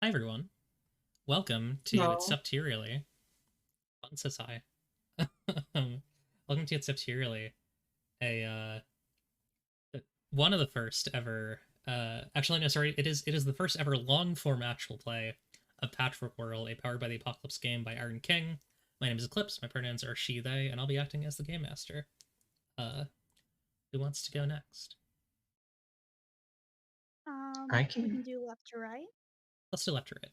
Hi everyone. Welcome to It's No. Up to You Really. Fun says hi. Welcome to It's Up to You Really. A one of the first ever actually no sorry, it is the first ever long form actual play of Patchwork World, a Powered by the Apocalypse game by Iron King. My name is Eclipse, my pronouns are she, they, and I'll be acting as the game master. Uh who wants to go next? I We can. can do left to right. Let's do left to right.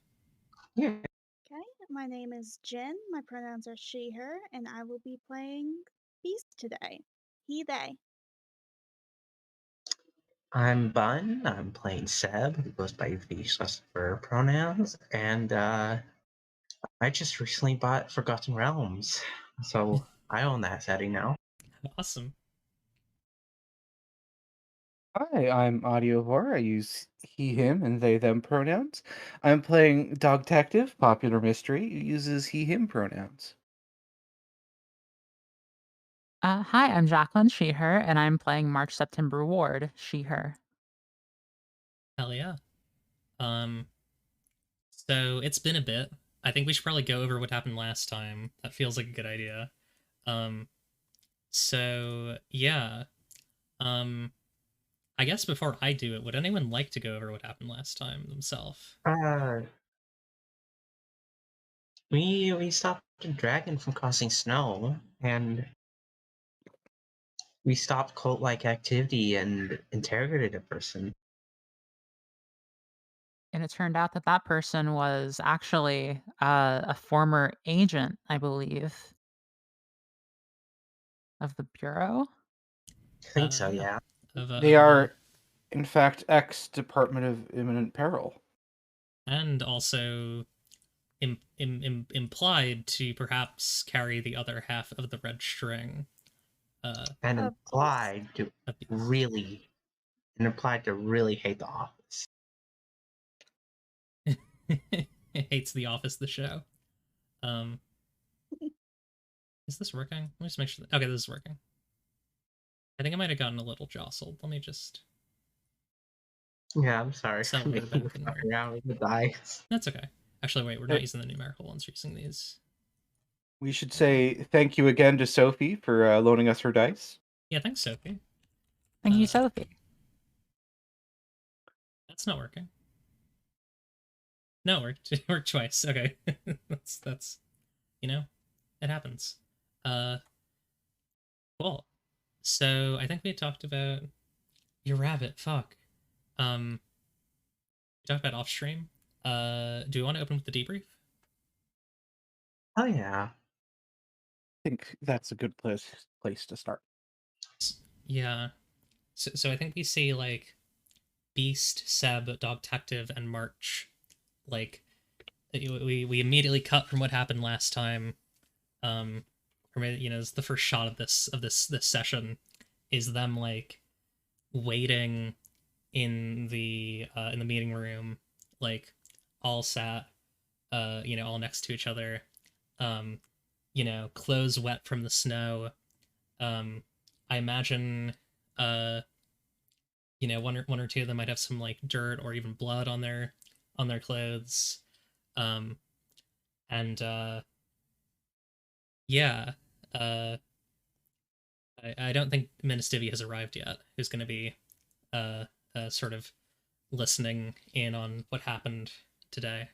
Yeah. Okay, my name is Jen. My pronouns are she, her, and I will be playing Beast today. He, they. I'm Bun. I'm playing Seb, who goes by the for pronouns, and I just recently bought Forgotten Realms, so I own that setting now. Awesome. Hi, I'm Audiovore. I use he, him, and they, them pronouns. I'm playing Dog Detective, popular mystery, who uses he, him pronouns. Hi, I'm Jacqueline, she, her, and I'm playing March September Ward, she, her. Hell yeah. Um so it's been a bit. I think we should probably go over what happened last time. That feels like a good idea. Um, so yeah. Um, I guess before I do it, would anyone like to go over what happened last time themselves? Uh, we stopped a dragon from causing snow, and we stopped cult-like activity and interrogated a person. And it turned out that that person was actually a former agent, I believe, of the Bureau. I think so, Yeah. yeah. They Of the are, in fact, ex-Department of Imminent Peril. and also implied to perhaps carry the other half of the red string. And A beast. Of the, really, implied to really hate the office. hates the office, the show. Um, is this working? Let me just make sure. Okay, this is working. I think I might have gotten a little jostled. Let me just Yeah, I'm sorry for settle her making you back in fuck here. around with the dice. That's okay. Actually, wait, we're not Eh, using the numerical ones. We're using these. We should say thank you again to Sophie for loaning us her dice. Yeah, thanks, Sophie. Thank you, Uh, Sophie. that's not working. No, it worked. It worked twice. Okay, that's you know, it happens. Uh, cool. So I think we talked about your rabbit. Fuck. We talked about off stream. Do we want to open with the debrief? Oh yeah. I think that's a good place to start. Yeah. So I think we see like Beast, Seb, Dog Detective, and March. Like we immediately cut from what happened last time. From it's the first shot of this session is them like waiting in the meeting room, like all sat, all next to each other, um, clothes wet from the snow. Um, I imagine, uh, one or two of them might have some like dirt or even blood on their clothes. Um, and yeah, uh, I don't think Ministivia has arrived yet. Who's going to be sort of listening in on what happened today?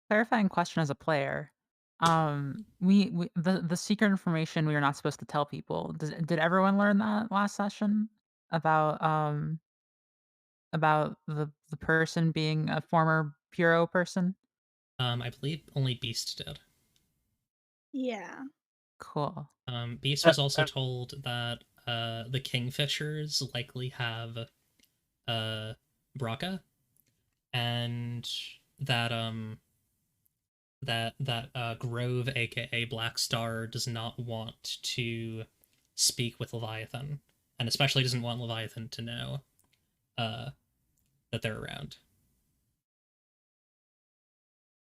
Clarifying question as a player. We the secret information we were not supposed to tell people. Did everyone learn that last session about the person being a former Bureau person? I believe only Beast did. Yeah. Cool. Beast Uh, was also uh, told that the Kingfishers likely have uh, Braca, and that Grove, aka Black Star, does not want to speak with Leviathan, and especially doesn't want Leviathan to know uh, that they're around.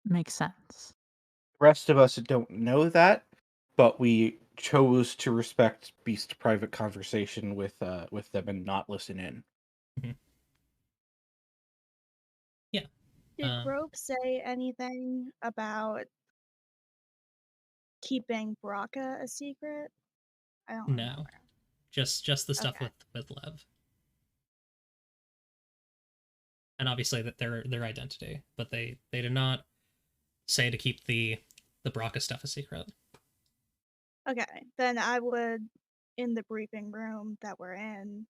Makes sense. the rest of us don't know that, but we chose to respect Beast's private conversation with them and not listen in. Mhm. Yeah. Did Grove say anything about keeping Braca a secret? I don't No, remember. just the stuff Okay. with Lev, and obviously that their identity, but they did not say to keep the Braca stuff a secret. Okay, then I would, in the briefing room that we're in,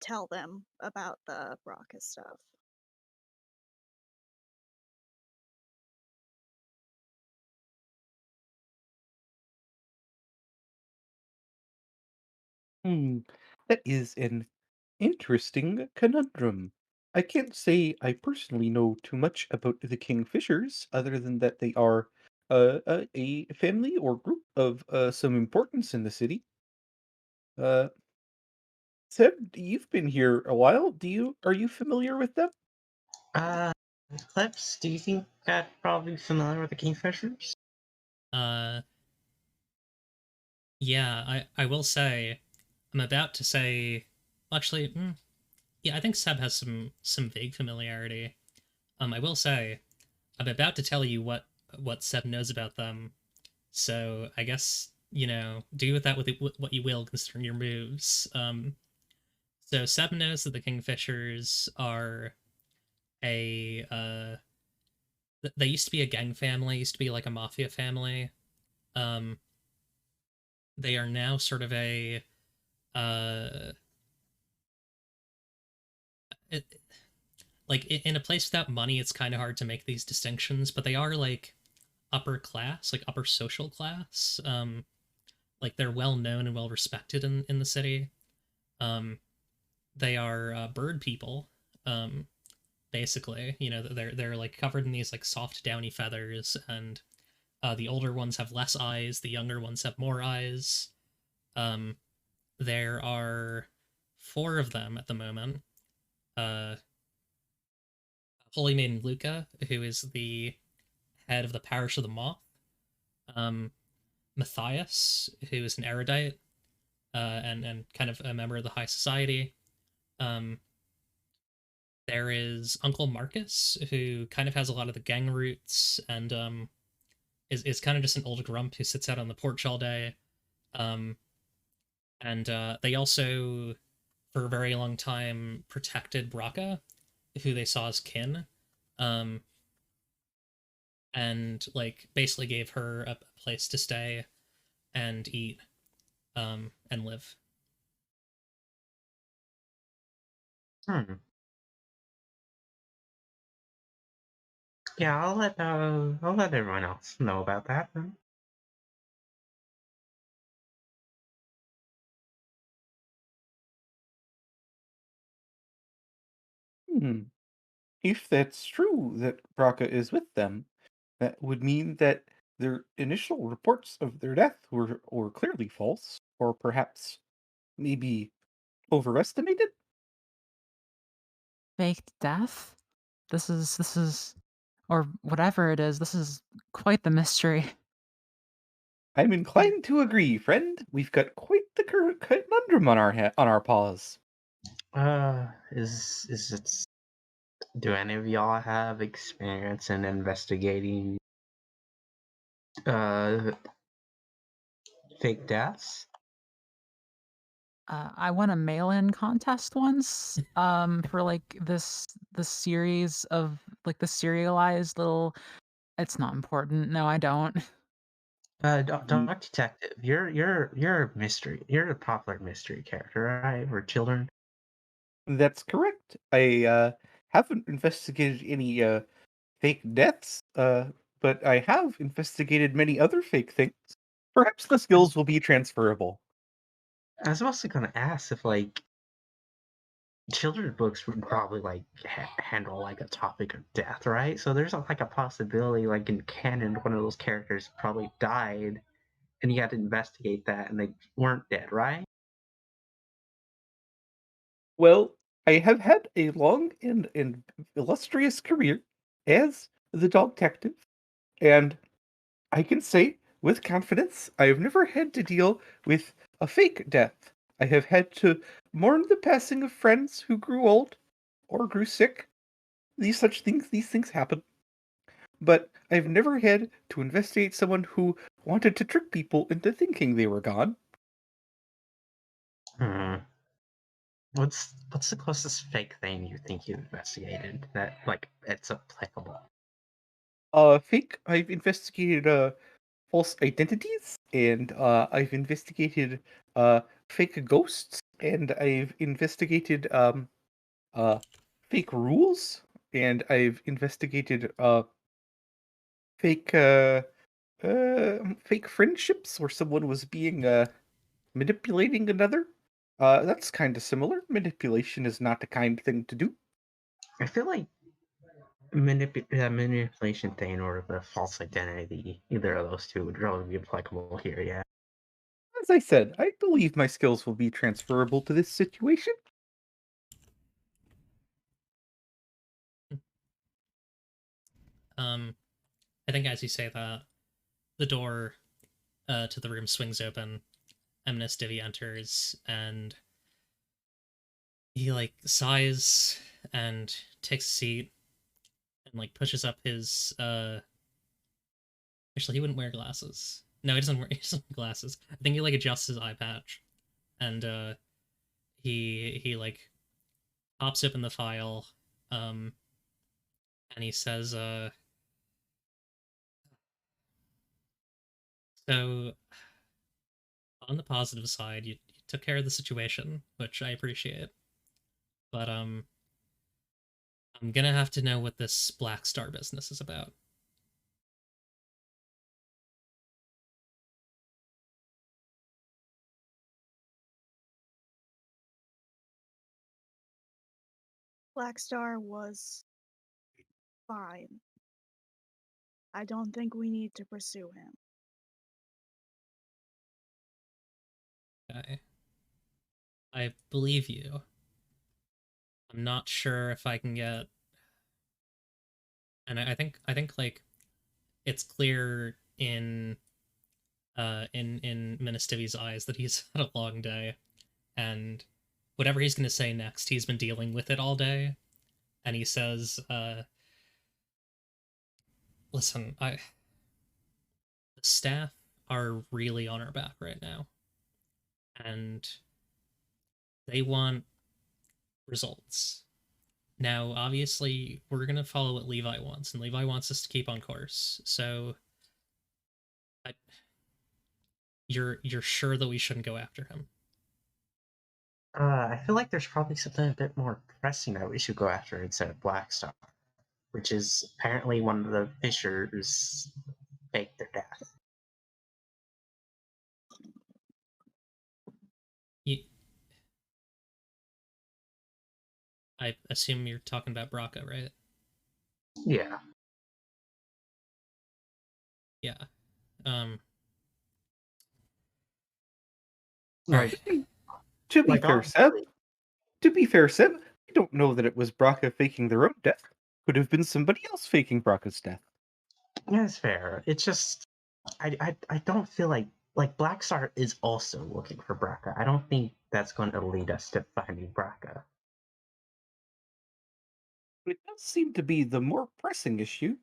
tell them about the Braca stuff. That is an interesting conundrum. I can't say I personally know too much about the Kingfishers, other than that they are a family or group of some importance in the city. Uh, Seb, you've been here a while. Are you familiar with them? Uh, Clips, do you think I'd probably be familiar with the Kingfishers? Uh, yeah, I will say, I'm about to say, actually, yeah, I think Seb has some vague familiarity. I will say, I'm about to tell you what Seb knows about them. So I guess do with that what you will, considering your moves. So Seb knows that the Kingfishers are a they used to be a gang family, used to be like a mafia family. Um, they are now sort of a uh, it, like in a place without money, it's kind of hard to make these distinctions, but they are like upper class, like upper social class. Like they're well known and well respected in the city. Um, they are bird people. Basically, they're like covered in these like soft downy feathers, and the older ones have less eyes, the younger ones have more eyes. Um, there are four of them at the moment. Uh, Holy Maiden Luca, who is the head of the parish of the Moth. Um, Matthias, who is an erudite and kind of a member of the high society. Um, there is Uncle Marcus, who kind of has a lot of the gang roots and is kind of just an old grump who sits out on the porch all day. Um, and they also, for a very long time, protected Braca, who they saw as kin, um, and like basically gave her a place to stay and eat, and live. Hmm. Yeah, I'll let everyone else know about that then. Hmm. If that's true that Braca is with them, that would mean that their initial reports of their death were clearly false, or perhaps maybe overestimated. Faked death? This is or whatever it is, this is quite the mystery. I'm inclined to agree, friend. We've got quite the conundrum on on our paws. Is it? Do any of y'all have experience in investigating uh fake deaths? I won a mail-in contest once, for like this series of like the serialized little. It's not important. No, I don't. Mm, Dark Detective, you're a mystery. You're a popular mystery character, right? For children. That's correct. I haven't investigated any fake deaths, but I have investigated many other fake things. Perhaps the I was, skills will be transferable. I was also gonna ask if like children's books would probably like handle like a topic of death, right? So there's like a possibility, like in canon, one of those characters probably died, and you had to investigate that, and they weren't dead, right? Well, I have had a long and illustrious career as the dog detective, and I can say with confidence I have never had to deal with a fake death. I have had to mourn the passing of friends who grew old or grew sick. These things happen. But I've never had to investigate someone who wanted to trick people into thinking they were gone. Hmm. What's the closest fake thing you think you investigated that like it's applicable? I've investigated false identities, and I've investigated fake ghosts, and I've investigated uh fake rules, and I've investigated fake fake friendships where someone was being manipulating another. That's kind of similar. Manipulation is not the kind thing to do. I feel like manipulation thing or the false identity, either of those two would really be applicable here. Yeah. As I said, I believe my skills will be transferable to this situation. I think as you say that, the door to the room swings open. Eminus Divi enters, and he like sighs and takes a seat and like pushes up his actually he wouldn't wear glasses. No, he doesn't wear glasses. I think he like adjusts his eye patch, and he like pops open the file, um and he says so on the positive side, you took care of the situation, which I appreciate. But I'm gonna have to know what this Black Star business is about. Black Star was fine. I don't think we need to pursue him. Okay. I believe you. I'm not sure if I can get, and I think like it's clear in Ministivi's eyes that he's had a long day, and whatever he's gonna say next, he's been dealing with it all day, and he says, "Listen, the staff are really on our back right now, and they want results." Now, obviously, we're gonna follow what Levi wants, and Levi wants us to keep on course. So, I, you're sure that we shouldn't go after him? I feel like there's probably something a bit more pressing that we should go after instead of Blackstar, which is apparently one of the Fishers faked their death. You, I assume you're talking about Braca, right? Yeah. Yeah. Um. All Like, right. To be like fair, Seb, honestly, I don't know that it was Braca faking their own death. Could have been somebody else faking Braca's death. yeah, it's fair. It's just I don't feel like Blackstar is also looking for Braca. I don't think that's going to lead us to finding Braca. But it does seem to be the more pressing issue.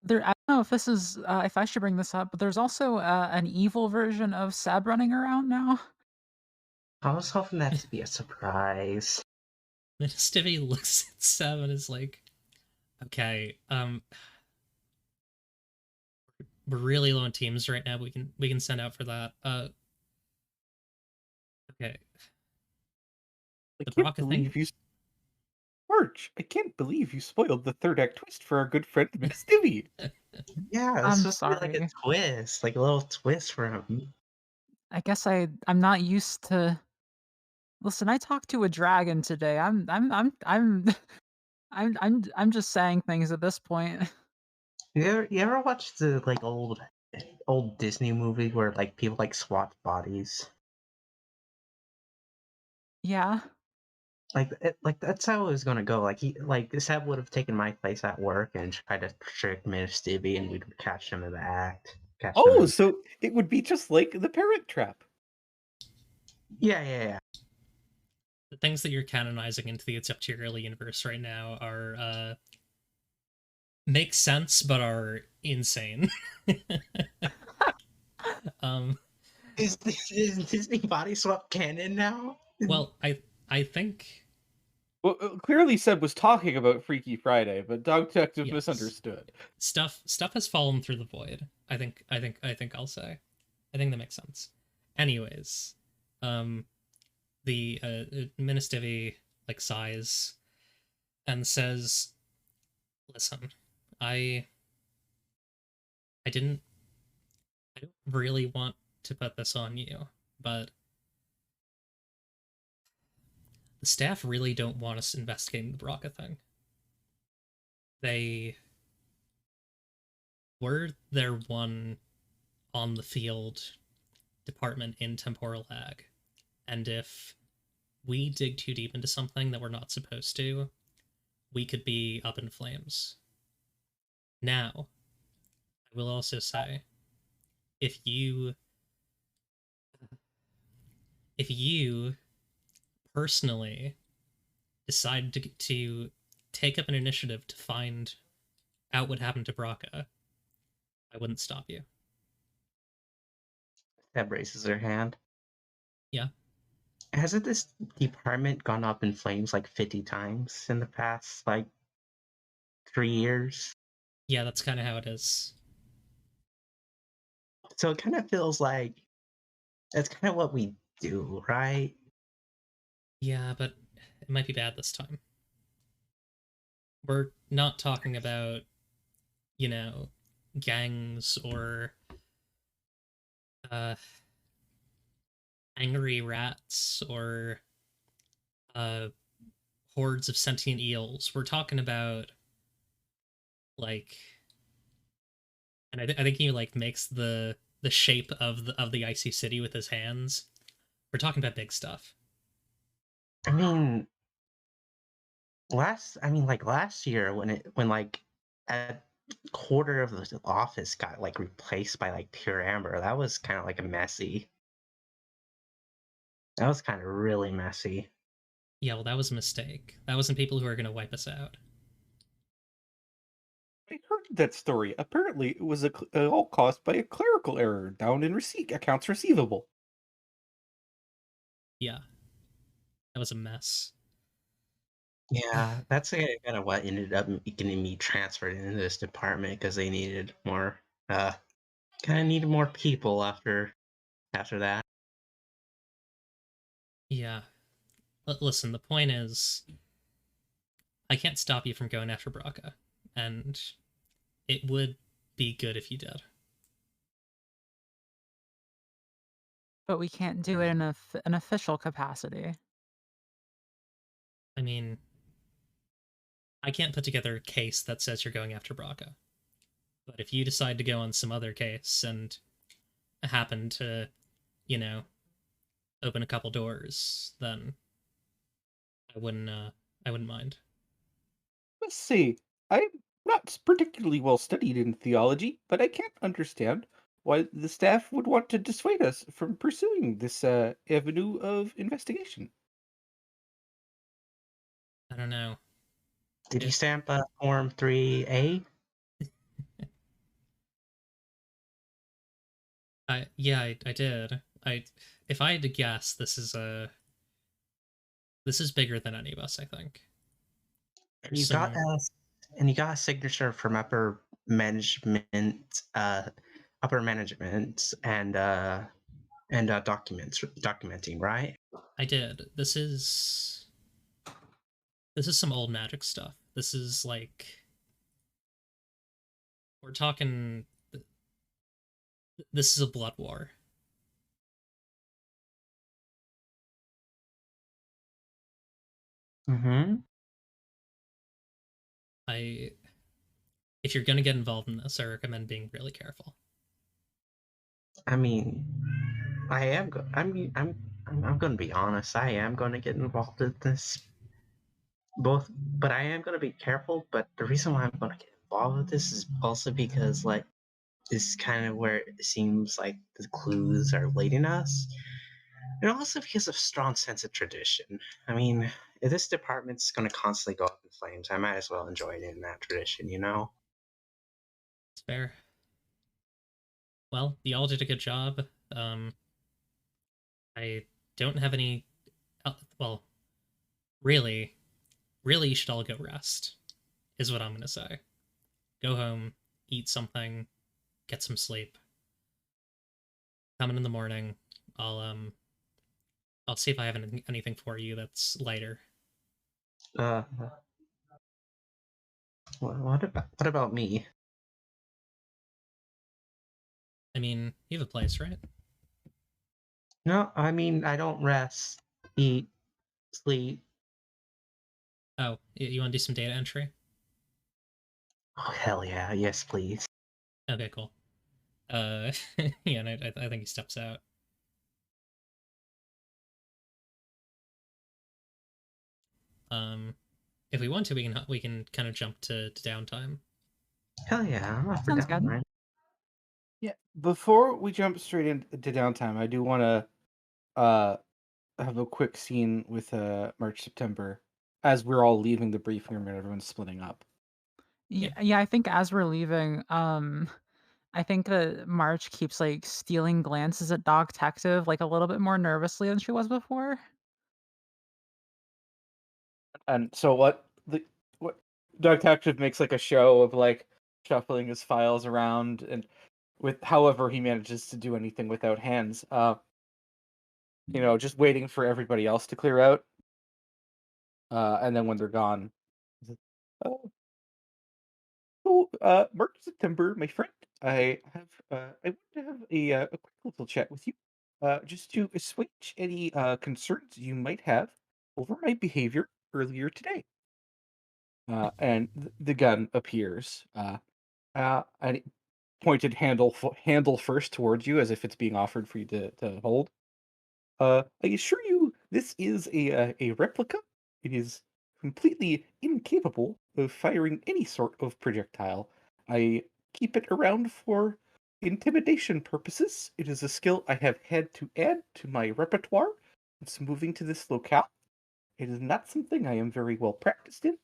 There. I don't know if this is if I should bring this up, but there's also an evil version of Sab running around now. I was hoping that to be a surprise. Ministivi looks at Seb and is like, "Okay, we're really low on teams right now. We can send out for that. Okay, I the can't Braca thing. believe you, March. I can't believe you spoiled the third act twist for our good friend Miss Divvy. Yeah, it's I'm supposed to be like a sorry. twist, like a little twist for him. I guess I'm not used to. Listen, I talked to a dragon today. I'm just saying things at this point. You ever watch the like old Disney movie where like people like swap bodies? Yeah. Like that's how it was gonna go. Like Seb would have taken my place at work and tried to trick Miss Stibby, and we'd catch him in the act. catch them Oh, in. so it would be just like the Parent Trap. Yeah. The things that you're canonizing into the It's Up to Your Early universe right now are make sense but are insane. um Is Disney Body Swap canon now? well, I think Well, clearly Seb was talking about Freaky Friday, but Dog Detective yes. misunderstood. Stuff has fallen through the void. I think I'll say. I think that makes sense. Anyways, the Ministivi like sighs and says, "Listen, I I don't really want to put this on you, but the staff really don't want us investigating the Braca thing. They were their one on the field department in temporal lag, and if we dig too deep into something that we're not supposed to, we could be up in flames. Now, I will also say, if you personally decide to take up an initiative to find out what happened to Braca, I wouldn't stop you." Deb raises her hand. Yeah. Hasn't this department gone up in flames like 50 times in the past, like, 3 years? Yeah, that's kind of how it is. So it kind of feels like that's kind of what we do, right? Yeah, but it might be bad this time. We're not talking about, gangs or uh angry rats or uh hordes of sentient eels. We're talking about like, and I think he like makes the shape of the icy city with his hands. We're talking about big stuff. I mean, last year when like a quarter of the office got like replaced by like pure amber, that was kind of like a messy. That was kind of really messy. Yeah, well, that was a mistake. That wasn't people who are going to wipe us out. I heard that story. Apparently, it was all caused by a clerical error down in accounts receivable. Yeah, that was a mess. Yeah, that's kind of what ended up getting me transferred into this department because they needed more, kind of needed more people after that. Yeah. Listen, the point is, I can't stop you from going after Braca, and it would be good if you did. But we can't do it in an official capacity. I mean, I can't put together a case that says you're going after Braca. But if you decide to go on some other case and happen to, you know, open a couple doors, then I wouldn't mind. Let's see. I'm not particularly well studied in theology, but I can't understand why the staff would want to dissuade us from pursuing this avenue of investigation. I don't know. Did you It, stamp Form 3A? I did. If I had to guess, this is bigger than any of us, I think. You got you got a signature from upper management and documenting, right? I did. This is some old magic stuff. This is like, we're talking, this is a blood war. Mm-hmm. If you're gonna get involved in this, I recommend being really careful. I mean, I am. I'm going to be honest. I am going to get involved in this. But I am going to be careful. But the reason why I'm going to get involved with this is also because, like, is kind of where it seems like the clues are leading us. And also because of strong sense of tradition. I mean, if this department's going to constantly go up in flames, I might as well enjoy it in that tradition, you know? It's fair. Well, you all did a good job. Um, I don't have any. Well, really, really, you should all go rest. Is what I'm gonna say. Go home, eat something, get some sleep. Coming in the morning, I'll um, I'll see if I have anything for you that's lighter. Uh, what about me? I mean, you have a place, right? No, I mean I don't rest, eat, sleep. Oh, you want to do some data entry? Oh hell yeah, yes please. Okay, cool. Yeah, and I think he steps out. Um, if we want to, we can kind of jump to downtime. Hell yeah, I'm up for Sounds down, good. right? Yeah. Before we jump straight into downtime, I do want to uh have a quick scene with March September as we're all leaving the briefing room and everyone's splitting up. Yeah. Yeah, I think as we're leaving, I think that March keeps like stealing glances at Dog Detective like a little bit more nervously than she was before. And so what Detective makes like a show of like shuffling his files around and with however he manages to do anything without hands. Just waiting for everybody else to clear out. And then when they're gone, he's like, "Oh, March September, my friend. I want to have a quick little chat with you, just to assuage any concerns you might have over my behavior earlier today." And the gun appears, and it pointed handle first towards you, as if it's being offered for you to hold. I assure you, this is a replica. It is completely incapable of firing any sort of projectile. I keep it around for intimidation purposes. It is a skill I have had to add to my repertoire since moving to this locale. It is not something I am very well practiced in.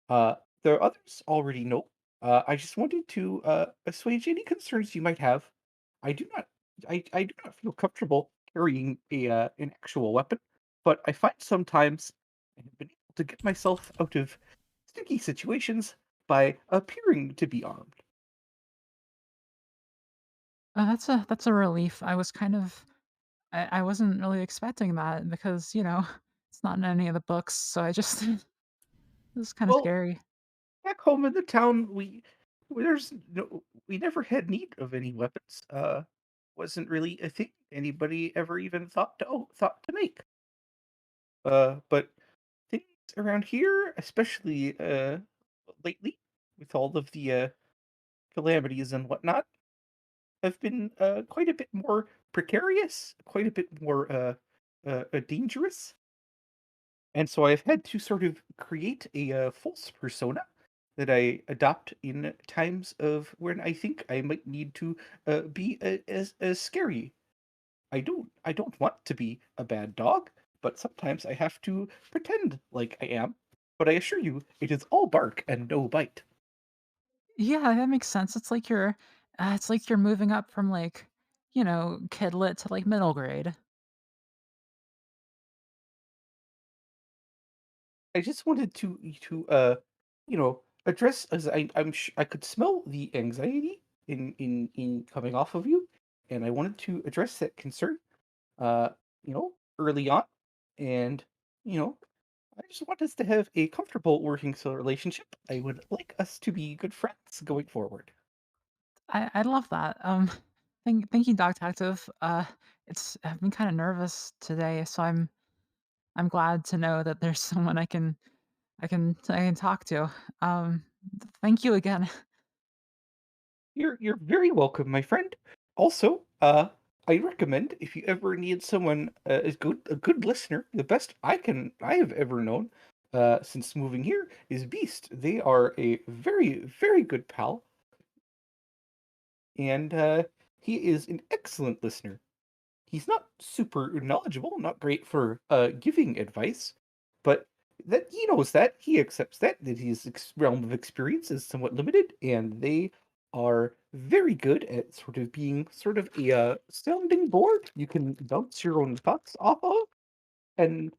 Uh, the others already know. I just wanted to assuage any concerns you might have. I do not, I do not feel comfortable carrying an actual weapon, but I find sometimes I have been able to get myself out of sticky situations by appearing to be armed. That's a relief. I wasn't really expecting that because it's not in any of the books. So I just it was kind of Well, scary. back home in the town, we never had need of any weapons. Wasn't really a thing anybody ever even thought to make. But things around here, especially lately, with all of the calamities and whatnot, have been quite a bit more precarious, quite a bit more dangerous. And so I've had to sort of create a false persona that I adopt in times of when I think I might need to be as scary. I don't want to be a bad dog, but sometimes I have to pretend like I am. But I assure you, it is all bark and no bite. Yeah, that makes sense. It's like you're moving up from like kidlit to like middle grade. I just wanted address as I could smell the anxiety in coming off of you, and I wanted to address that concern, uh, early on, and you know, I just want us to have a comfortable working relationship. I would like us to be good friends going forward. I love that. Thank you, Doc Detective. I've been kind of nervous today, so I'm glad to know that there's someone I can talk to. Um, Thank you again. You're very welcome, my friend. Also, I recommend if you ever need someone a good listener, the best I have ever known, since moving here is Beast. They are a very good pal. and he is an excellent listener. He's not super knowledgeable, not great for giving advice, but that he knows that he accepts that his realm of experience is somewhat limited, and they are very good at sort of being sort of a sounding board you can bounce your own thoughts off of, and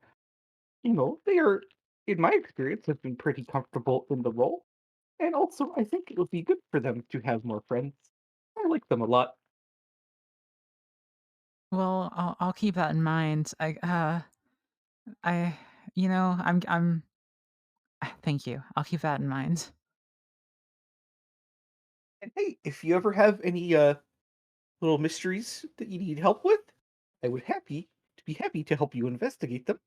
they are, in my experience, have been pretty comfortable in the role, and also I think it would be good for them to have more friends. I like them a lot. Well, I'll keep that in mind. I I'm thank you. I'll keep that in mind. And hey, if you ever have any little mysteries that you need help with, I would be happy to help you investigate them.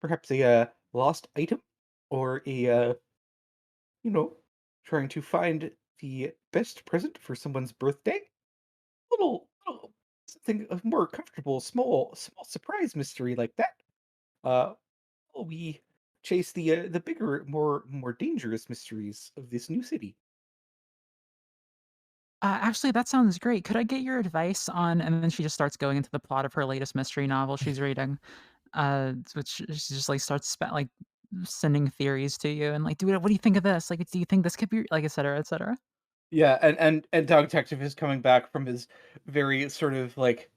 Perhaps a lost item, or a you know, trying to find the best present for someone's birthday. Little something of more comfortable, small surprise mystery like that. Uh, we chase the bigger, more dangerous mysteries of this new city. Actually, that sounds great. Could I get your advice on? And then she just starts going into the plot of her latest mystery novel she's reading. Which she just like starts like sending theories to you and like, dude, what do you think of this? Like, do you think this could be like, et cetera, et cetera? Yeah, and Dog Detective is coming back from his very sort of like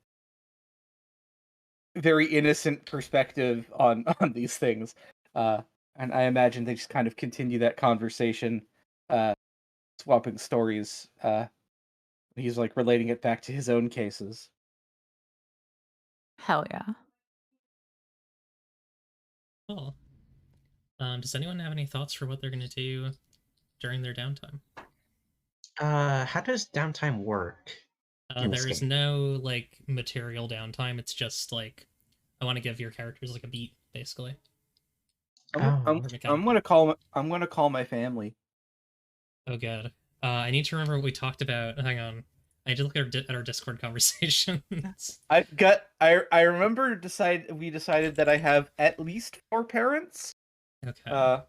very innocent perspective on on these things. Uh, and I imagine they just kind of continue that conversation, uh, swapping stories. He's like relating it back to his own cases. Hell yeah. Cool. Does anyone have any thoughts for what they're gonna do during their downtime? How does downtime work in this There is game? no like material downtime. It's just like I want to give your characters like a beat, basically, Oh, or I'm mechanical. gonna call my family. Oh god. I need to remember what we talked about. Hang on. I need to look at our Discord conversations. I remember we decided that I have at least 4 parents, Okay. uh,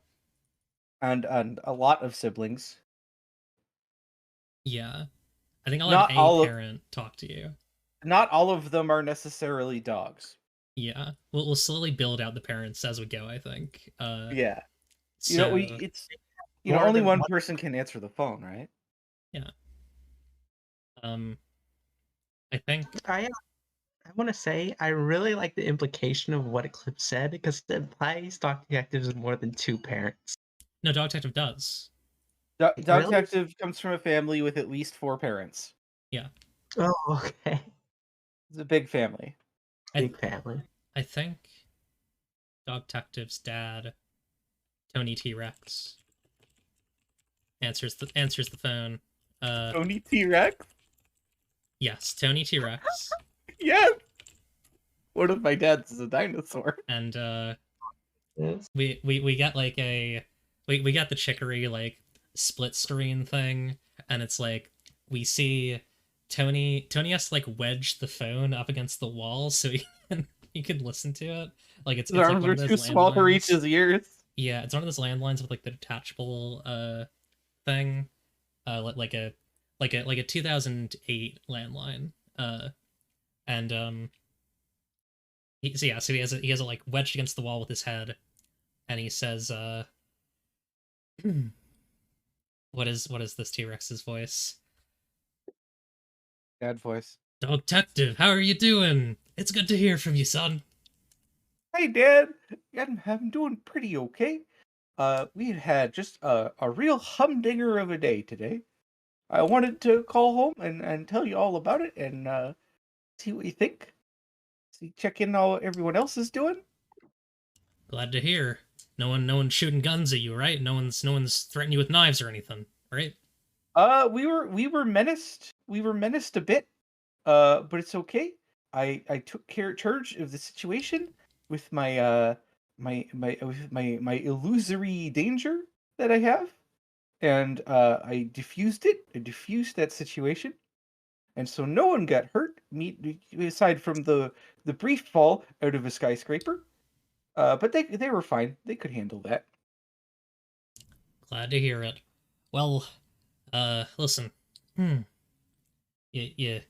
and a lot of siblings. Yeah. I think I'll have Not a all of parent talk to you. not all of them are necessarily dogs. Yeah. We'll slowly build out the parents as we go, I think. Yeah. We So it's more only than one one. person can answer the phone, right? yeah. Um I think I want to say I really like the implication of what Eclipse said because it implies Doc Detectives is more than two parents. no, Dog Detective does. Dog Really? Detective comes from a family with at least 4 parents. Yeah. Oh, okay. It's a big family. I th- Big family. I think Dog Detective's dad, Tony T Rex, answers the phone. Tony T Rex? Yes, Tony T Rex. Yes! One of my dads is a dinosaur. And Yes. we get like we got the chicory like split screen thing, and it's like we see Tony has to like wedge the phone up against the wall so he can listen to it. Like His it's like arms one are of those too small to reach landlines. his ears. Yeah, it's one of those landlines with like the detachable thing, like a 2008 landline. And so he has it like wedged against the wall with his head, and he says, what is this T Rex's voice? Dad voice. Dog Detective, how are you doing? It's good to hear from you, son. Hey, Dad. I'm doing pretty okay. We had just a real humdinger of a day today. I wanted to call home and tell you all about it and see what you think. See, check in how everyone else is doing. Glad to hear. No one's shooting guns at you, right? No one's threatening you with knives or anything, right? We were menaced. We were menaced a bit. But it's okay. I took charge of the situation with my my illusory danger that I have, and I diffused it. I diffused that situation, and so no one got hurt. Me aside from the brief fall out of a skyscraper. But they were fine. They could handle that. Glad to hear it. Well, listen. Hmm. you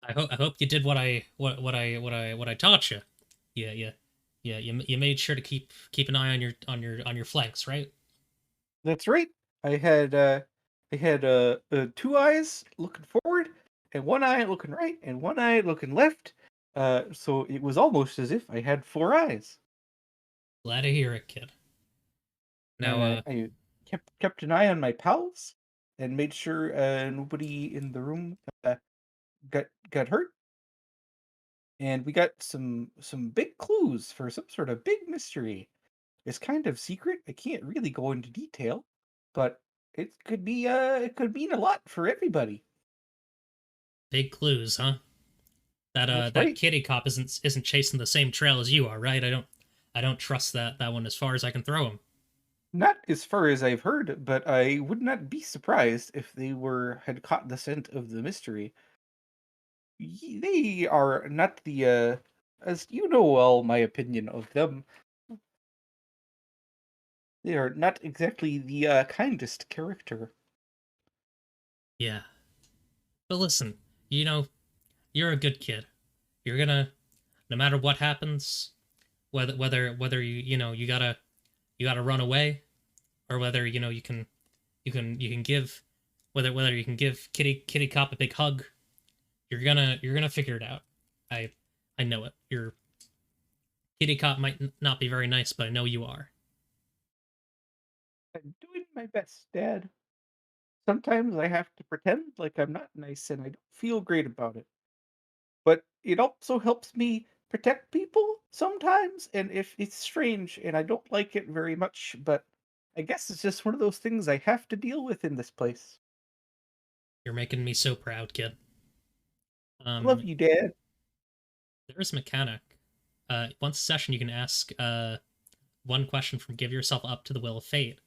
I hope you did what I taught you. You made sure to keep an eye on your flanks, right? That's right. I had two eyes looking forward, and one eye looking right, and one eye looking left. So it was almost as if I had four eyes. Glad to hear it, kid. And Now, I kept an eye on my pals and made sure nobody in the room got hurt. And we got some big clues for some sort of big mystery. It's kind of secret. I can't really go into detail, but it could mean a lot for everybody. big clues, huh? That's That right. kitty cop isn't chasing the same trail as you are, right? I don't trust that one as far as I can throw him. Not as far as I've heard, but I would not be surprised if they had caught the scent of the mystery. They are not the as you know well my opinion of them. They are not exactly the kindest character. Yeah. But listen, you know, you're a good kid. You're gonna, no matter what happens, whether you gotta run away, or whether you can give, whether you can give kitty cop a big hug, you're gonna figure it out. I know it. Your kitty cop might not be very nice, but I know you are. I'm doing my best, Dad. Sometimes I have to pretend like I'm not nice and I don't feel great about it. But it also helps me protect people sometimes, and if it's strange and I don't like it very much, but I guess it's just one of those things I have to deal with in this place. You're making me so proud, kid. I love Um, you, Dad. there's a mechanic. Once a session, you can ask one question from Give Yourself Up to the Will of Fate.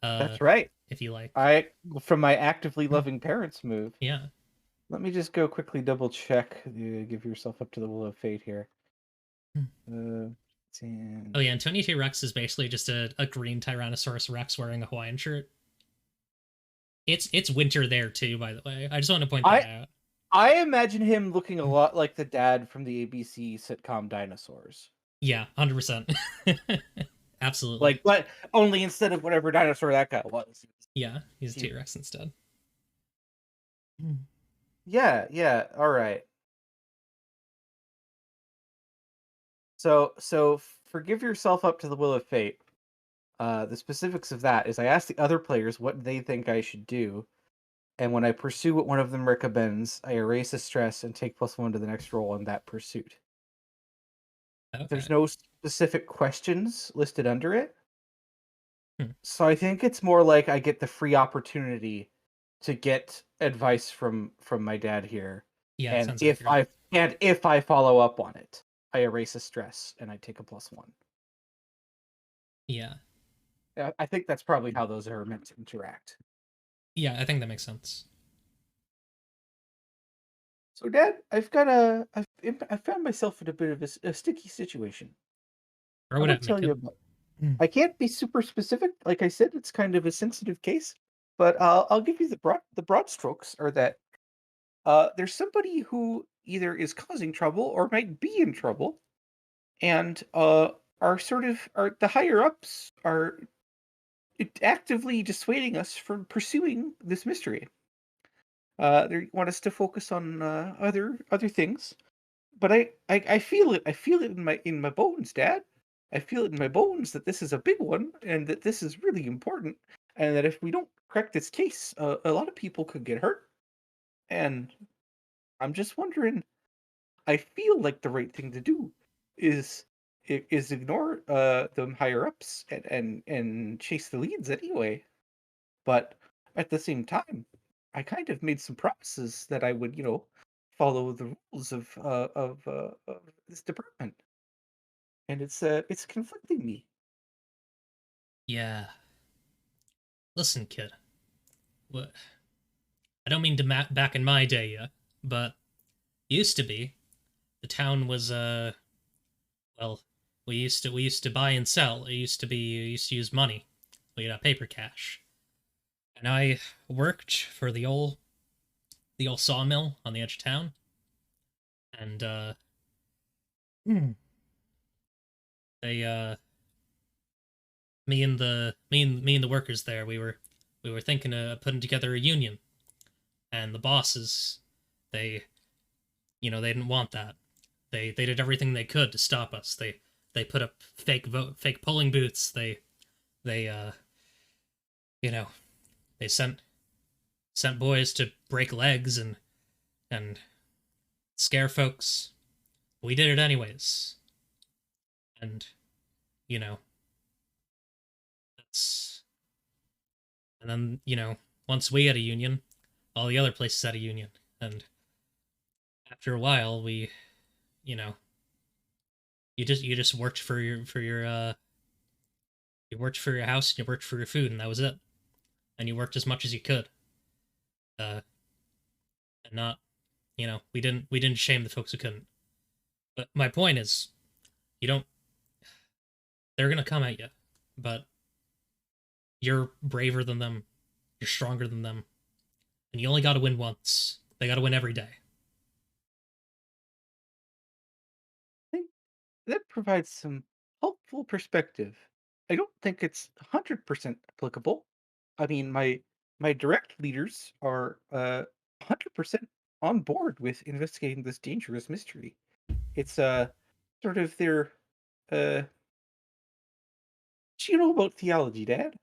Uh, That's right. if you like. I from my actively loving parents move. Yeah. Let me just go quickly double check. Give yourself up to the will of fate here. Uh, Oh yeah, and Tony T Rex is basically just a green Tyrannosaurus Rex wearing a Hawaiian shirt. It's winter there too, by the way. I just want to point that I out. I imagine him looking a lot like the dad from the ABC sitcom Dinosaurs. Yeah, 100%. Absolutely. Like, but only instead of whatever dinosaur that guy was. Yeah, he's a He- T Rex instead. Yeah. All right. So forgive yourself up to the will of fate. The specifics of that is I ask the other players what they think I should do, and when I pursue what one of them recommends, I erase a stress and take +1 to the next roll in that pursuit. Okay. There's no specific questions listed under it. Hmm. So I think it's more like I get the free opportunity to get advice from my dad here. Yeah, And sounds accurate. if I follow up on it, I erase a stress and I take a +1. Yeah. I think that's probably how those are meant to interact. Yeah, I think that makes sense. So, Dad, I've found myself in a bit of a sticky situation. Throw I it want at to me, tell you kid. about. I can't be super specific. Like I said, it's kind of a sensitive case, but I'll give you the broad strokes. Are that there's somebody who either is causing trouble or might be in trouble, and are the higher ups are actively dissuading us from pursuing this mystery. They want us to focus on other things. But I feel it. I feel it in my bones, Dad. I feel it in my bones that this is a big one and that this is really important, and that if we don't crack this case, a lot of people could get hurt. And I'm just wondering. I feel like the right thing to do is is ignore the higher ups and chase the leads anyway. But at the same time, I kind of made some promises that I would, follow the rules of this department, and it's conflicting me. Yeah. Listen, kid. What? I don't mean to back in my day, but used to be the town was well, we used to buy and sell. We used to use money. We had paper cash. And I worked for the old the old sawmill on the edge of town, and they me and the workers there, we were thinking of putting together a union, and the bosses, they they didn't want that. They did everything they could to stop us. They put up fake polling booths. They you know they sent boys to break legs and scare folks. We did it anyways, and you know that's and then once we had a union, all the other places had a union, and after a while we you know you just worked for your you worked for your house and you worked for your food, and that was it. And you worked as much as you could, uh and not we didn't shame the folks who couldn't. But my point is, you don't they're gonna come at you, but you're braver than them, you're stronger than them, and you only got to win once. They got to win every day. I think that provides some helpful perspective. I don't think it's 100% applicable. I mean, my direct leaders are 100% on board with investigating this dangerous mystery. It's sort of their uh do you know about theology, Dad?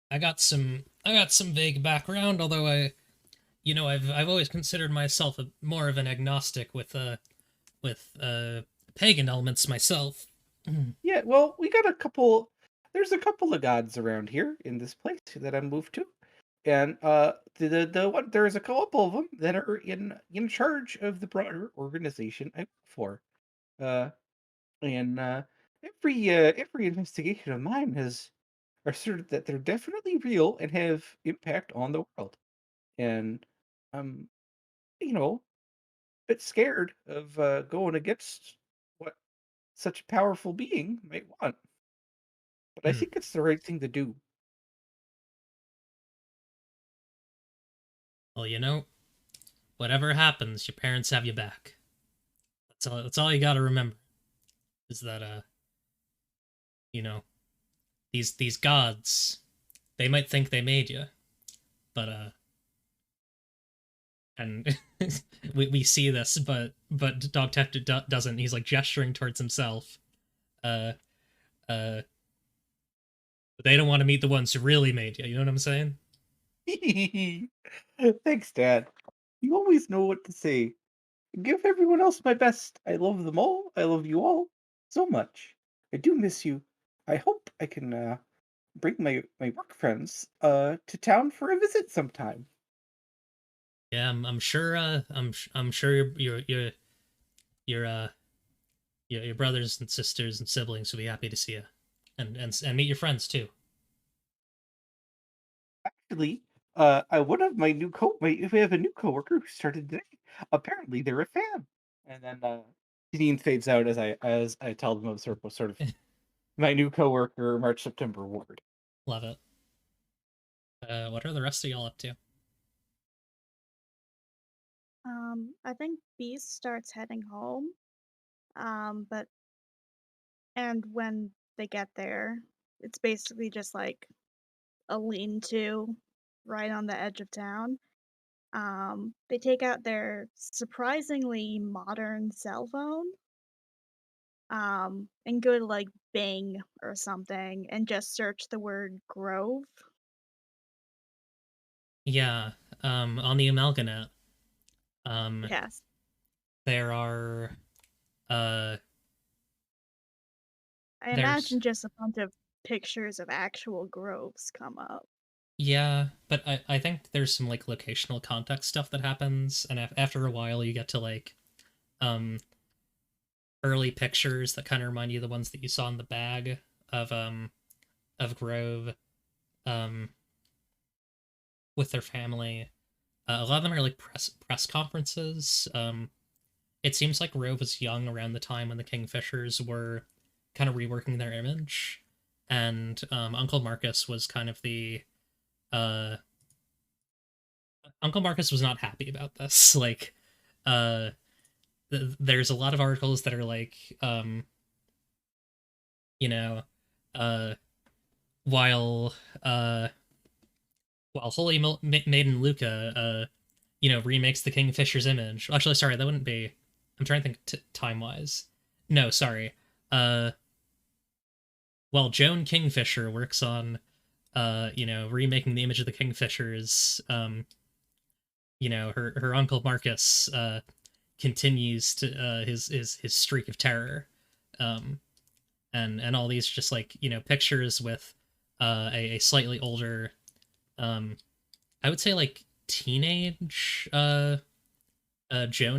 I got some vague background, although I've always considered myself more of an agnostic with pagan elements myself. Yeah, well, we got a couple. There's a couple of gods around here in this place that I moved to, and the one there's a couple of them that are in charge of the broader organization I work for. Uh, and every investigation of mine has asserted that they're definitely real and have impact on the world. And I'm, you know, a bit scared of going against what such a powerful being might want. But I Hmm. think it's the right thing to do. Well, whatever happens, your parents have you back. That's all you got to remember. Is that you know, these gods, they might think they made you, but and we see this, but Dog Detective doesn't. He's like gesturing towards himself. Uh uh but they don't want to meet the ones who really made you. You know what I'm saying? Thanks, Dad. You always know what to say. Give everyone else my best. I love them all. I love you all so much. I do miss you. I hope I can bring my work friends to town for a visit sometime. Yeah, I'm sure. I'm sure your your brothers and sisters and siblings will be happy to see you, and meet your friends too. Actually, one of my we have a new coworker who started today. Apparently, they're a fan. And then Janine fades out as I tell them of sort of my new coworker, March September Ward. Love it. What are the rest of y'all up to? I think Beast starts heading home. But and when they get there, it's basically just like a lean-to right on the edge of town. They take out their surprisingly modern cell phone, and go to like Bing or something and just search the word Grove. Yeah, on the Amalgamanet, um, Yes. there are uh, I there's imagine just a bunch of pictures of actual groves come up. yeah, but I think there's some like locational context stuff that happens, and after a while you get to like um early pictures that kind of remind you of the ones that you saw in the bag of Grove, um with their family. A lot of them are like press conferences. It seems like Grove was young around the time when the Kingfishers were kind of reworking their image, and Uncle Marcus was kind of the uh Uncle Marcus was not happy about this. Like, uh, there's a lot of articles that are like, you know, uh, while uh, while Holy Maiden Luca, remakes the Kingfisher's image. Actually, sorry, that wouldn't be. I'm trying to think time wise. No, sorry. Uh, while Joan Kingfisher works on, remaking the image of the Kingfishers, her uncle Marcus continues to his streak of terror, um, and all these just like pictures with a slightly older, um, I would say like teenage Joan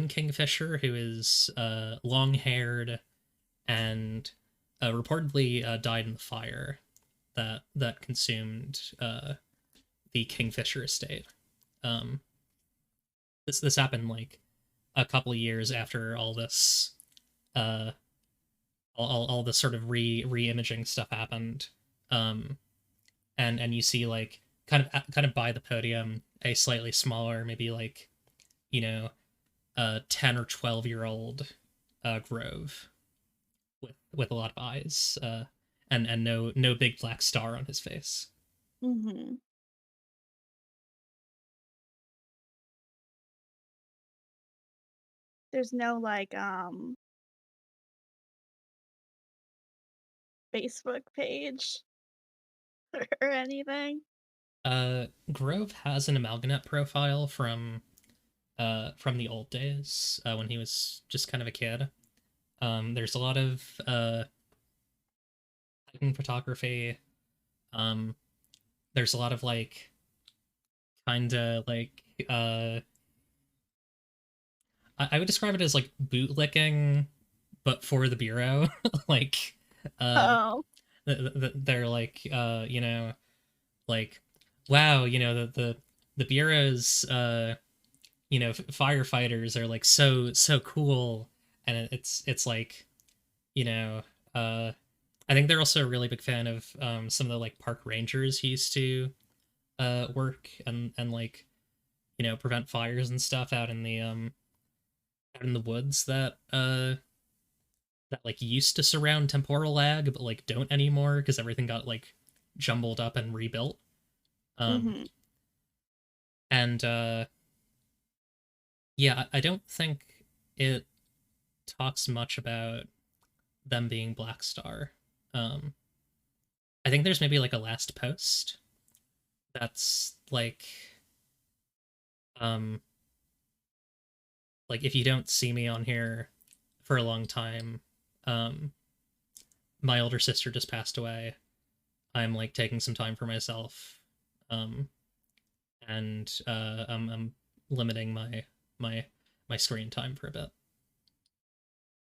Kingfisher, who is long haired and reportedly died in the fire that consumed the Kingfisher estate. Um, this happened like a couple of years after all this uh all this sort of re-imaging stuff happened. um and you see like kind of by the podium a slightly smaller, maybe like, 10 or 12-year-old Grove with a lot of eyes, and no big black star on his face. Mm-hmm. There's no like Facebook page or anything. Grove has an Amalganet profile from the old days, when he was just kind of a kid. There's a lot of hiking photography. Um, there's a lot of like kind of like I would describe it as like bootlicking, but for the bureau. Like, uh, Oh. they're like, like, wow, the bureau's firefighters are like so cool, and it's like, you know uh I think they're also a really big fan of some of the like park rangers he used to work and like prevent fires and stuff out in the woods that like used to surround temporal lag but like don't anymore because everything got like jumbled up and rebuilt. um Mm-hmm. and yeah, I don't think it talks much about them being Black Star. um I think there's maybe like a last post that's um like, if you don't see me on here for a long time, um my older sister just passed away. I'm like taking some time for myself, um and I'm limiting my my screen time for a bit.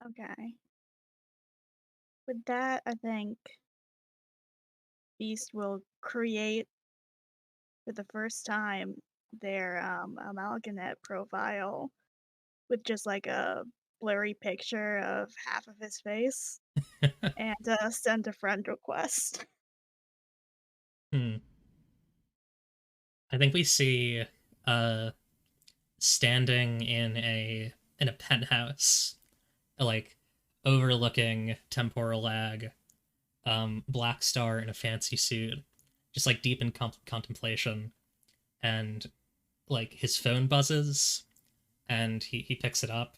Okay. With that, I think Beast will create for the first time their Amalganet profile with just like a blurry picture of half of his face and send a friend request. Hmm. I think we see uh standing in a penthouse, like overlooking temporal lag, Black Star in a fancy suit, just like deep in contemplation, and like his phone buzzes, and he picks it up,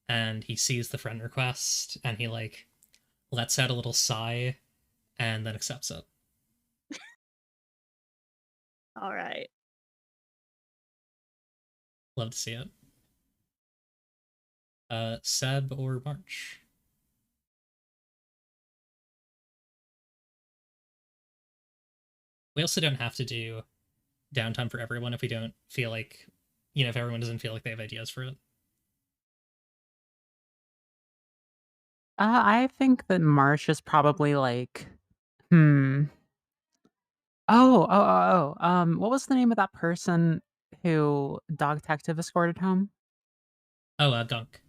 and he sees the friend request, and he like lets out a little sigh, and then accepts it. All right. Love to see it. Seb or March? We also don't have to do downtime for everyone if we don't feel like, if everyone doesn't feel like they have ideas for it. I think that Marsh is probably like, hmm. What was the name of that person who Dog Detective escorted home? Oh, Gunk.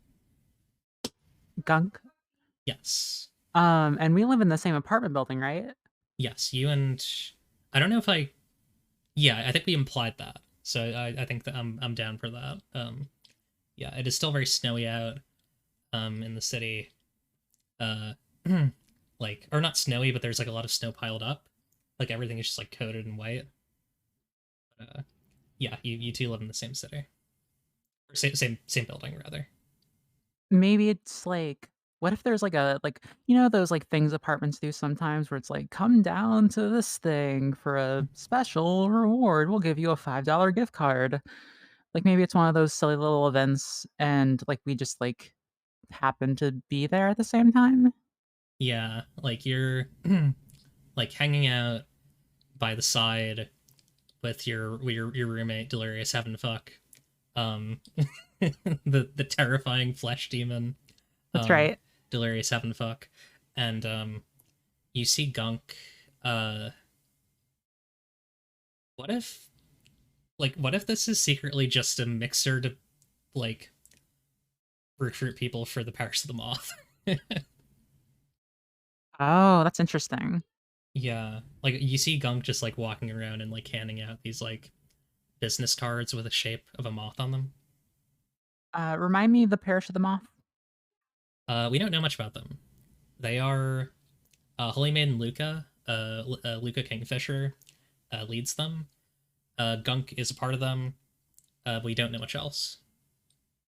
Gunk. Yes. And we live in the same apartment building, right? Yes, you and I don't know if I. Yeah, I think we implied that. So I think that I'm down for that. Yeah, it is still very snowy out in the city. Uh, like, or not snowy, but there's like a lot of snow piled up. Like everything is just like coated in white. Yeah, you two live in the same city, or same building rather. Maybe it's like, what if there's like a like, you know, those like things apartments do sometimes where it's like, come down to this thing for a special reward. We'll give you a $5 gift card. Like maybe it's one of those silly little events and like we just like happen to be there at the same time. Yeah, like you're like hanging out by the side with your roommate Delirious having to fuck. Um, the terrifying flesh demon, That's um, right. Delirious having to fuck, and you see Gunk. Uh, what if what if this is secretly just a mixer to like recruit people for the Parish of the Moth? Oh, that's interesting. Yeah, like you see Gunk just like walking around and like handing out these like business cards with a shape of a moth on them. Remind me of the Parish of the Moth. We don't know much about them. They are Holy Maiden Luca, Luca Kingfisher, leads them. Gunk is a part of them. We don't know much else.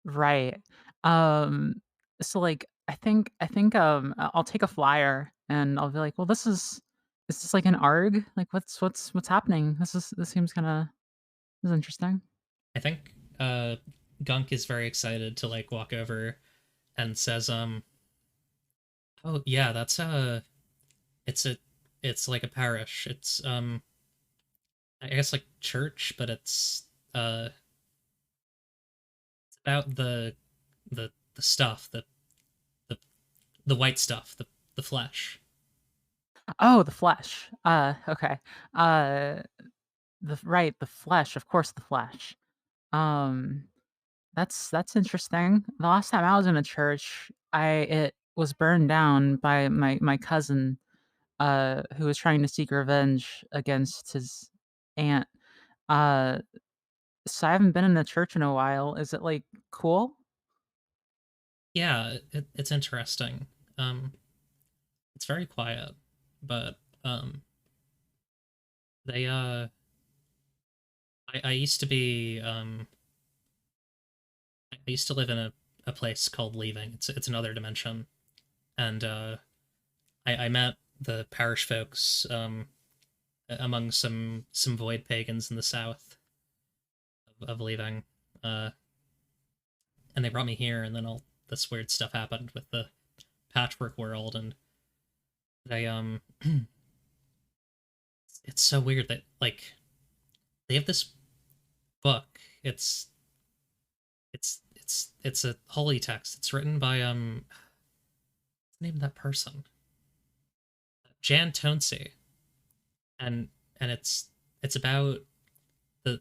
Right. Um, so like I'll take a flyer and I'll be like, well, is this like an ARG? Like what's happening? This seems this is interesting. I think Gunk is very excited to like walk over and says, "Oh yeah, that's it's a, it's like a parish. It's I guess like church, but uh, it's about the stuff, the the white stuff, the flesh." Oh, the flesh. Okay. Uh, the flesh. Of course, the flesh. Um, that's interesting. The last time I was in a church, I it was burned down by my cousin, who was trying to seek revenge against his aunt. Uh, so I haven't been in a church in a while. Is it like cool? Yeah, it's interesting. It's very quiet, but they I used to be I used to live in a place called Leaving. It's another dimension, and I met the parish folks among some void pagans in the south of Leaving, uh, and they brought me here, and then all this weird stuff happened with the Patchwork World, and they it's so weird that like they have this book. It's a holy text. It's written by what's the name of that person? Jan Tonsi, and it's about the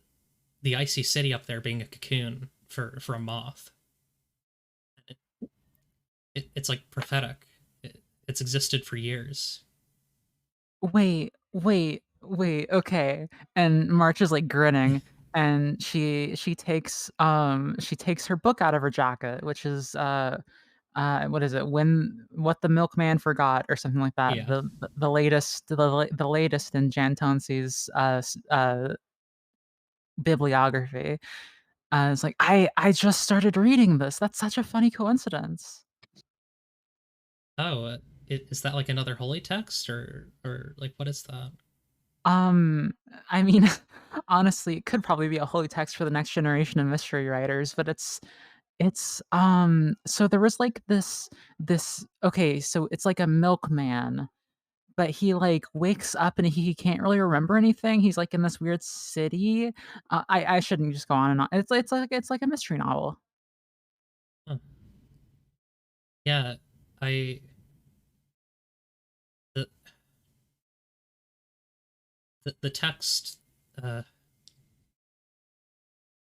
the icy city up there being a cocoon for a moth. It, it's like prophetic. It's existed for years. Wait. Okay. And March is like grinning, and she takes her book out of her jacket, which is what is it? When What the Milkman Forgot or something like that. Yeah. The latest in Jan Tonsi's bibliography. It's like I just started reading this. That's such a funny coincidence. Oh, is that like another holy text or like what is that? Um, I mean, honestly, it could probably be a holy text for the next generation of mystery writers, but so there was like this okay, so it's like a milkman, but he like wakes up and he can't really remember anything. He's like in this weird city. I shouldn't just go on and on. It's like a mystery novel. Huh. Yeah, I the the text uh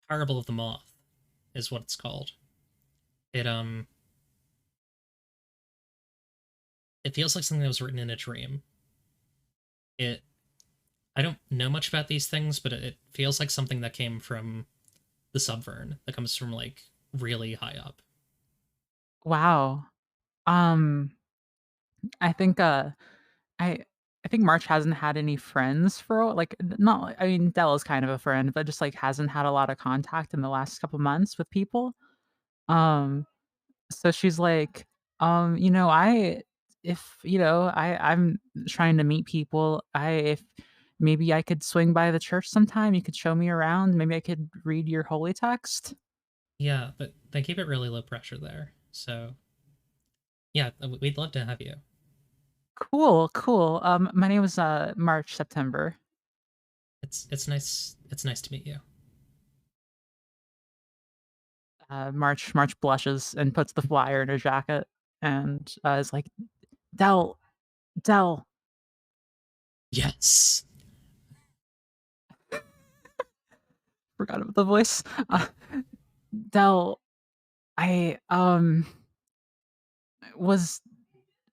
Parable of the Moth is what it's called. It it feels like something that was written in a dream. It I don't know much about these things, but it feels like something that came from the Subvern, that comes from like really high up. Wow. Um, I think, I I think March hasn't had any friends for like not like I mean, Della's kind of a friend, but just, like, hasn't had a lot of contact in the last couple months with people. Um, so she's like, you know, I if, you know, I'm trying to meet people. I if maybe I could swing by the church sometime, you could show me around, maybe I could read your holy text. Yeah, but they keep it really low pressure there. So yeah, we'd love to have you. Cool, cool. My name is, March September. It's nice. It's nice to meet you. March blushes and puts the flyer in her jacket and, is like, "Dell, Dell." Yes. Forgot about the voice. Dell, I, was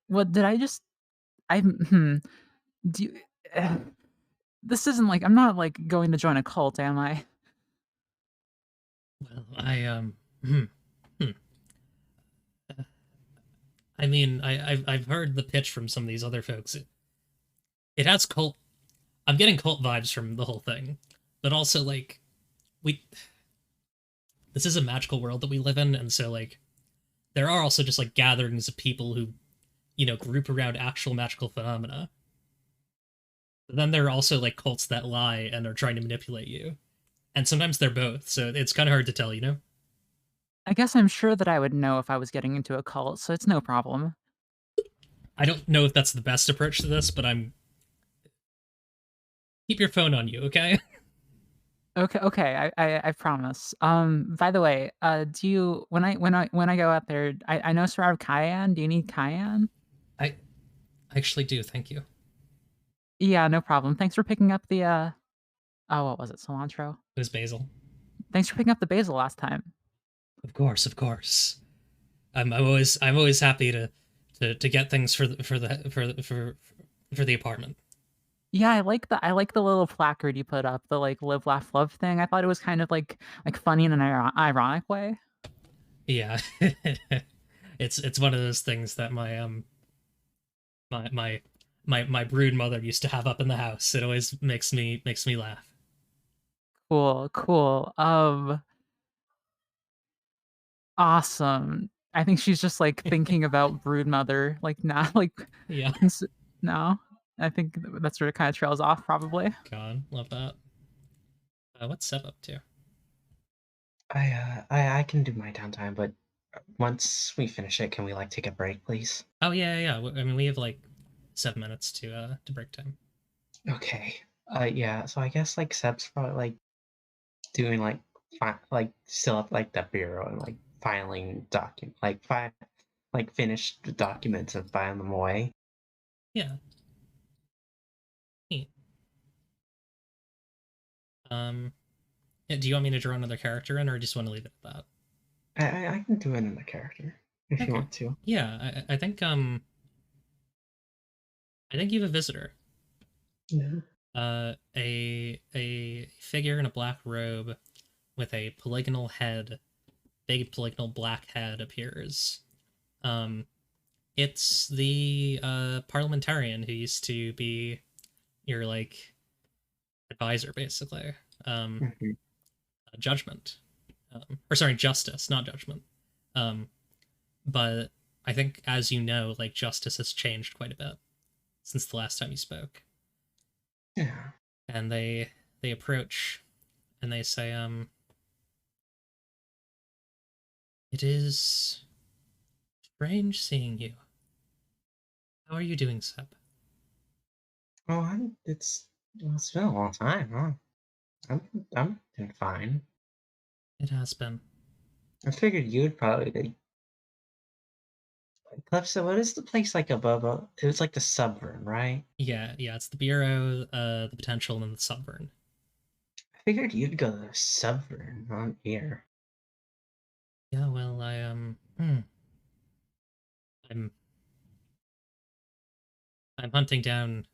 what did I just do you uh, this isn't like I'm not, like, going to join a cult, am I? Well, hmm, hmm. I mean, I've heard the pitch from some of these other folks. It has cult. I'm getting cult vibes from the whole thing, but also like we. This is a magical world that we live in, and so like there are also just like gatherings of people who group around actual magical phenomena. But then there are also like cults that lie and are trying to manipulate you, and sometimes they're both. So it's kind of hard to tell. I guess I'm sure that I would know if I was getting into a cult, so it's no problem. I don't know if that's the best approach to this, but I'm keep your phone on you, okay? Okay, okay, I promise. By the way, do you when I go out there, I notice we're out of cayenne. Do you need cayenne? I actually do. Thank you. Yeah, no problem. Thanks for picking up the oh, what was it? Cilantro. It was basil. Thanks for picking up the basil last time. Of course, of course. I'm always happy to get things for the apartment. Yeah, I like the little placard you put up, the like live laugh love thing. I thought it was kind of like funny in an ironic way. Yeah, it's one of those things that my my my brood mother used to have up in the house. It always makes me laugh. Cool, cool. Awesome. I think she's just like thinking about broodmother, like not like Yeah, cons- no. I think that's where it kind of trails off, probably. God, love that. What's Seb up to? I can do my downtime, but once we finish it, can we like take a break, please? Oh yeah. I mean, we have like 7 minutes to break time. Okay. Yeah. So I guess like Seb's probably like doing like like still up like the bureau and like filing document like finished documents and filing them away. Yeah, neat. Um, yeah, do you want me to draw another character in, or just want to leave it at that? I can do it in the character if you Okay. want to. Yeah, I think you have a visitor. Yeah. A figure in a black robe with a polygonal head, big polygonal black head appears. Um, it's the parliamentarian who used to be your like advisor, basically. Um, Mhm. Judgment, or sorry, justice, not judgment. Um, but I think, as you know, like justice has changed quite a bit since the last time you spoke. Yeah. And they approach and they say, "It is strange seeing you. How are you doing, Seb?" Oh, it's been a long time, huh? I'm doing fine. It has been. I figured you'd probably Cliff, so what is the place like above? It was like the Subvern, right? Yeah. It's the Bureau, the Potential, and the Subvern. I figured you'd go to the Subvern, not here. Yeah, well, I'm I'm hunting down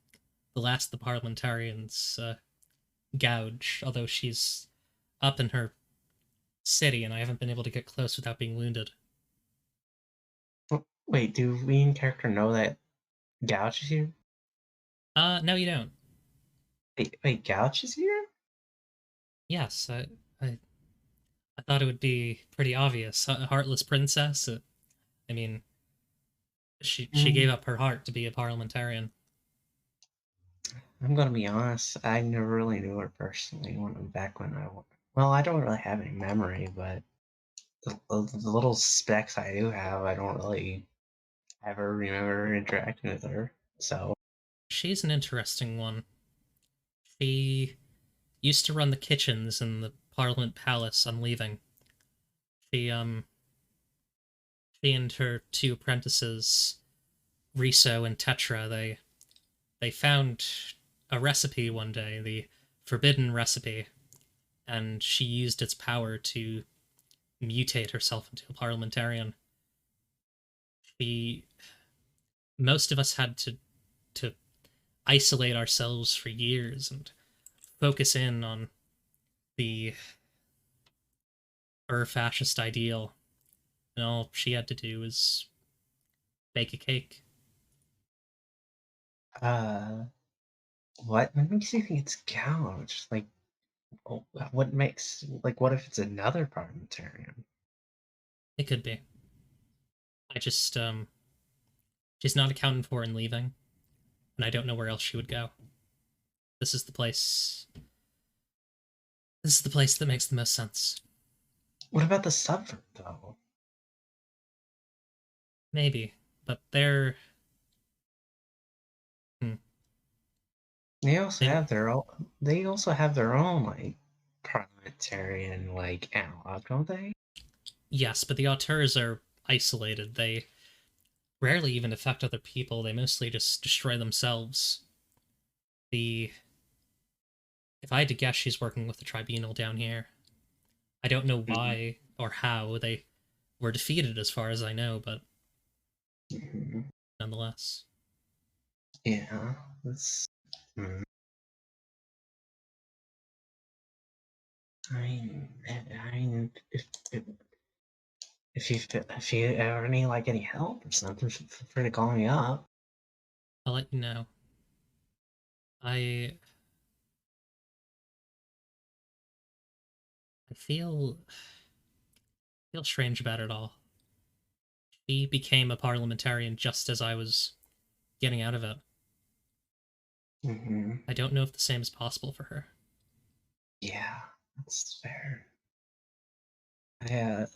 the last of the parliamentarians, Gouge, although she's up in her city and I haven't been able to get close without being wounded. Wait, do we in character know that Gouch is here? No, you don't. Wait, Gouch is here? Yes, I, I thought it would be pretty obvious. A heartless princess. I mean, she gave Mm, up her heart to be a parliamentarian. I'm gonna be honest. I never really knew her personally when I. Well, I don't really have any memory, but the little specs I do have, I don't really ever remember interacting with her. So. She's an interesting one. She used to run the kitchens in the Parliament Palace on leaving. She she and her two apprentices, Riso and Tetra, they found a recipe one day, the forbidden recipe, and she used its power to mutate herself into a parliamentarian. She Most of us had to isolate ourselves for years and focus in on the fascist ideal, and all she had to do was bake a cake. Uh, what makes you think it's Gouge? Like, what makes what if it's another parliamentarian? It could be. I just she's not accounted for in leaving, and I don't know where else she would go. This is the place. This is the place that makes the most sense. What about the subvert though? Maybe, but they're hmm, They also they have their own. They also have their own parliamentarian analog, don't they? yes, but the auteurs are isolated. They rarely even affect other people. They mostly just destroy themselves. The If I had to guess, she's working with the tribunal down here. I don't know why or how they were defeated, as far as I know, but Mm-hmm. nonetheless. Yeah, that's. Mm. I mean, if you ever need any help or something, feel free to call me up. I'll let you know. I I feel strange about it all. She became a parliamentarian just as I was getting out of it. Mm-hmm. I don't know if the same is possible for her. Yeah, that's fair. Yeah,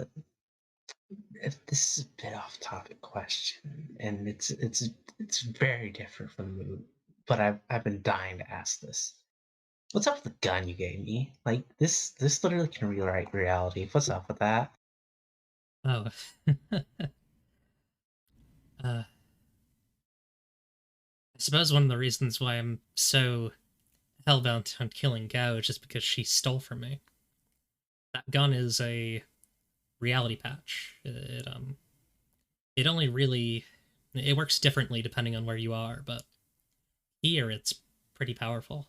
if this is a bit off topic question, and it's very different from the, but I've been dying to ask this. What's up with the gun you gave me? This literally can rewrite reality. What's up with that? Oh. I suppose one of the reasons why I'm so hellbound on killing Gao is just because she stole from me. That gun is a reality patch. It only really it works differently depending on where you are, but here it's pretty powerful.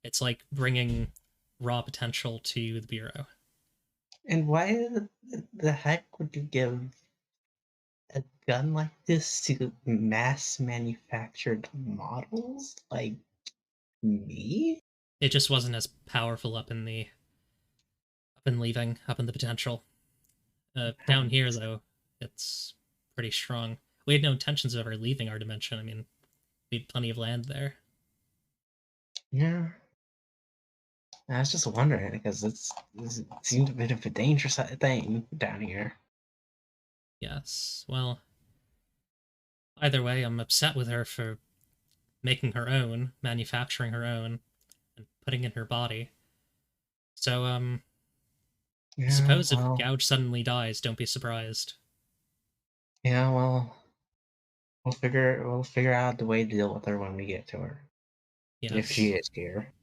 It's like bringing raw potential to the bureau. And why the heck would you give a gun like this to mass manufactured models like me? It just wasn't as powerful up in the potential. Down here though, it's pretty strong. We had no intentions of ever leaving our dimension. I mean, we had plenty of land there. Yeah, I was just wondering because it seemed a bit of a dangerous thing down here. Yes. Well, either way, I'm upset with her for making her own, manufacturing her own, and putting in her body. So, I Yeah, suppose if well, Gouge suddenly dies, don't be surprised. yeah, well, we'll figure out the way to deal with her when we get to her, if she Yes. is here.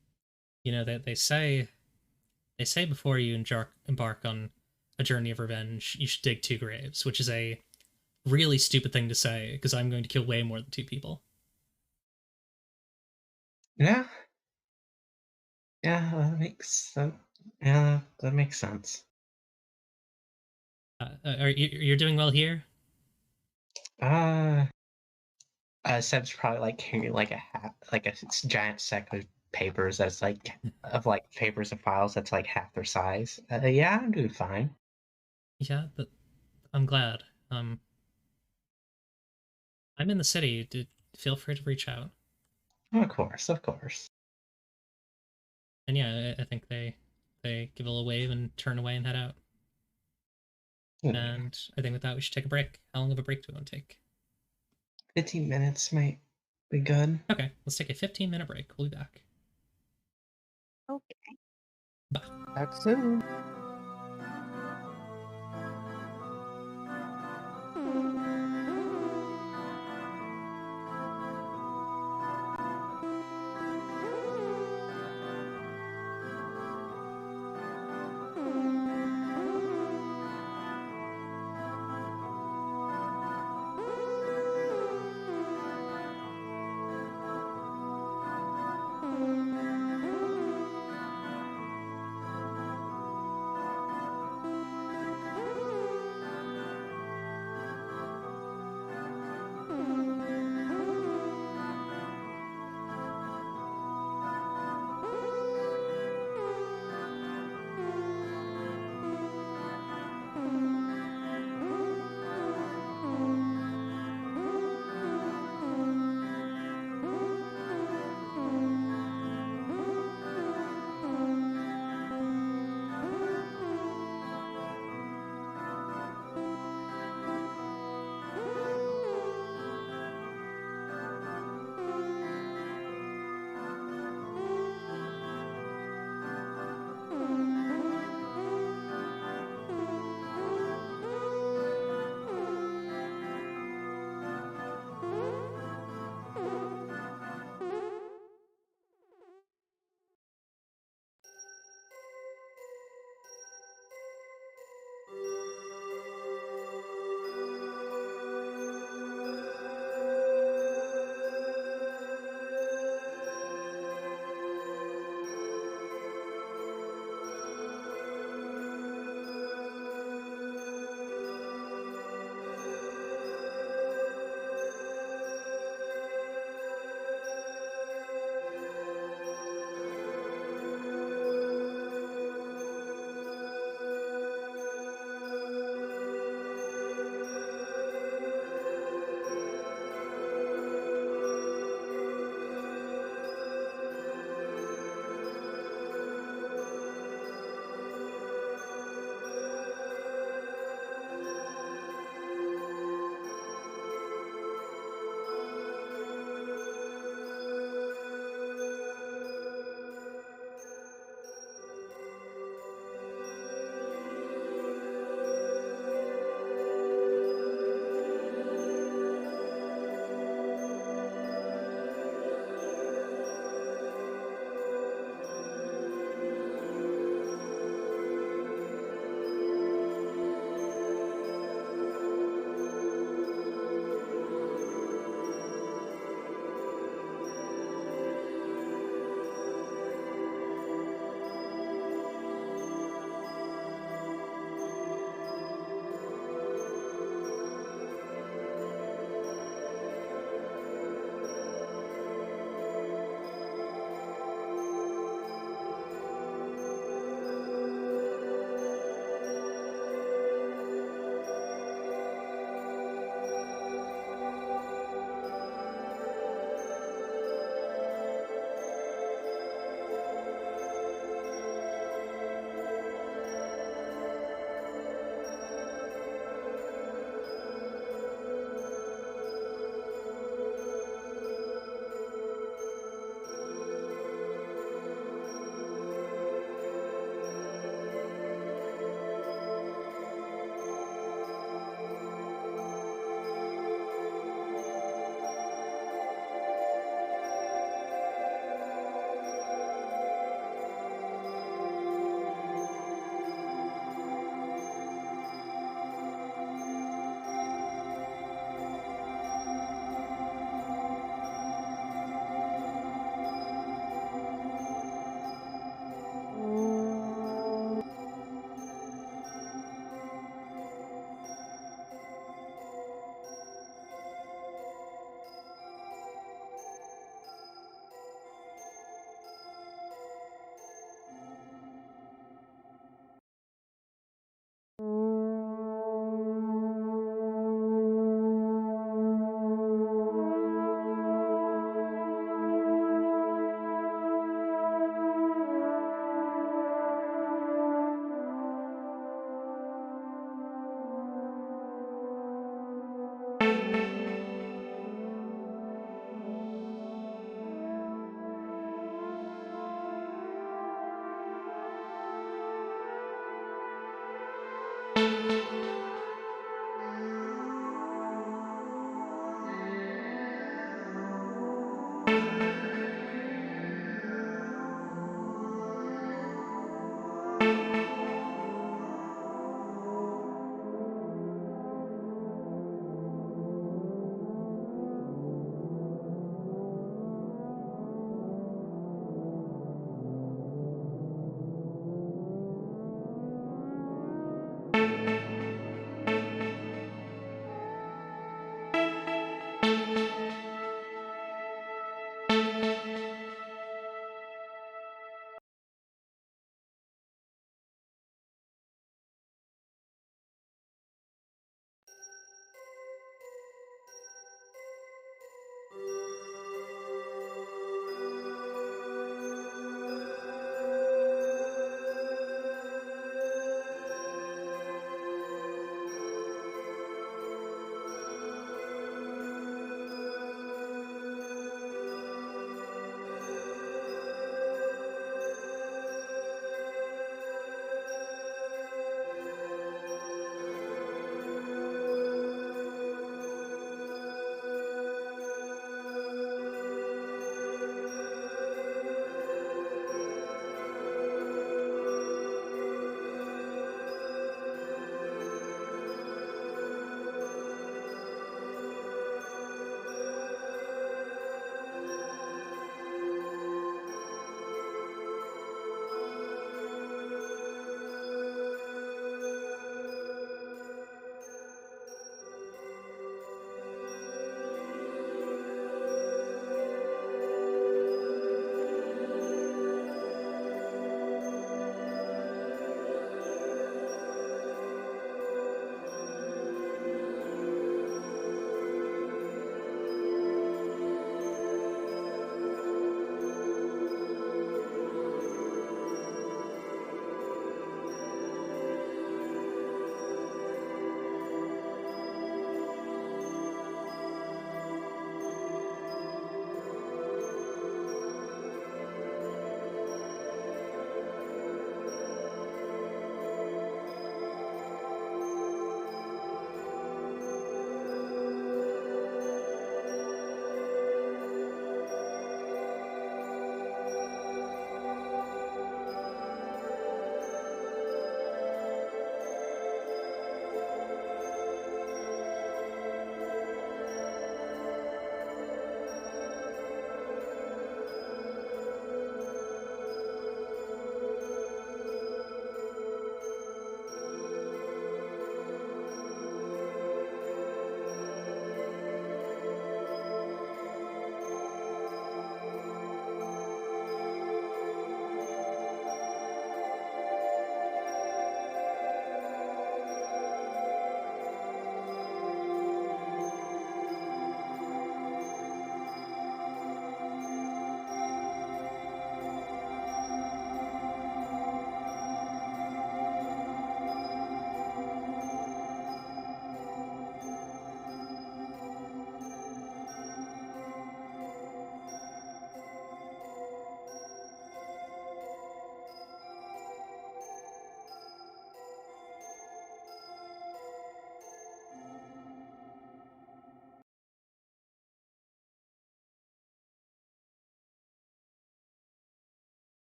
You know, they say before you embark on a journey of revenge, you should dig two graves, which is a really stupid thing to say because I'm going to kill way more than two people. Yeah, yeah, yeah, that makes sense. You're doing well here? Uh, Seb's probably like carrying like like a giant sack of papers that's like of like papers and files that's like half their size. Yeah, I'm doing fine. Yeah, but I'm glad. I'm in the city. Feel free to reach out. Of course, of course. And yeah, I think they give a little wave and turn away and head out. Hmm. And I think with that we should take a break. How long of a break do we want to take? 15 minutes might be good. Okay, let's take a 15-minute break. We'll be back. Okay. Bye. Back soon.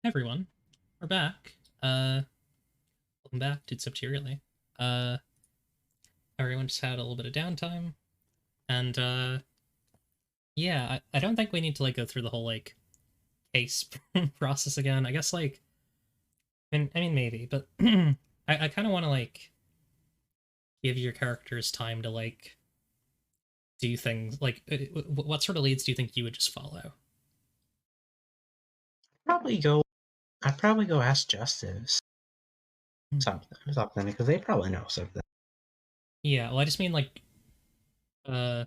Everyone, we're back. Welcome back to Subterially. Uh, Everyone just had a little bit of downtime, and yeah, I don't think we need to like go through the whole like case process again. I guess like, I mean maybe, but I kind of want to like give your characters time to like do things. Like, what sort of leads do you think you would just follow? Probably go. I'd probably go ask Justice something because they probably know something. Yeah, well, I just mean like, uh,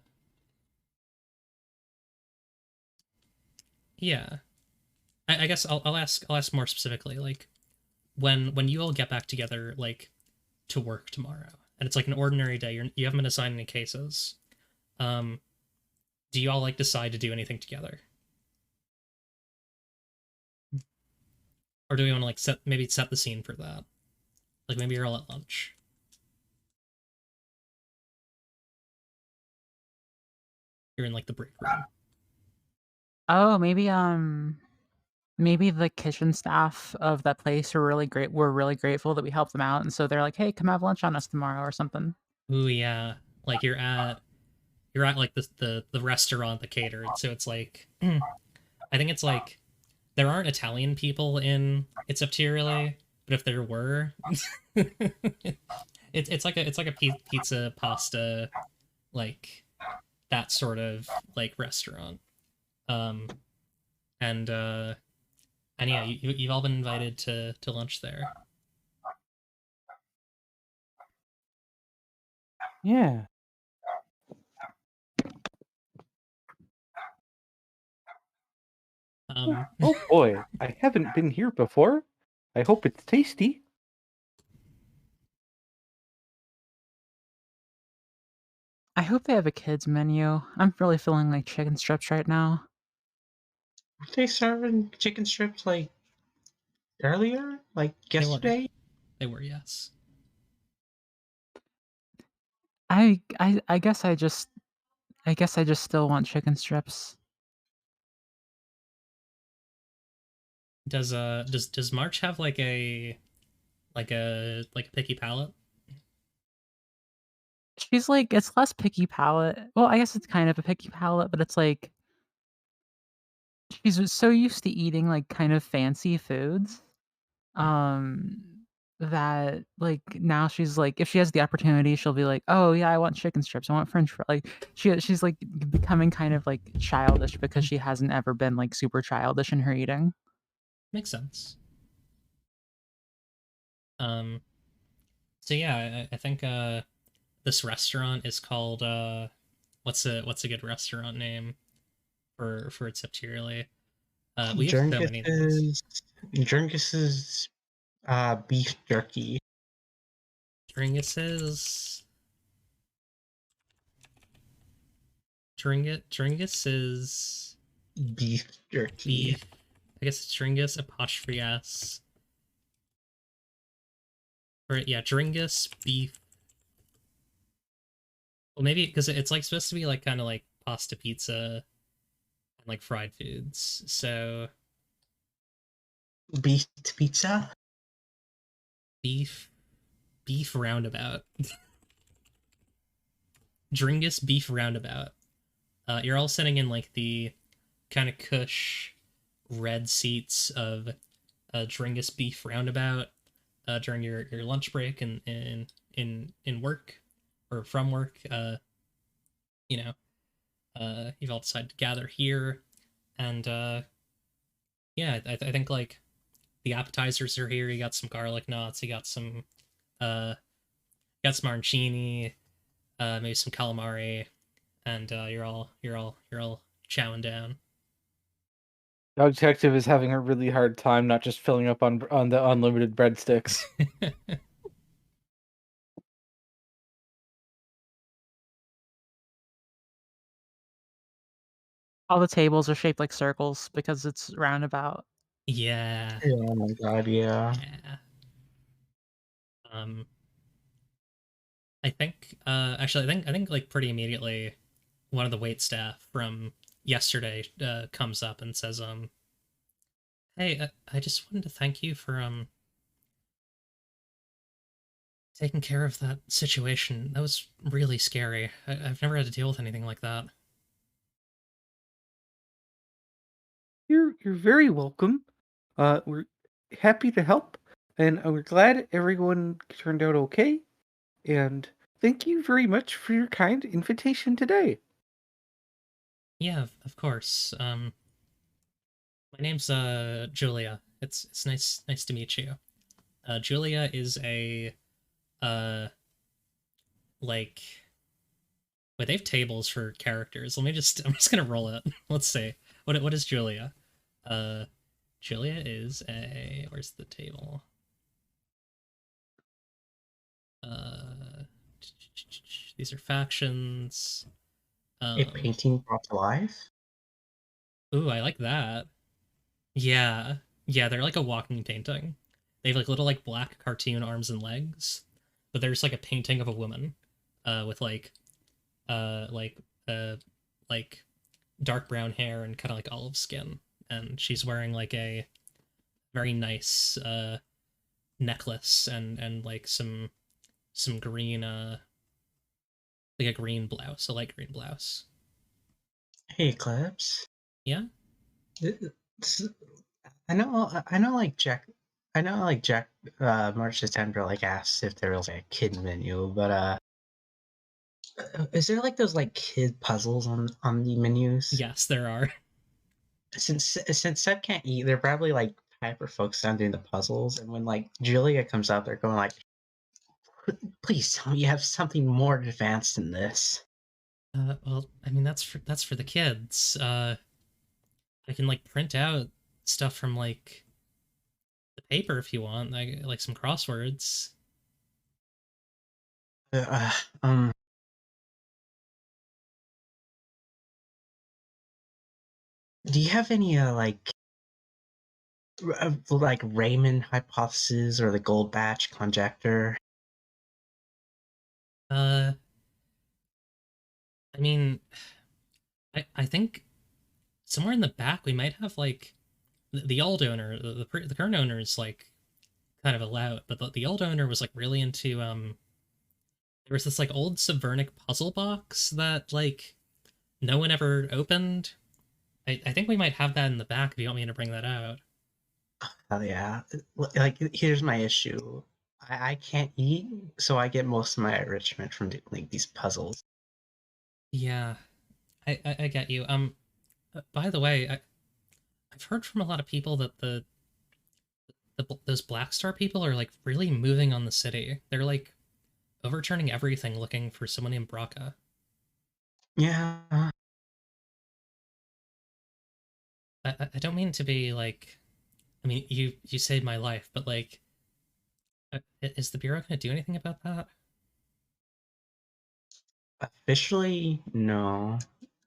yeah. I guess I'll ask more specifically, like when you all get back together, like to work tomorrow, and it's like an ordinary day. You haven't been assigned any cases. Um, do you all like decide to do anything together, or do we want to like set the scene for that? Like maybe you're all at lunch. You're in like the break room. Oh, maybe the kitchen staff of that place are really great. We're really grateful that we helped them out, and so they're like, "Hey, come have lunch on us tomorrow" or something. Ooh yeah, like you're at like the restaurant that catered, so it's like I think it's like there aren't Italian people in It's Up to You Really, but if there were, it's like a pizza pasta like that sort of like restaurant. Um and yeah, you've all been invited to lunch there. Yeah. Um Oh boy, I haven't been here before. I hope it's tasty. I hope they have a kids menu. I'm really feeling like chicken strips right now. Were they serving chicken strips like earlier, like they were yesterday? they were, yes. I guess I just still want chicken strips. Does March have like a picky palate? She's like, it's less picky palate. Well, I guess it's kind of a picky palate, but it's like she's so used to eating like kind of fancy foods. Um that like now she's like if she has the opportunity she'll be like, "Oh yeah, I want chicken strips. I want french fries." Like she's like becoming kind of like childish because she hasn't ever been like super childish in her eating. Makes sense. Um so yeah, I think this restaurant is called what's a good restaurant name for It's Up to You Really? We have so many names. Jerngis's beef jerky. Dringus's Dringus's Beef jerky. beef. I guess it's Dringus apostrophe s. Or yeah, Dringus beef. Well, maybe because it's like supposed to be like kind of like pasta pizza and like fried foods. So Beef pizza. beef beef roundabout. Dringus beef roundabout. You're all sitting in like the kind of cush red seats of Dringus beef roundabout during your lunch break and in work or from work. You know, you've all decided to gather here, and yeah, I think like the appetizers are here. You got some garlic knots. You uh, got some arancini, maybe some calamari, and you're all chowing down. Dog Detective is having a really hard time not just filling up on the unlimited breadsticks. All the tables are shaped like circles because it's roundabout. Yeah, Oh my god, yeah. yeah. Um, I think actually I think like pretty immediately one of the wait staff from yesterday comes up and says Hey, I just wanted to thank you for taking care of that situation. That was really scary. I've never had to deal with anything like that. You're very welcome. We're happy to help, and we're glad everyone turned out okay. And thank you very much for your kind invitation today. Yeah, of course. My name's Julia. It's nice to meet you. Julia is a uh like wait, they have tables for characters. Let me just I'm just gonna roll it. Let's see. What is Julia? Uh Julia is a where's the table? Uh these are factions. A Um painting brought to life? ooh, I like that. Yeah. Yeah, they're like a walking painting. They have like little like black cartoon arms and legs, but there's like a painting of a woman with uh like uh like dark brown hair and kind of like olive skin, and she's wearing like a very nice necklace and like some green like a green blouse, a light green blouse. Hey, Eclipse. Yeah? This- I know, like Jack. March September like asked if there was like a kid menu, but is there like those like kid puzzles on the menus? Yes, there are. Since Seb can't eat, they're probably like hyper focused on doing the puzzles, and when like Julia comes out, they're going like, "Please tell me you have something more advanced than this." Well, I mean that's for the kids. I can like print out stuff from like the paper if you want, like some crosswords. Uh, uh, um, do you have any like Raymond hypothesis or the gold batch conjecture? Uh, I mean, I think somewhere in the back we might have like the old owner, the current owner is like kind of a lout, but the old owner was like really into there was this like old Subvernic puzzle box that like no one ever opened. I think we might have that in the back if you want me to bring that out. Oh yeah, like here's my issue. I can't eat, so I get most of my enrichment from doing like these puzzles. Yeah, I get you. By the way, I've heard from a lot of people that those Black Star people are like really moving on the city. They're like overturning everything looking for someone named Braca. Yeah, I don't mean to be like, I mean you saved my life, but like, is the bureau going to do anything about that? officially no,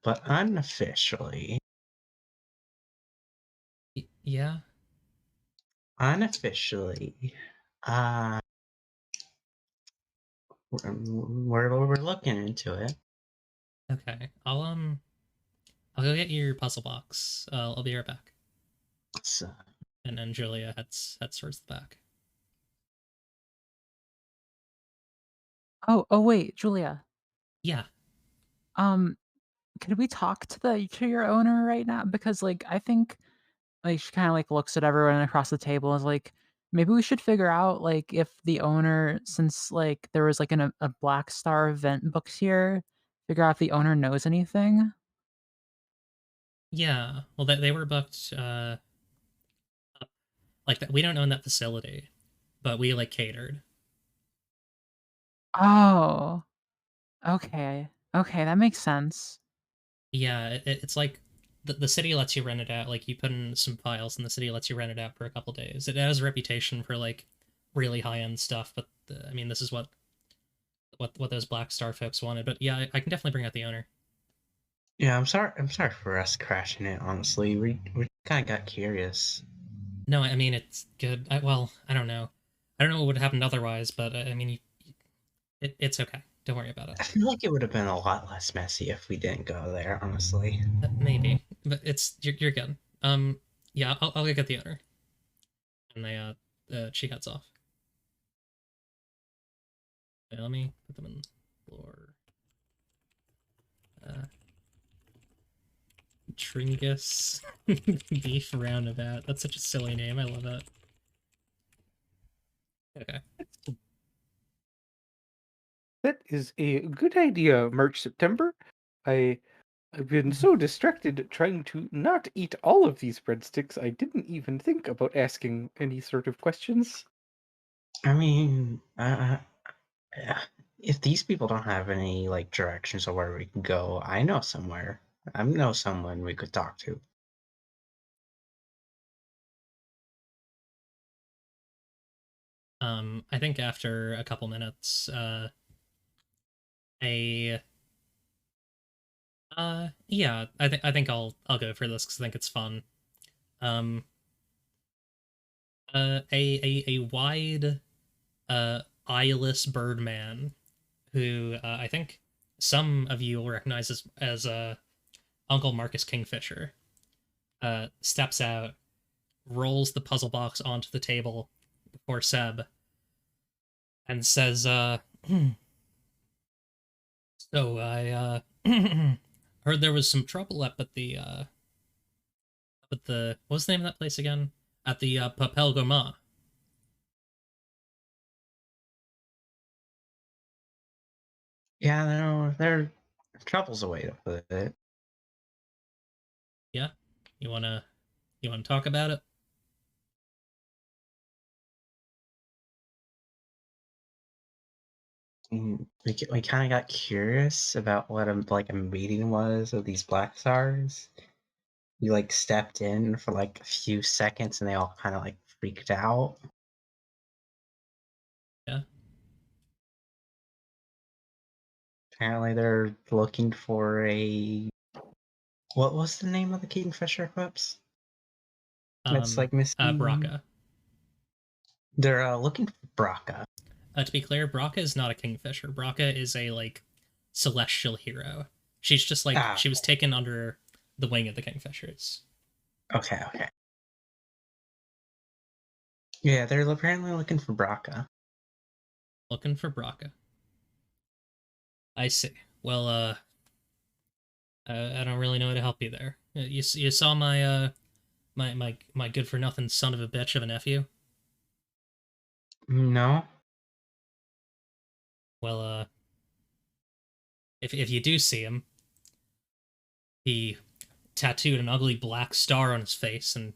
but unofficially, Yeah. unofficially, uh, we're looking into it. Okay. I'll go get your puzzle box. I'll be right back. So, And then Julia heads towards the back. Oh, wait, Julia. Yeah. Um, could we talk to your owner right now? Because like I think like she kind of like looks at everyone across the table and is like, maybe we should figure out like if the owner, since like there was like a Black Star event booked here, figure out if the owner knows anything. Yeah. Well, they were booked. Like that. We don't own that facility, but we like catered. Oh, okay. Okay, that makes sense. Yeah, it's like the city lets you rent it out. Like you put in some files, and the city lets you rent it out for a couple days. It has a reputation for like really high end stuff, but I mean, this is what those Black Star folks wanted. But yeah, I can definitely bring out the owner. yeah, I'm sorry for us crashing it. Honestly, we kind of got curious. No, I mean it's good. Well, I don't know. I don't know what would have happened otherwise, but I mean, it's okay. Don't worry about it. I feel like it would have been a lot less messy if we didn't go there. Honestly. Maybe, but you're good. Yeah, I'll go get the owner. And she heads off. Wait, let me put them in lore. Tringus Beef Roundabout. That's such a silly name. I love it. Okay. That is a good idea, March September. I've been so distracted trying to not eat all of these breadsticks, I didn't even think about asking any sort of questions. I mean, yeah, if these people don't have any like directions of where we can go, I know somewhere. I know someone we could talk to. I think after a couple minutes, a yeah, I think I'll go for this because I think it's fun. Um, a wide, eyeless birdman who I think some of you will recognize as Uncle Marcus Kingfisher, steps out, rolls the puzzle box onto the table before Seb, and says, "So I heard there was some trouble up at the what's the name of that place again? At the Papel Goma." Yeah, no, there trouble's a way to put it. Yeah, you wanna talk about it? We kind of got curious about what a meeting was of these black stars. We like stepped in for like a few seconds, and they all kind of like freaked out. Yeah. Apparently, they're looking for a what was the name of the Kingfisher Eclipse? It's like missing. Braca. They're looking for Braca. To be clear, Braca is not a kingfisher. Braca is a like celestial hero. She's just like Ah, she was taken under the wing of the kingfishers. okay, okay. Yeah, they're apparently looking for Braca. Looking for Braca. I see. Well, I don't really know how to help you there. You saw my good for nothing son of a bitch of a nephew. No. Well, if you do see him, he tattooed an ugly black star on his face, and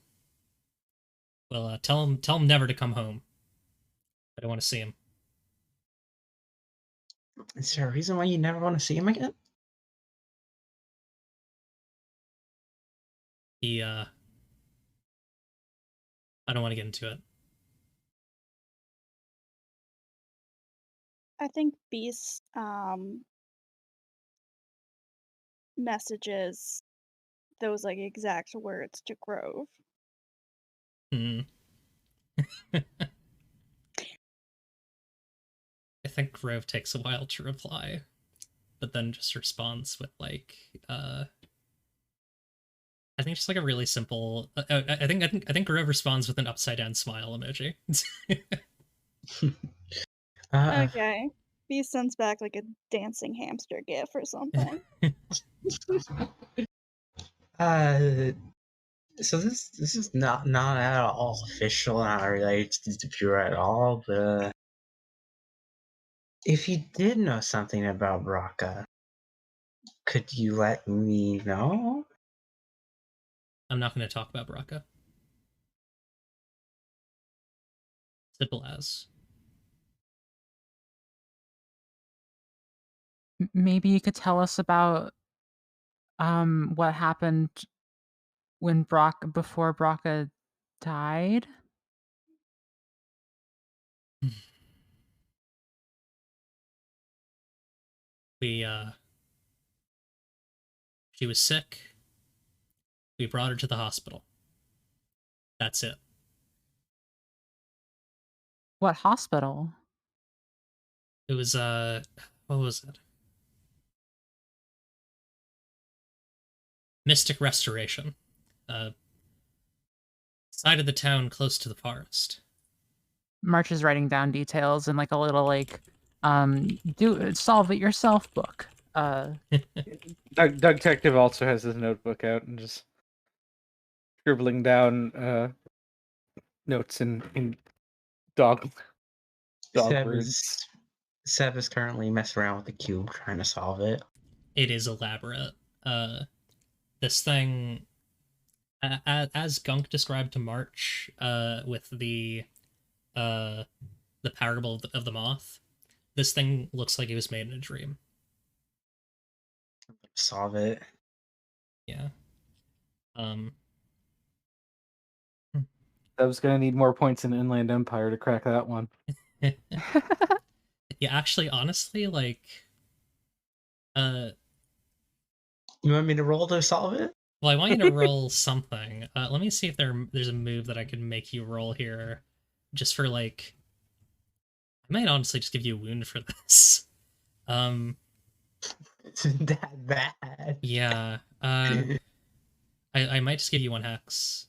well, tell him never to come home. I don't want to see him. Is there a reason why you never want to see him again? He I don't want to get into it. I think Beast messages those like exact words to Grove. Hmm. I think Grove takes a while to reply, but then just responds with like I think just like a really simple. I think Grove responds with an upside down smile emoji. Uh, Okay. Beast sends back like a dancing hamster gif or something. uh, so this is not at all official, not related to the Bureau at all. But if you did know something about Braca, could you let me know? I'm not going to talk about Braca. Simple as. Maybe you could tell us about what happened when before Braca died. We She was sick. We brought her to the hospital. That's it. What hospital? It was what was it? Mystic Restoration. Uh side of the town close to the forest. March is writing down details in like a little like do solve it yourself book. Doug Detective also has his notebook out and just scribbling down notes in dog Seb words. is currently messing around with the cube trying to solve it. It is elaborate. This thing, as Gunk described to March, with the parable of the moth, this thing looks like it was made in a dream. Solve it. Yeah. I was gonna need more points in Inland Empire to crack that one. Yeah, actually, honestly, like, You want me to roll to solve it? well, I want you to roll something. Let me see if there's a move that I can make you roll here, just for like. I might honestly just give you a wound for this. It's that bad. Yeah. I might just give you 1 hex.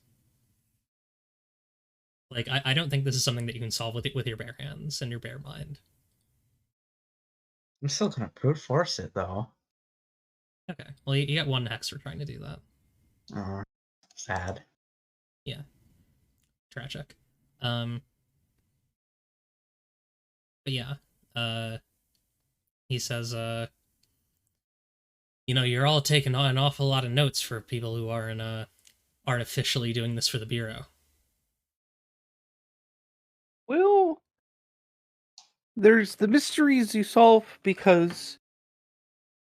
Like, I don't think this is something that you can solve with your bare hands and your bare mind. I'm still gonna brute force it though. Okay. Well, you get 1 hex for trying to do that. Oh, sad. Yeah. Tragic. But yeah. He says, you know, you're all taking an awful lot of notes for people who aren't artificially doing this for the Bureau. Well, there's the mysteries you solve because,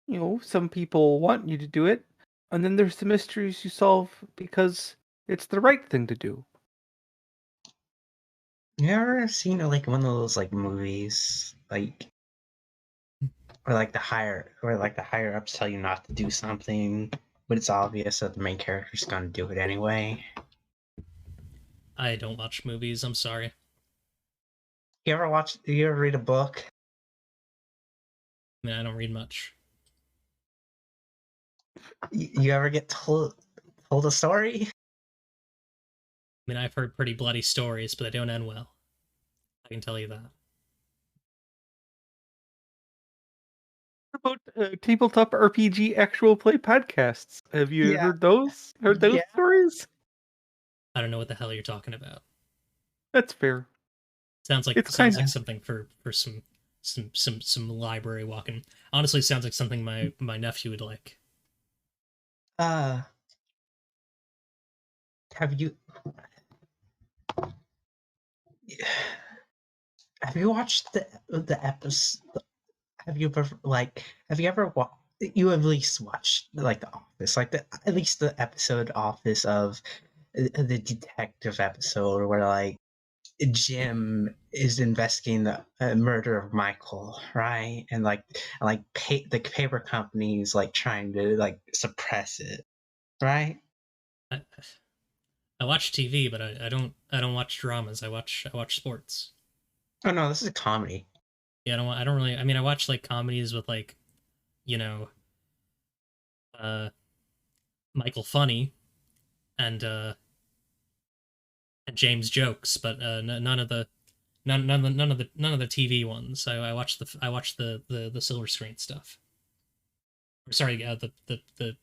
you know, some people want you to do it, and then there's the mysteries you solve because it's the right thing to do. You ever seen like one of those like movies like or like the higher ups tell you not to do something, but it's obvious that the main character's gonna do it anyway? I don't watch movies, I'm sorry. You ever read a book? I mean, I don't read much. You ever get told a story? I mean, I've heard pretty bloody stories, but they don't end well. I can tell you that. What about tabletop RPG actual play podcasts? Have you Yeah. heard those? Heard those Yeah. stories? I don't know what the hell you're talking about. That's fair. Sounds like It's kinda- something for some library walking. Honestly, sounds like something my nephew would like. Have you watched the episode? Have you ever you at least watched like The Office, like at least the episode Office of the detective episode where like Jim is investigating the murder of Michael, right? And the paper company's like trying to like suppress it, right? I watch TV, but I don't watch dramas. I watch sports. Oh no, this is a comedy. Yeah, I don't really. I mean, I watch like comedies with like, you know, Michael Funny and James Jokes, but none of the TV ones. I watch the silver screen stuff. Or sorry, the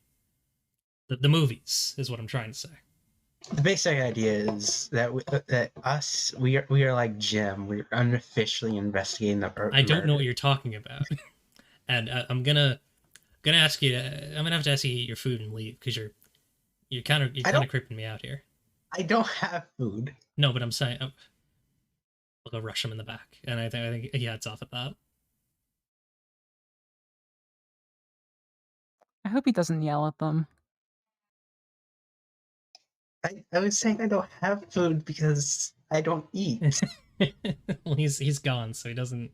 movies is what I'm trying to say. The basic idea is that we are like Jim. We're unofficially investigating the I don't know murder. what you're talking about, and I'm gonna ask you. I'm gonna have to ask you to eat your food and leave because you're kind of creeping me out here. I don't have food. No, but I'm saying I'll go rush him in the back, and I think yeah, it's off at that. I hope he doesn't yell at them. I was saying I don't have food because I don't eat. Well, he's gone, so he doesn't.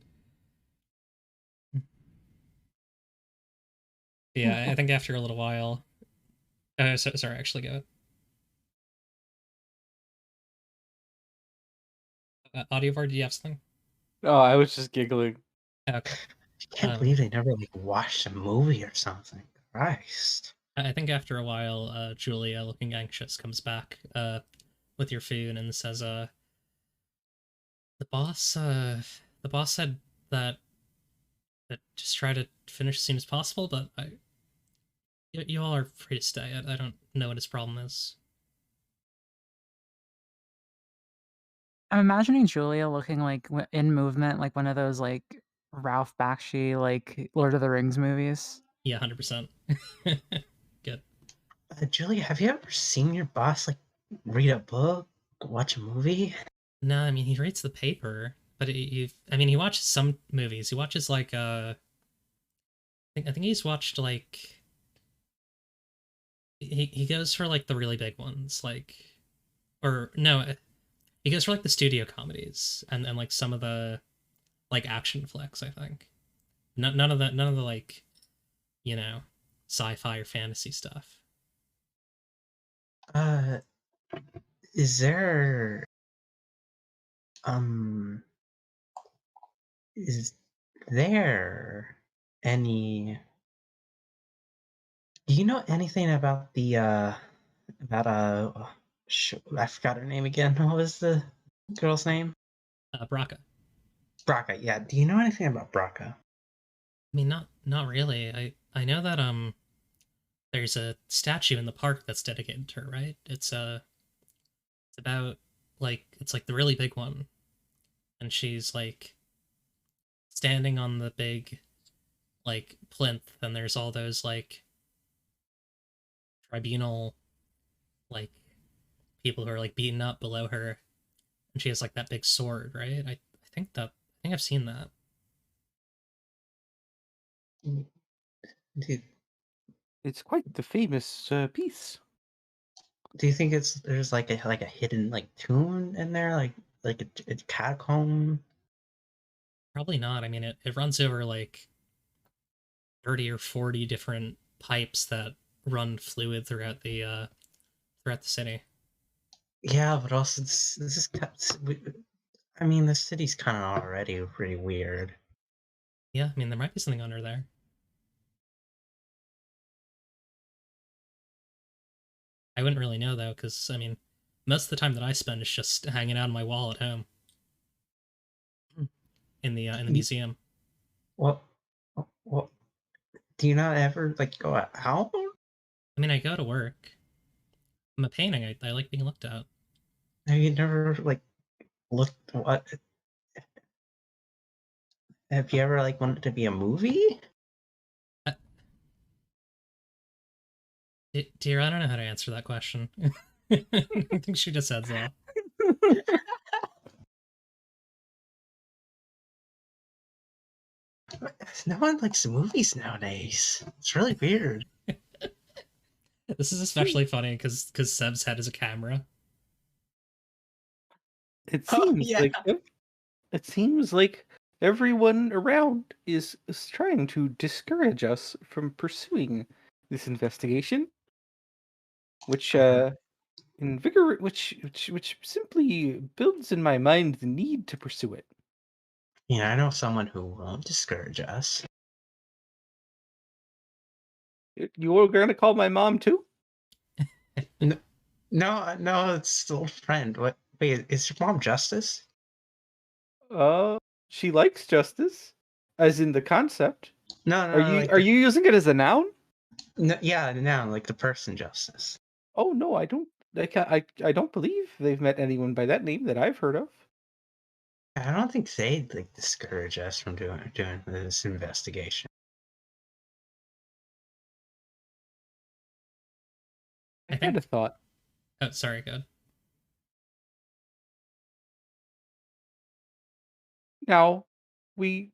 Yeah, I think after a little while. Sorry, actually, go. Audiovar, do you have something? Oh, I was just giggling. Okay. I can't believe they never like watched a movie or something. Christ. I think after a while, Julia, looking anxious, comes back. with your food and says, the boss the boss said that just try to finish as soon as possible, but you all are free to stay. I don't know what his problem is. I'm imagining Julia looking like in movement, like one of those like Ralph Bakshi like Lord of the Rings movies. Yeah, 100%. Good. Julia, have you ever seen your boss like read a book, watch a movie? No, I mean he reads the paper, but I mean he watches some movies. He watches like I think he's watched like he goes for like the really big ones, like or no, he goes for like the studio comedies and like some of the like action flicks. I think none of the like you know sci-fi or fantasy stuff. Uh, is there um is there any? Do you know anything about the about I forgot her name again. What was the girl's name? Braca. Braca. Yeah. Do you know anything about Braca? I mean, not really. I know that there's a statue in the park that's dedicated to her, right? It's about like it's like the really big one, and she's like standing on the big like plinth, and there's all those like tribunal like people who are like beaten up below her, and she has like that big sword, right? I think I've seen that. Mm, Do, It's quite the famous piece. do you think there's like a hidden like tomb in there, like a catacomb? Probably not. I mean, it runs over like 30 or 40 different pipes that run fluid throughout the city. Yeah, but also this is I mean, the city's kind of already pretty weird. Yeah, I mean there might be something under there. I wouldn't really know though, because I mean, most of the time that I spend is just hanging out on my wall at home in the Y- museum. What what do you not ever like go out? I mean, I go to work. I'm a painting. I like being looked at. Have you never like looked what? Have you ever like wanted to be a movie? Uh, Dear, I don't know how to answer that question. I think she just heads off. No one likes movies nowadays. It's really weird. This is especially funny because Seb's head is a camera. It Oh seems yeah. like it seems like everyone around is trying to discourage us from pursuing this investigation, which which simply builds in my mind the need to pursue it. Yeah, I know someone who won't discourage us. You're gonna call my mom too? No, no, it's still a friend. What? Wait, is your mom Justice? Uh, she likes justice, as in the concept. No, Are no, you like are you using it as a noun? no, yeah, no, like the person Justice. Oh no, I don't. I don't believe they've met anyone by that name that I've heard of. I don't think they'd like discourage us from doing this investigation. I I had a think. thought. Oh, sorry, good. Now, we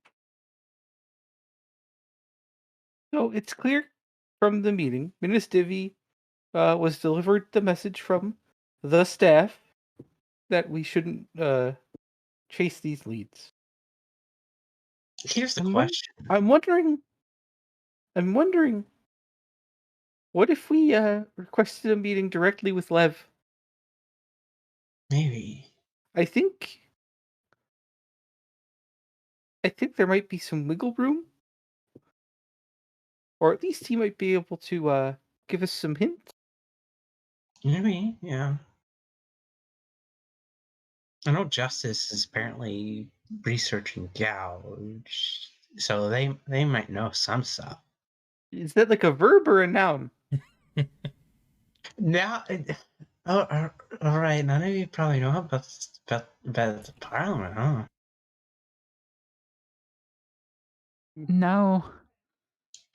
so it's clear from the meeting, Minas Divi was delivered the message from the staff that we shouldn't chase these leads. Here's the I'm won- question. I'm wondering. I'm wondering. What if we requested a meeting directly with Lev? Maybe. I think. I think there might be some wiggle room, or at least he might be able to give us some hints. Maybe, yeah. I know Justice is apparently researching Gouge, so they might know some stuff. Is that like a verb or a noun? Now, oh, all right. None of you probably know about the Parliament, huh? No.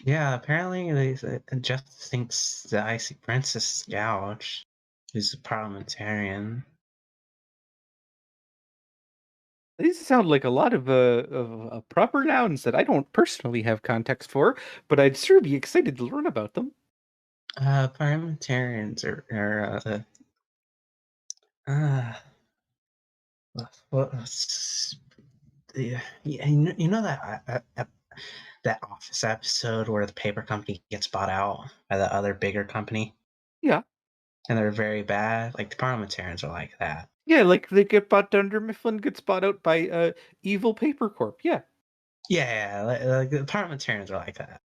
Yeah, apparently Justice thinks the Icy Princess is Gouge, who's a parliamentarian. These sound like a lot of proper nouns that I don't personally have context for, but I'd sure be excited to learn about them. Parliamentarians are uh, yeah, you know that that Office episode where the paper company gets bought out by the other bigger company, Yeah. and they're very bad. Like the parliamentarians are like that. Yeah, like they get bought Dunder Mifflin gets bought out by Evil Paper Corp. Yeah. Yeah, like the parliamentarians are like that.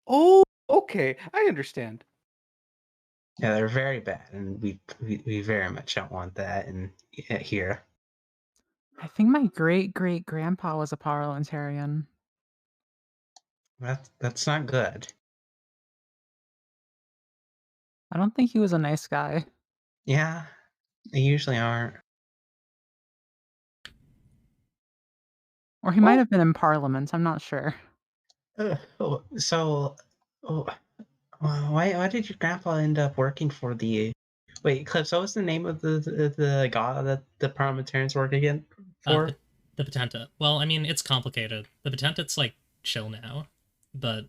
Oh, okay. I understand. Yeah, they're very bad, and we very much don't want that in here. I think my great great grandpa was a parliamentarian. That's not good. I don't think he was a nice guy. Yeah, they usually aren't. Or he might Oh, have been in parliament, I'm not sure. So, oh, why did your grandpa end up working for the? Wait, Eclipse. What was the name of the god that the parliamentarians work again for? The Potenta. Well, I mean, it's complicated. The Potenta's like chill now, but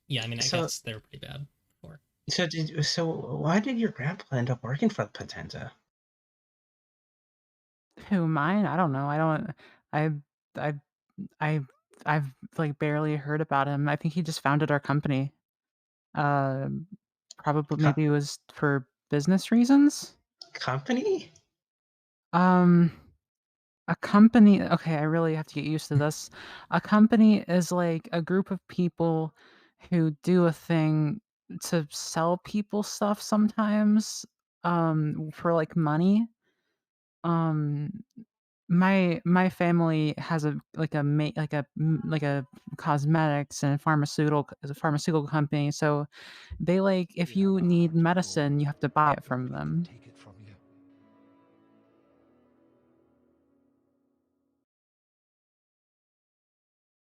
yeah, I mean, I So guess they're pretty bad before. so why did your grandpa end up working for the Potenta? Who, mine? I don't know. I I I I've like barely heard about him. I think he just founded our company. Um, Probably Co- maybe it was for business reasons. company? Um, a company, okay, I really have to get used to this. A company is like a group of people who do a thing to sell people stuff sometimes for like money. Um my family has a like a like a cosmetics and pharmaceutical company, so they like if We have you a need heart of medicine, gold, you have to buy it but from we couldn't them. take it from you.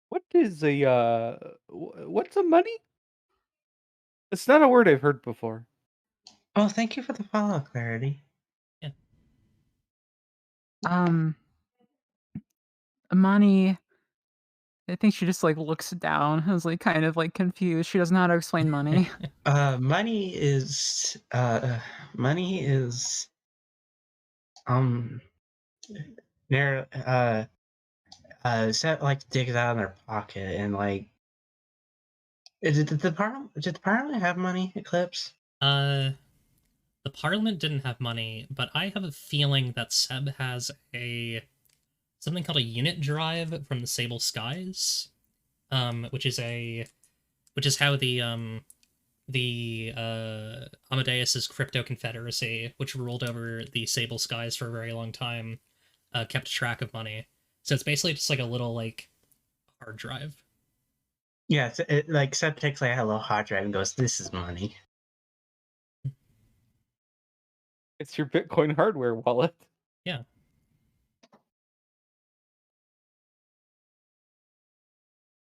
what is a what's a money? It's not a word I've heard before. Oh, thank you for the follow, Clarity. Yeah. Um, Money, I think she just like looks down, is like kind of like confused. She doesn't know how to explain money. Uh, money is uh, money is um near set like digs out of their pocket and like did the parliament have money, Eclipse? uh, the Parliament didn't have money, but I have a feeling that Seb has a something called a unit drive from the Sable Skies, which is how the Amadeus's crypto confederacy, which ruled over the Sable Skies for a very long time, kept track of money. So it's basically just like a little like hard drive. Yeah, like Seb takes like a little hard drive and goes, "This is money." It's your Bitcoin hardware wallet. Yeah.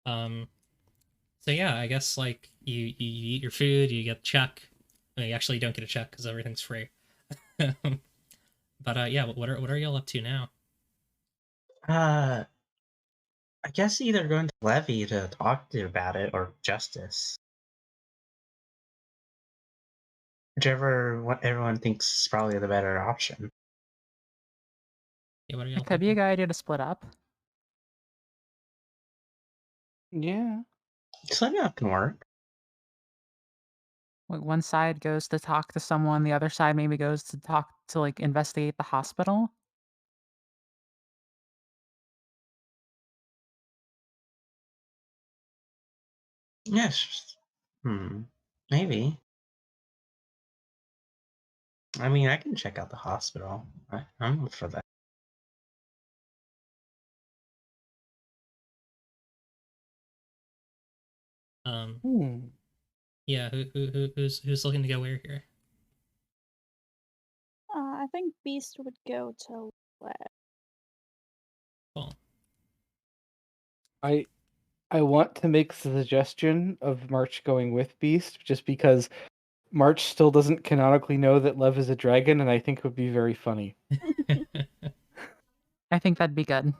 Um. So yeah, I guess like you eat your food, you get a check. I mean, you actually don't get a check because everything's free. But yeah, what are y'all up to now? Uh, I guess either going to Levy to talk to you about it or Justice, whichever what everyone thinks is probably the better option. Yeah, what are It y'all could be a thinking? good idea to split up. Yeah. Splitting up can work. Like one side goes to talk to someone, the other side maybe goes to talk to like investigate the hospital. Yes. Maybe. I mean, I can check out the hospital. I'm up for that. Hmm. Yeah, who's looking to go where here? I think Beast would go to Lead. Cool. I I want to make the suggestion of March going with Beast, just because March still doesn't canonically know that Lev is a dragon, and I think it would be very funny. I think that'd be good.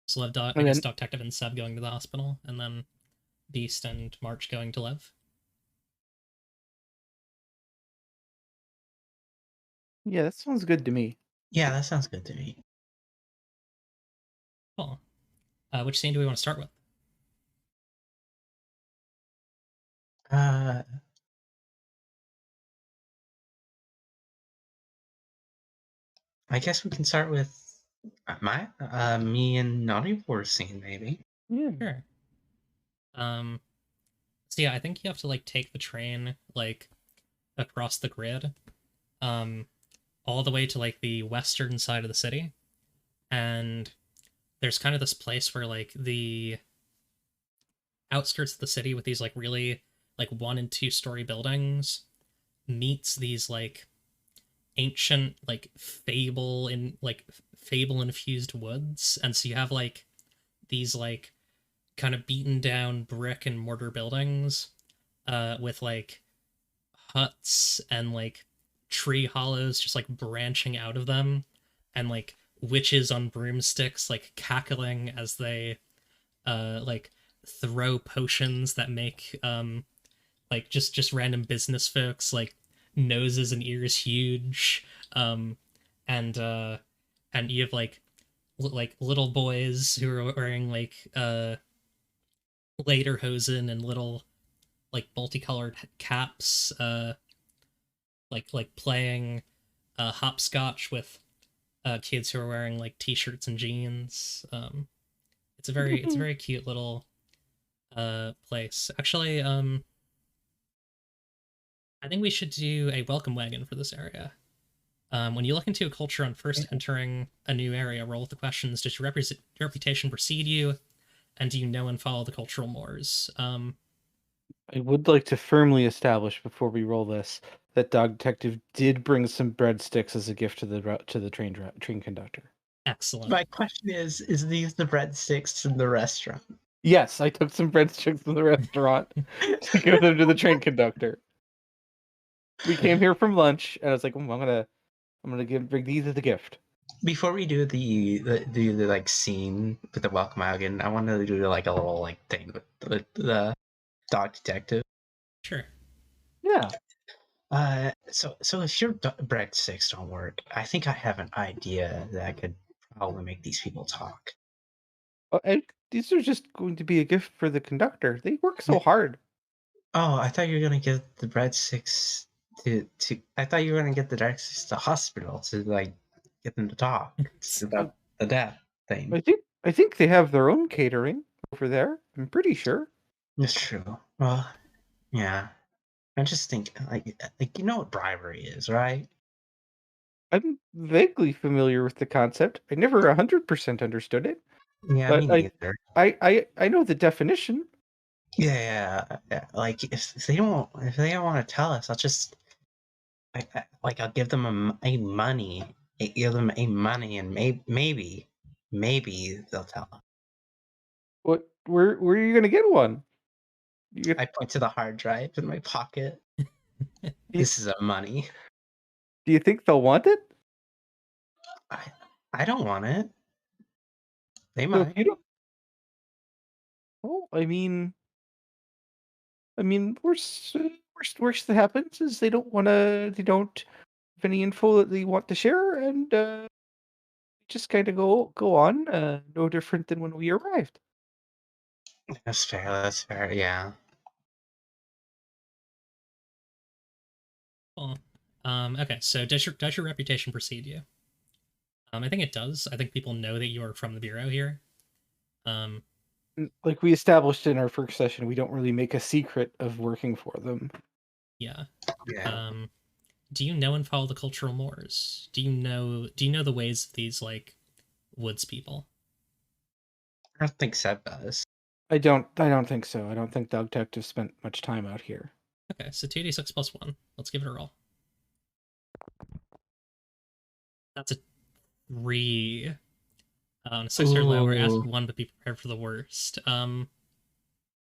So Lev, I And guess then, Detective and Seb going to the hospital, and then Beast and March going to Lev. yeah, that sounds good to me. Yeah, that sounds good to me. Cool. Which scene do we want to start with? Uh, I guess we can start with me and Naughty War scene, maybe. Yeah. Sure. So yeah, I think you have to like take the train like across the grid, um, all the way to like the western side of the city, and there's kind of this place where like the outskirts of the city with these like really like 1 and 2 story buildings meets these like ancient like fable infused woods, and so you have like these like kind of beaten down brick and mortar buildings with like huts and like tree hollows just like branching out of them, and like witches on broomsticks like cackling as they like throw potions that make like just random business folks like noses and ears huge, um and you have like like little boys who are wearing like lederhosen and little like multicolored caps, like playing hopscotch with kids who are wearing like t-shirts and jeans. It's a very cute little place. Actually, I think we should do a welcome wagon for this area. When you look into a culture on first entering a new area, roll with the questions: does your reputation precede you, and do you know and follow the cultural mores? I would like to firmly establish before we roll this that Dog Detective did bring some breadsticks as a gift to the train conductor. Excellent. My question is these the breadsticks in the restaurant? Yes, I took some breadsticks from the restaurant to give them to the train conductor. We came here from lunch, and I was like, I'm gonna bring these as a gift. Before we do the like scene with the welcome wagon, I want to do like a little like thing with the dog detective. Sure. Yeah. So if your breadsticks don't work, I think I have an idea that could probably make these people talk. These are just going to be a gift for the conductor. They work so hard. Oh, I thought you were gonna give the breadsticks to. I thought you were gonna get the breadsticks to the hospital to like get them to talk about the death thing. I think they have their own catering over there. I'm pretty sure. It's true. Well, yeah. I just think like you know what bribery is, right? I'm vaguely familiar with the concept. I never 100% understood it, Yeah, me but neither. I know the definition. Yeah. Like if they don't want to tell us, I'll just like I'll give them a money, give them a money, and maybe they'll tell us. Where are you gonna get one? You I point to the hard drive in my pocket. do, This is a money. do you think they'll want it? I I don't want it. They So if might. you don't, well, I mean, worst that happens is they don't have any info that they want to share, and just kind of go on, no different than when we arrived. That's fair. That's fair. Yeah. Cool. Okay, so does your reputation precede you? I think it does. I think people know that you are from the bureau here. Um, Like we established in our first session, we don't really make a secret of working for them. yeah. Yeah. Do you know and follow the cultural mores? Do you know the ways of these like woods people? I don't think Seb does. I don't think so. I don't think Dog Detective spent much time out here. Okay, so 2d6 plus 1. Let's give it a roll. That's a 3. 6 or lower, ask Ooh. 1, but be prepared for the worst.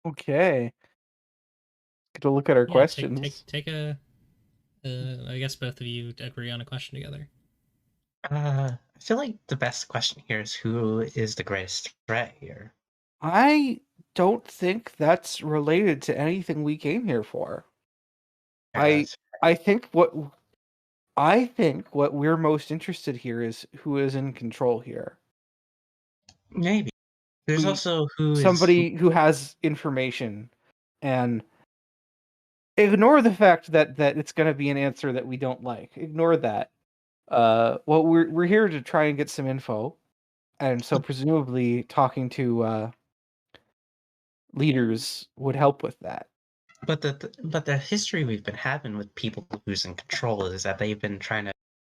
Okay. Get a look at our Yeah, questions. take a. I guess both of you agree on a question together. I feel like the best question here is who is the greatest threat here? I don't think that's related to anything we came here for. I Yes, I think what I think what we're most interested here is who is in control here. maybe. There's We also who is somebody who has information, and ignore the fact that it's going to be an answer that we don't like. Ignore that. Well, we're here to try and get some info, and so presumably talking to leaders would help with that. but the history we've been having with people who's in control is that they've been trying to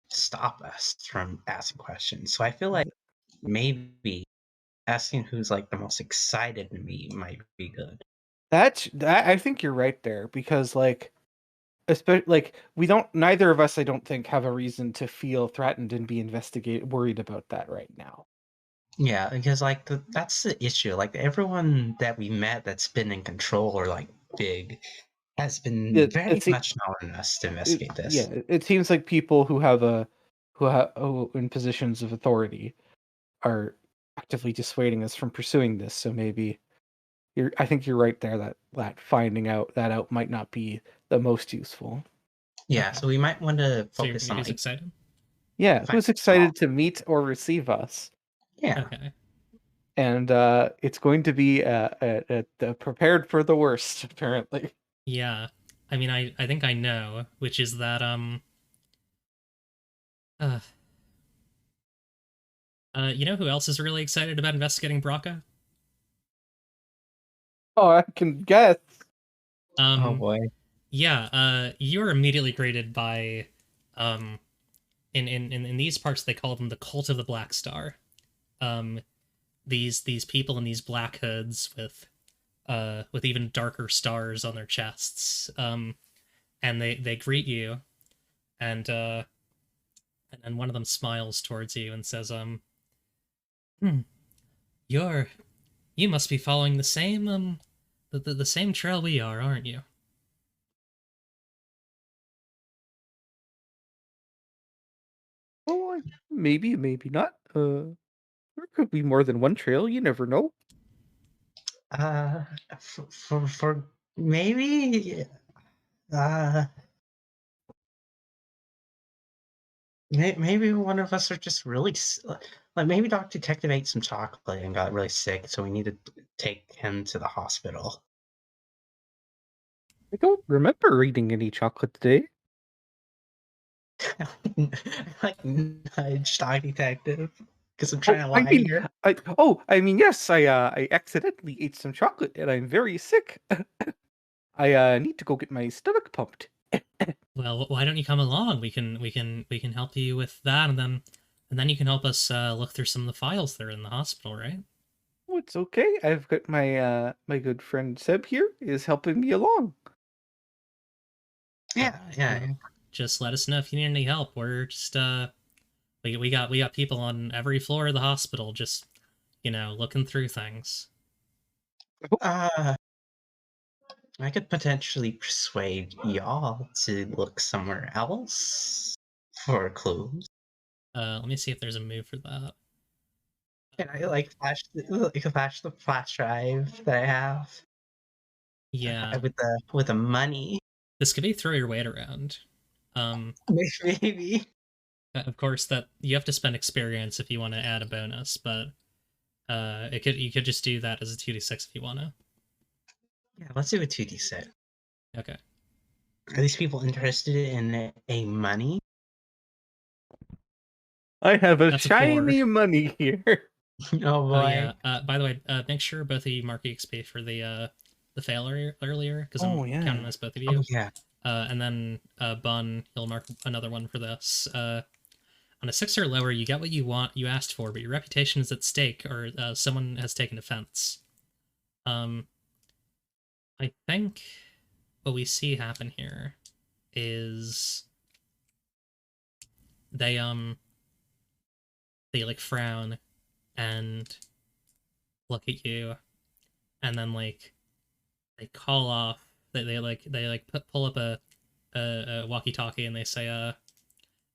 stop us from asking questions. So I feel like maybe asking who's like the most excited to me might be good. That I think you're right there because especially we don't neither of us I don't think have a reason to feel threatened and be worried about that right now. Yeah, because like that's the issue. Like everyone that we met that's been in control or like big has been It very it's much not on us to investigate this. it seems like people who in positions of authority are actively dissuading us from pursuing this. So maybe I think you're right there that finding out might not be the most useful. Yeah, Okay. so we might want to So focus on who's like excited? Yeah, find who's small. excited to meet or receive us? Yeah. Okay. And it's going to be prepared for the worst, apparently. Yeah. I mean, I think I know, which is that uh, you know who else is really excited about investigating Braca? Oh, I can guess. Oh Um, boy. yeah. You're immediately greeted by um, in these parts they call them the Cult of the Black Star. Um, these people in these black hoods with even darker stars on their chests. And they greet you, and and one of them smiles towards you and says, hmm, you're you must be following the same the same trail we are, aren't you? Oh, maybe, maybe not. There could be more than one trail. You never know. Uh, for maybe uh maybe one of us are just really like maybe Dr. Detective ate some chocolate and got really sick, so we need to take him to the hospital. I don't remember eating any chocolate today. Like nudge Dr. Detective because I'm trying Oh, to lie here. I mean, yes, I accidentally ate some chocolate and I'm very sick. I need to go get my stomach pumped. Well, why don't you come along? We can help you with that, and then you can help us look through some of the files that are in the hospital, right? Oh, it's okay. I've got my good friend Seb here is helping me along. Yeah, yeah, Well, just let us know if you need any help. We're just we got people on every floor of the hospital, just looking through things. Uh, I could potentially persuade y'all to look somewhere else for clues. Let me see if there's a move for that. Can I flash the flash drive that I have Yeah, with the money? this could be throw your weight around. Um, Maybe. of course that you have to spend experience if you want to add a bonus, but you could just do that as a 2d6 if you want to. Yeah, let's do a 2d6. Okay. Are these people interested in a money? I have a That's a 4. shiny money here. Oh Oh boy. yeah. By the way, make sure both of you mark EXP for the fail earlier because I'm Oh yeah. counting as both of Oh you. yeah. And then Bun, you'll mark another one for this. On a 6 or lower, you get what you asked for, but your reputation is at stake, or someone has taken offense. Um, I think what we see happen here is they they like frown and look at you, and then like they call off. Pull up a walkie-talkie and they say,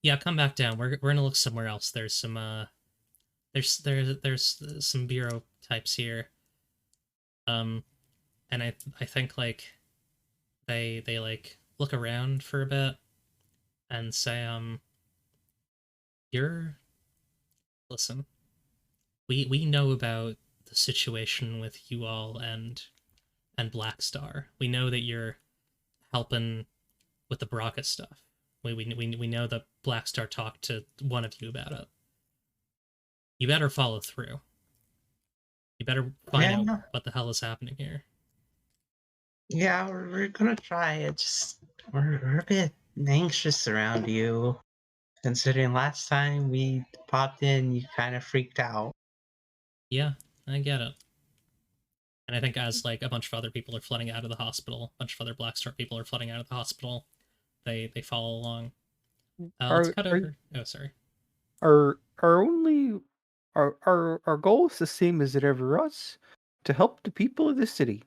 yeah, come back down. We're gonna look somewhere else. There's some there's some bureau types here. Um, and I think like they like look around for a bit and say, you're listen. We know about the situation with you all and Black Star. We know that you're helping with the Baraka stuff. We know that Black Star talked to one of you about it. You better follow through. You better find out Yeah, what the hell is happening here. yeah, we're gonna try it. Just we're a bit anxious around you, considering last time we popped in, you kind of freaked out. Yeah, I get it. And I think as like a bunch of other people are flooding out of the hospital, a bunch of other Black Star people are flooding out of the hospital, they follow along. Let's Are cut are over. Oh, sorry. are only our goal is the same as it ever was, to help the people of the city.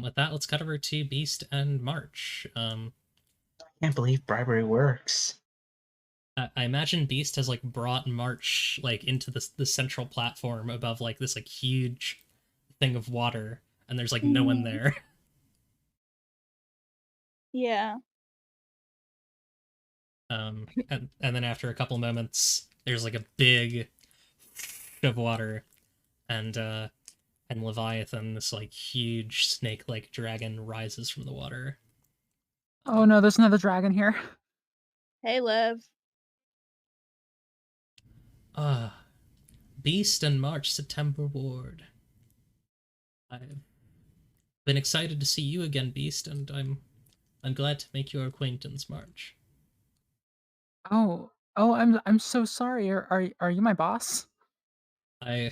With that, let's cut over to Beast and March. Can't believe bribery works. I imagine Beast has like brought March like into the central platform above like this like huge thing of water, and there's like no one Mhm. there. Yeah. And then after a couple moments, there's like a big of water, and Leviathan, this like huge snake-like dragon, rises from the water. Oh no, there's another dragon here. Hey, Lev. Ah, Beast and March September Ward. I've been excited to see you again, Beast, and I'm glad to make your acquaintance, March. Oh, I'm so sorry. Are you my boss? I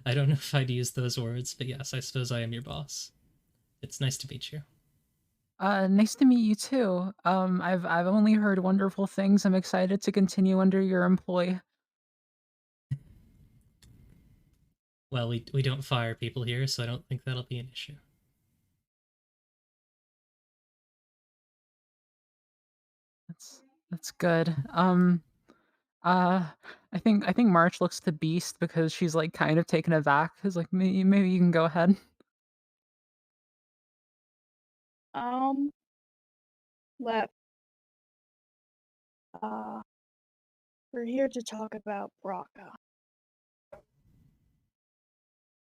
I don't know if I'd use those words, but yes, I suppose I am your boss. It's nice to meet you. Nice to meet you too. I've only heard wonderful things. I'm excited to continue under your employ. Well, we don't fire people here, so I don't think that'll be an issue. That's good. Uh, I think March looks to Beast because she's like kind of taken aback. Is like maybe you can go ahead. Um, Lev. Uh, we're here to talk about Braca.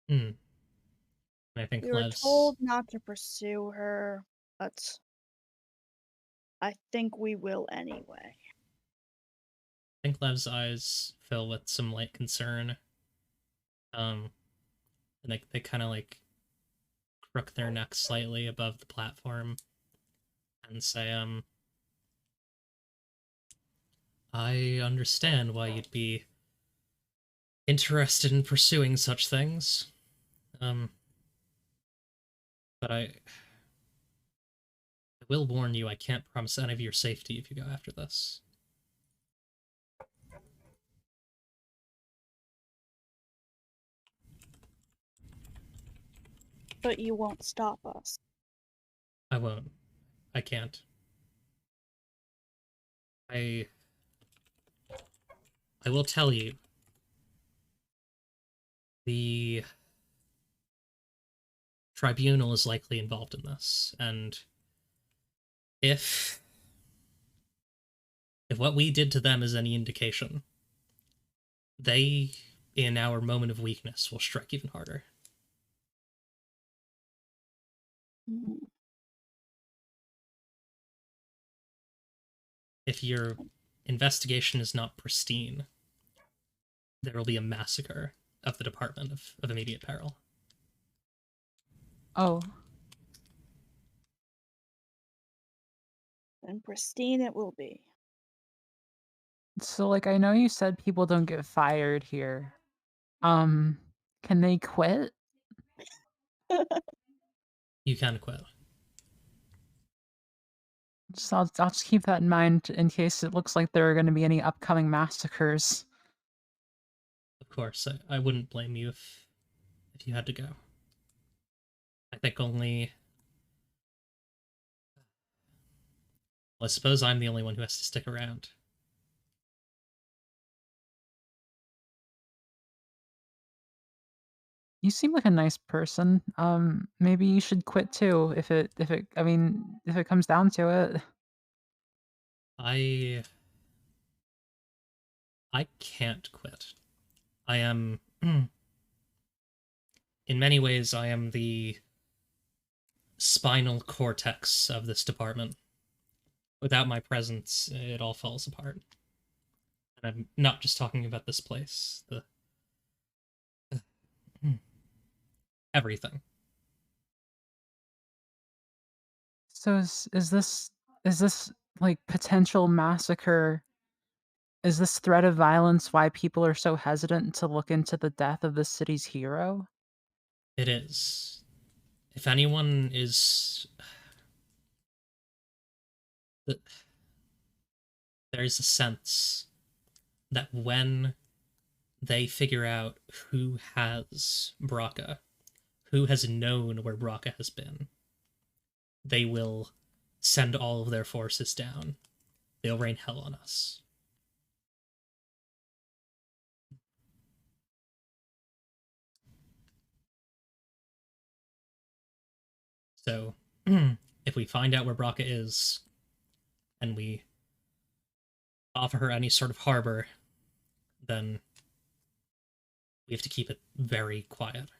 Hmm. And I think We were Lev's told not to pursue her, but I think we will anyway. I think Lev's eyes fill with some light concern. Um, and they kind of like crook their necks slightly above the platform and say, I understand why you'd be interested in pursuing such things. Um, but I will warn you, I can't promise any of your safety if you go after this. But you won't stop us. I won't. I can't. I I will tell you, the tribunal is likely involved in this, and if if what we did to them is any indication, they, in our moment of weakness, will strike even harder. Mhm. If your investigation is not pristine, there will be a massacre of the Department of Immediate Peril. Oh, And pristine it will be. so like I know you said people don't get fired here. Um, Can they quit? You can quit. Just I'll just keep that in mind in case it looks like there are gonna be any upcoming massacres. Of course, I wouldn't blame you if you had to go. I think only. Well, I suppose I'm the only one who has to stick around. You seem like a nice person. Maybe you should quit too if it I mean, if it comes down to it. I I can't quit. I am in many ways I am the spinal cortex of this department. Without my presence, it all falls apart. And I'm not just talking about this place. The everything. So is this like potential massacre, is this threat of violence why people are so hesitant to look into the death of the city's hero? It is. If anyone is, there's a sense that when they figure out who has Braca, who has known where Braca has been, they will send all of their forces down. They'll rain hell on us. So, if we find out where Braca is, and we offer her any sort of harbor, then we have to keep it very quiet.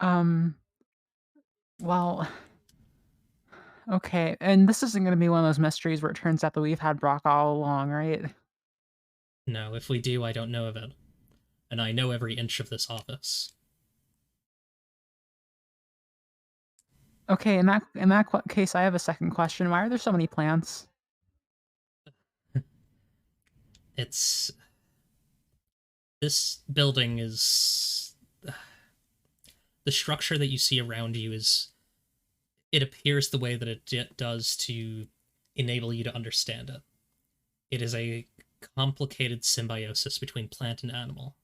Um, well, okay, and this isn't gonna be one of those mysteries where it turns out that we've had Brock all along, right? No, if we do, I don't know of it. And I know every inch of this office. Okay, in that case, I have a second question. Why are there so many plants? It's. This building is. The structure that you see around you is. It appears the way that it does to enable you to understand it. It is a complicated symbiosis between plant and animal.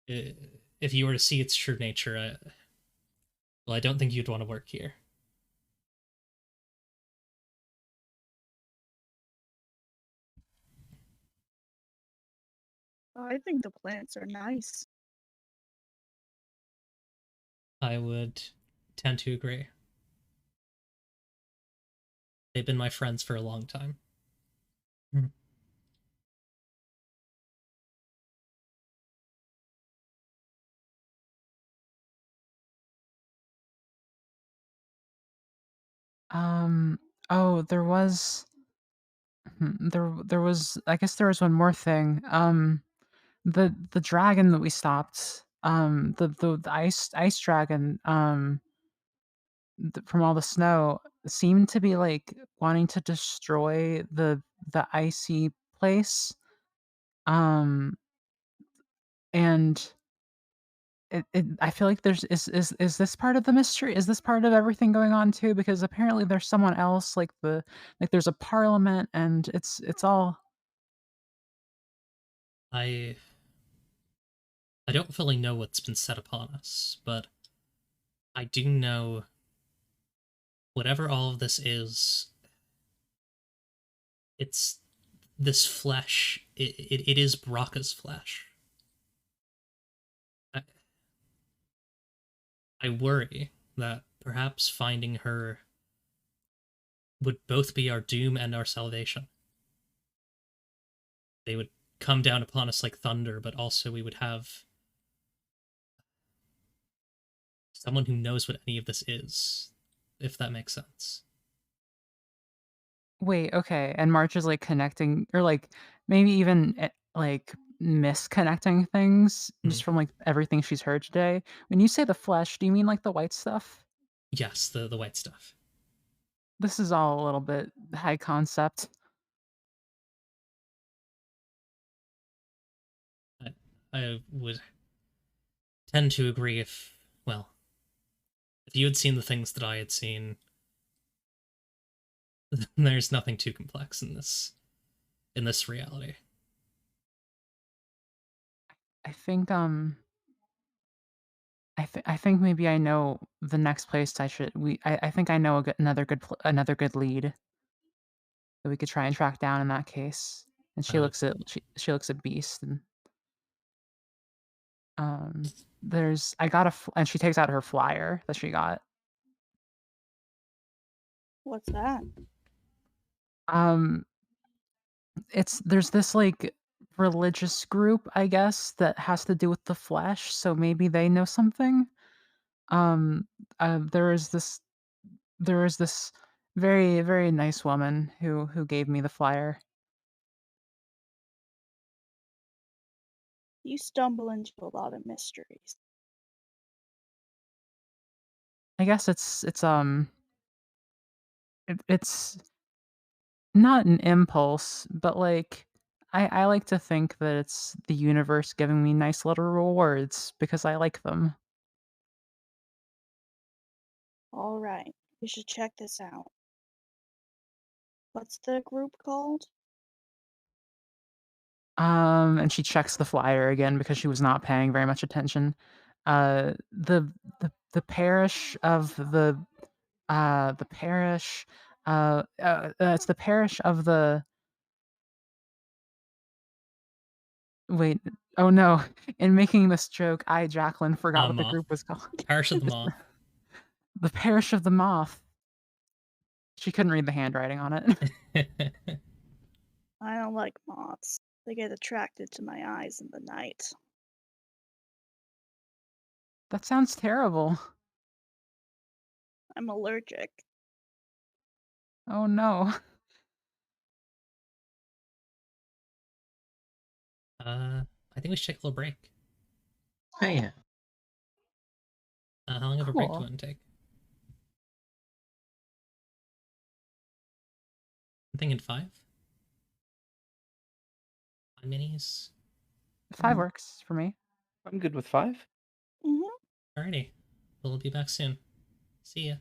If you were to see its true nature, well, I don't think you'd want to work here. I think the plants are nice. I would tend to agree. They've been my friends for a long time. Hmm. Um, oh, there was I guess there was one more thing. The dragon that we stopped, the ice dragon, from all the snow seemed to be like wanting to destroy the icy place. Um, and I feel like is this part of the mystery? Is this part of everything going on too? Because apparently there's someone else, like there's a parliament, and it's all. I I don't fully know what's been set upon us, but I do know whatever all of this is, it's this flesh. It is Braca's flesh. I, I worry that perhaps finding her would both be our doom and our salvation. They would come down upon us like thunder, but also we would have someone who knows what any of this is, if that makes sense. Wait, okay, and March is, like, connecting or, like, maybe even, like, misconnecting things Hmm. just from, like, everything she's heard today. When you say the flesh, do you mean, like, the white stuff? Yes, the white stuff. this is all a little bit high concept. I would tend to agree if, well, if you had seen the things that I had seen, there's nothing too complex in this reality. I think I think maybe I know the next place I should I think I know another good lead that we could try and track down in that case. And she looks at Beast and there's I got and she takes out her flyer that she got. What's that? Um it's there's this like religious group, I guess, that has to do with the flesh, so maybe they know something. Um there is this very very nice woman who gave me the flyer. You stumble into a lot of mysteries. I guess it's not an impulse, but like I like to think that it's the universe giving me nice little rewards because I like them. All right, you should check this out. What's the group called? And she checks the flyer again because she was not paying very much attention. The parish of the parish it's the parish of the wait oh no in making this joke I Jacqueline forgot what the Moth. group was called. Parish of the It's Moth. the parish of the moth. She couldn't read the handwriting on it. I don't like moths. They get attracted to my eyes in the night. That sounds terrible. I'm allergic. Oh no. I think we should take a little break. Oh yeah. How long of a break do you Cool. want to take? I'm thinking 5. 5 minis. 5 works for me. I'm good with 5. Alrighty, we'll be back soon. See ya.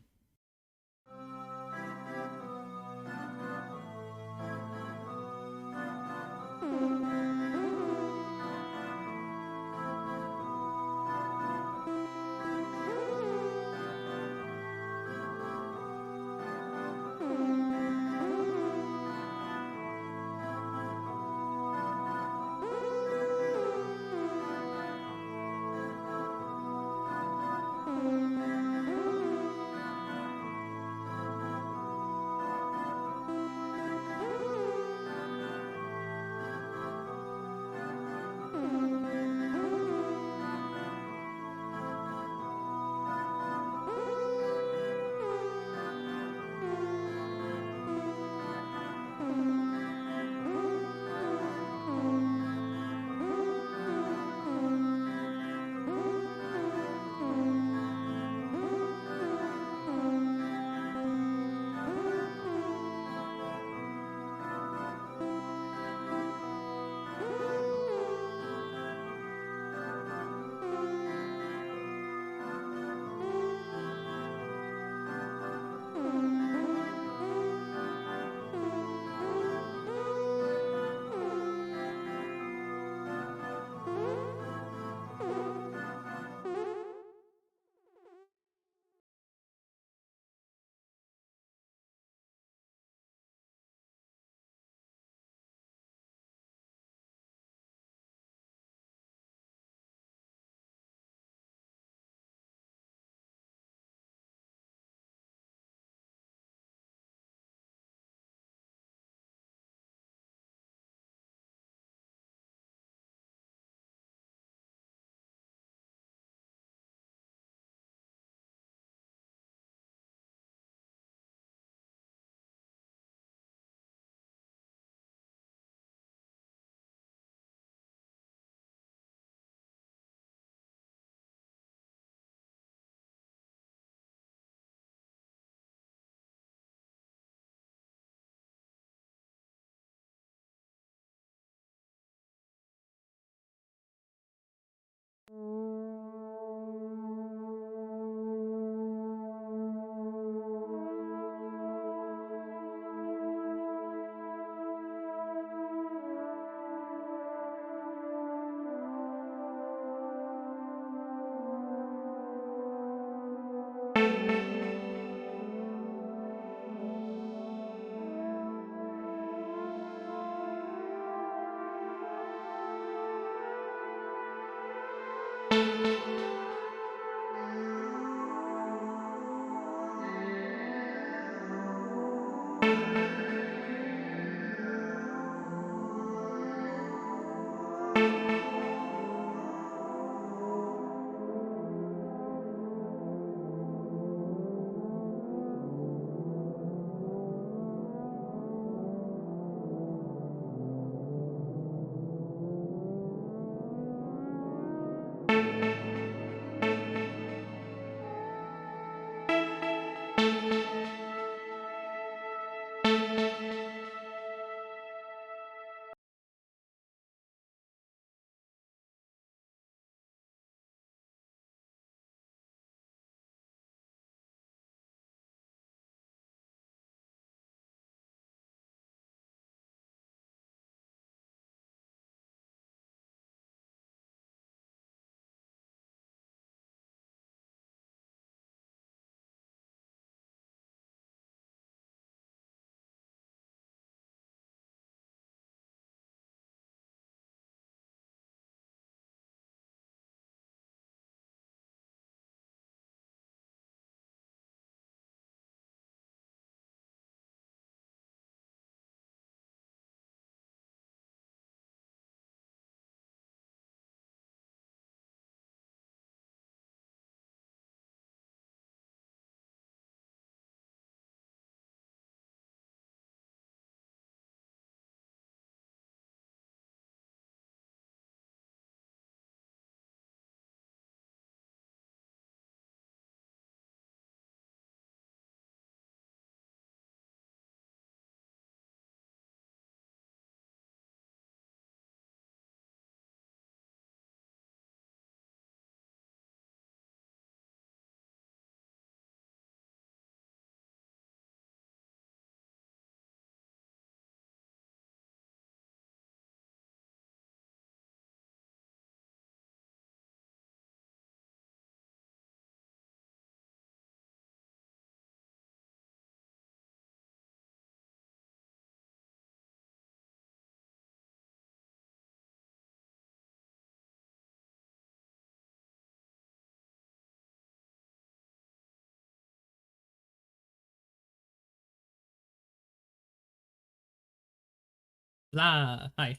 Hi.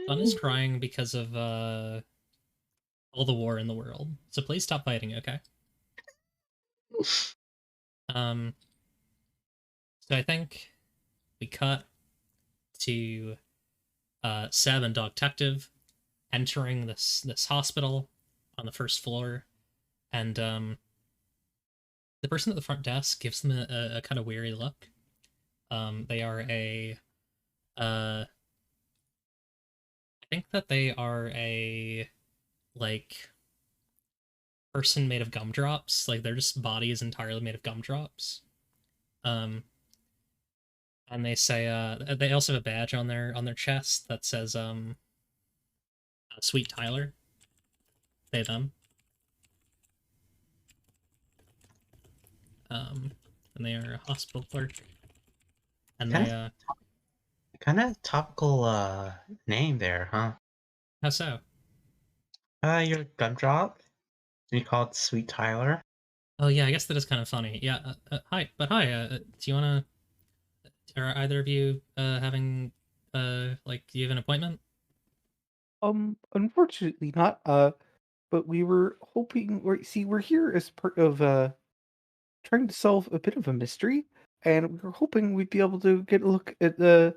Fun is crying because of all the war in the world. So please stop fighting, okay? Um, so I think we cut to Seb and Dog Detective entering this hospital on the first floor, and the person at the front desk gives them a kind of weary look. They are I think that they are a like person made of gumdrops. Like they're just bodies entirely made of gumdrops. Um, and they say they also have a badge on their chest that says Sweet Tyler. They them. Um, and they are a hospital clerk. And Kind they of, kind of topical name there, huh? how so? Your gumdrop. You call it Sweet Tyler. Oh yeah, I guess that is kind of funny. Yeah. Hi, but hi. Do you wanna? Are either of you having like do you have an appointment? Unfortunately not. But we were hoping. We're here as part of trying to solve a bit of a mystery, and we were hoping we'd be able to get a look at the.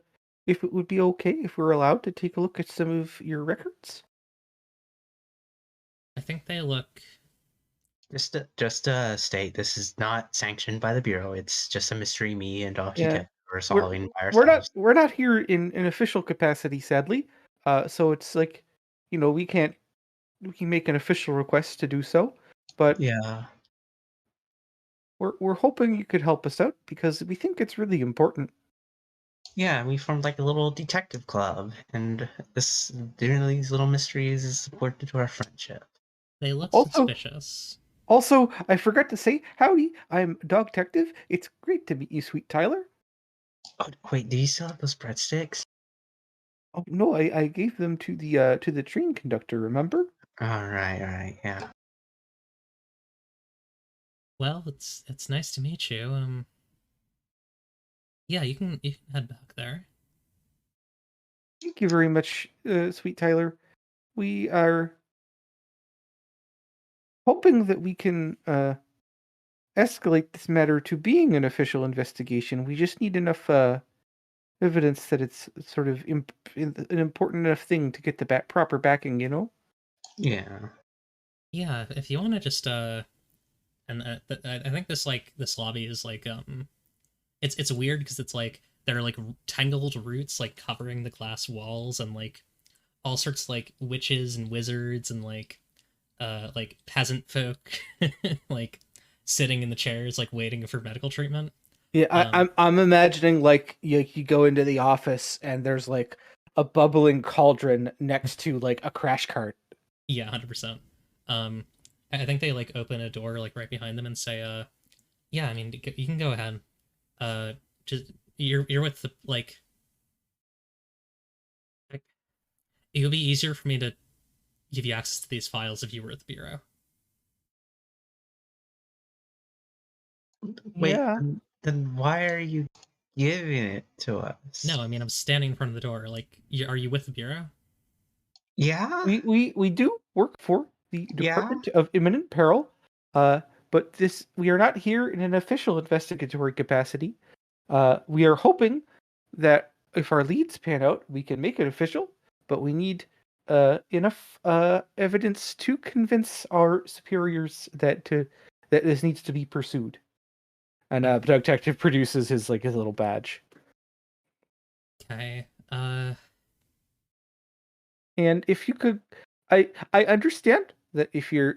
If it would be okay if we're allowed to take a look at some of your records. I think they look. Just to state, this is not sanctioned by the Bureau. It's just a mystery me and Dr. Yeah, Detective are we're solving by we're not ourselves. we're not here in an official capacity, sadly. So it's like, we can make an official request to do so, but Yeah. we're hoping you could help us out because we think it's really important. Yeah, we formed like a little detective club, and this doing these little mysteries is important to our friendship. They look Also, suspicious. I forgot to say, howdy, I'm Dog Detective. It's great to meet you, sweet Tyler. Oh, wait, do you still have those breadsticks? Oh no, I gave them to the train conductor, remember? All right, yeah. Well, it's nice to meet you. Yeah, you can head back there. Thank you very much, sweet Tyler. We are hoping that we can escalate this matter to being an official investigation. We just need enough evidence that it's sort of an important enough thing to get the proper backing, you know? Yeah. Yeah, if you want to just and I think this lobby is like it's weird because it's like there are like tangled roots like covering the glass walls and like all sorts of, like witches and wizards and like peasant folk like sitting in the chairs like waiting for medical treatment. Yeah, Um I'm imagining like you go into the office and there's like a bubbling cauldron next to like a crash cart. yeah, 100%. Um I think they like open a door like right behind them and say yeah, I mean you can go ahead. Uh just you're with the like it would be easier for me to give you access to these files if you were at the bureau. Wait, Yeah. then why are you giving it to us? No, I mean I'm standing in front of the door. Like, are you with the bureau? Yeah? We do work for the Yeah? Department of Imminent Peril, uh, but this we are not here in an official investigatory capacity. We are hoping that if our leads pan out, we can make it official, but we need enough evidence to convince our superiors that this needs to be pursued. And Detective produces his little badge. Okay. And if you could, I understand that if your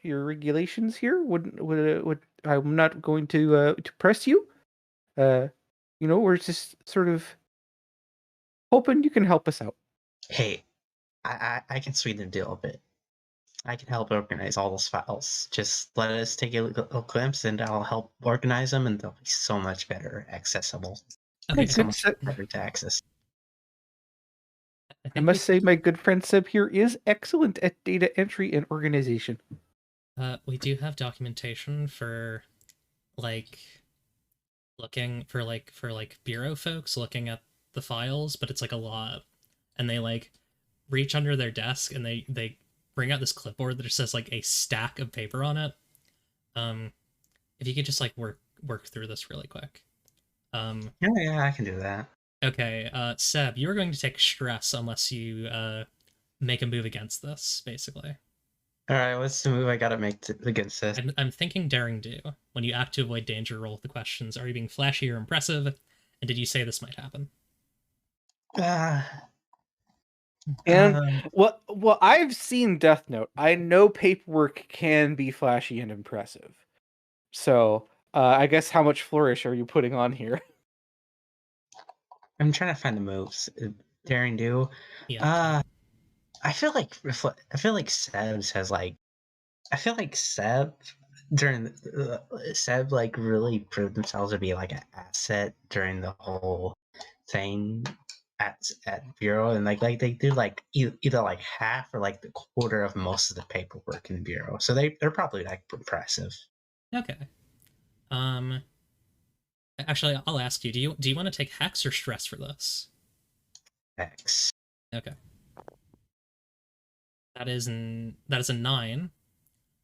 regulations here would I'm not going to press you. Uh, we're just sort of hoping you can help us out. Hey, I can sweeten the deal a bit. I can help organize all those files. Just let us take a glimpse and I'll help organize them and they'll be so much better accessible. My Okay. So good much Seb, better to access. I I think we must say, could. my good friend Seb here is excellent at data entry and organization. We do have documentation for like looking for bureau folks looking at the files, but it's like a lot. And they like reach under their desk and they bring out this clipboard that just says like a stack of paper on it. Um, if you could just like work through this really quick. Yeah, I can do that. Okay, Seb, you're going to take stress unless you make a move against this, basically. All right, what's the move I gotta make against this? I'm thinking daring do. When you act to avoid danger, roll with the questions. Are you being flashy or impressive? And did you say this might happen? Uh, And um, well, I've seen Death Note. I know paperwork can be flashy and impressive. So, I guess how much flourish are you putting on here? I'm trying to find the moves. Daring do. Yeah. I feel like Seb's has like. I feel like Seb like really proved themselves to be like an asset during the whole thing at Bureau, and like they do like either like half or like the quarter of most of the paperwork in Bureau, so they're probably like impressive. Okay. Um. Actually, I'll ask you. Do you want to take hex or stress for this? X. Okay. That is a 9.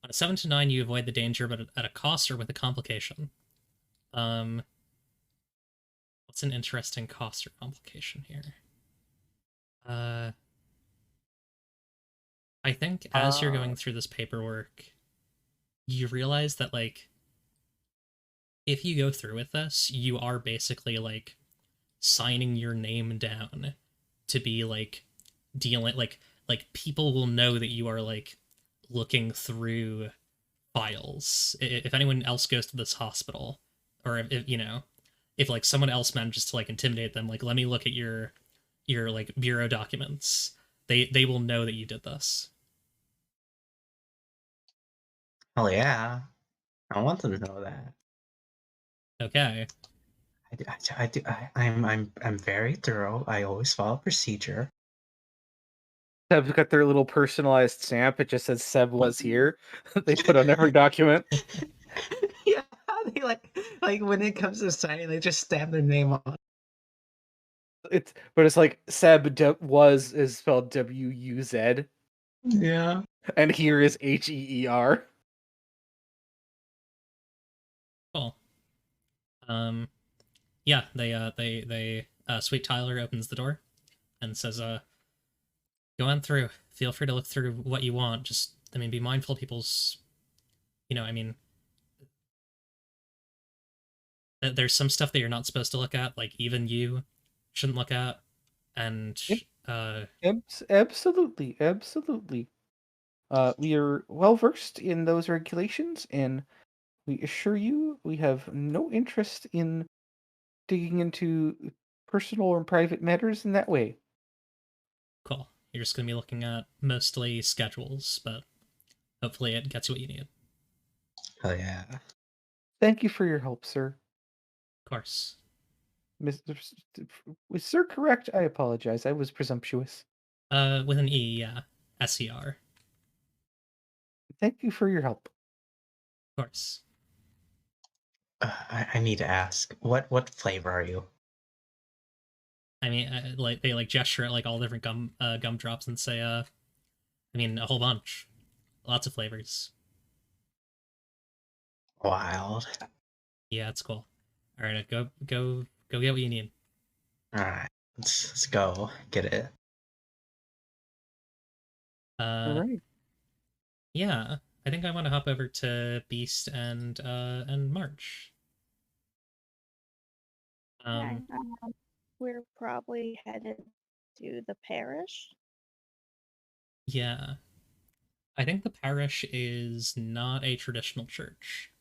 On a 7 to 9, you avoid the danger, but at a cost or with a complication. Um. What's an interesting cost or complication here? I think as you're going through this paperwork, you realize that like if you go through with this, you are basically like signing your name down to be like dealing like people will know that you are like looking through files. If anyone else goes to this hospital, or if you know, if like someone else manages to like intimidate them, like let me look at your like bureau documents, they will know that you did this. Oh yeah, I want them to know that. Okay. I'm very thorough. I always follow procedure. Seb's got their little personalized stamp. It just says Seb was here. They put on every document. Yeah, they like when it comes to signing, they just stamp their name on. But it's like Seb was is spelled WUZ, Yeah. and here is HEER. Cool. Yeah, Sweet Tyler opens the door and says, go on through. Feel free to look through what you want. Just, I mean, be mindful of people's, I mean, there's some stuff that you're not supposed to look at, like even you shouldn't look at. And, uh, Absolutely, absolutely. We are well versed in those regulations, and we assure you we have no interest in digging into personal or private matters in that way. cool. You're just going to be looking at mostly schedules, but hopefully it gets you what you need. Oh yeah. Thank you for your help, sir. Of course. Mr. Was sir correct? I apologize. I was presumptuous. With an E, yeah. SER. Thank you for your help. Of course. I need to ask, what flavor are you? I mean, like they like gesture at like all different gumdrops and say, I mean, a whole bunch, lots of flavors. Wild. Yeah, it's cool. All right, go get what you need. All right, let's go get it. All right. Yeah, I think I want to hop over to Beast and March. Okay. We're probably headed to the parish. Yeah, I think the parish is not a traditional church.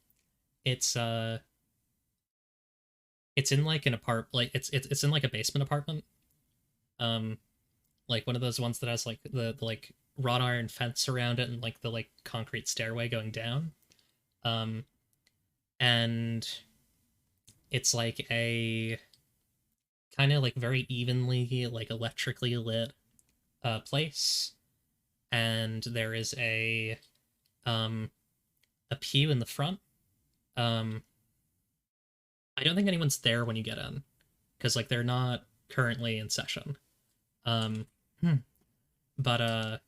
It's it's in like an like it's in like a basement apartment. Um, like one of those ones that has like the like wrought iron fence around it and like the like concrete stairway going down. Um, and it's like a kind of like very evenly like electrically lit place, and there is um a pew in the front, um I don't think anyone's there when you get in, because like they're not currently in session. Um, hmm. but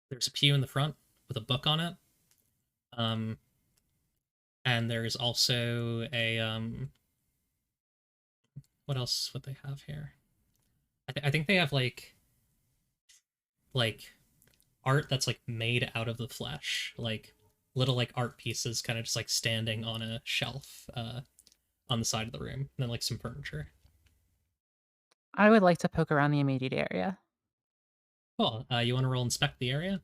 there's a pew in the front with a book on it. Um, and there's also a what else would they have here? I think they have like art that's like made out of the flesh, like little like art pieces, kind of just like standing on a shelf on the side of the room, and then like some furniture. I would like to poke around the immediate area. Cool. You want to roll inspect the area?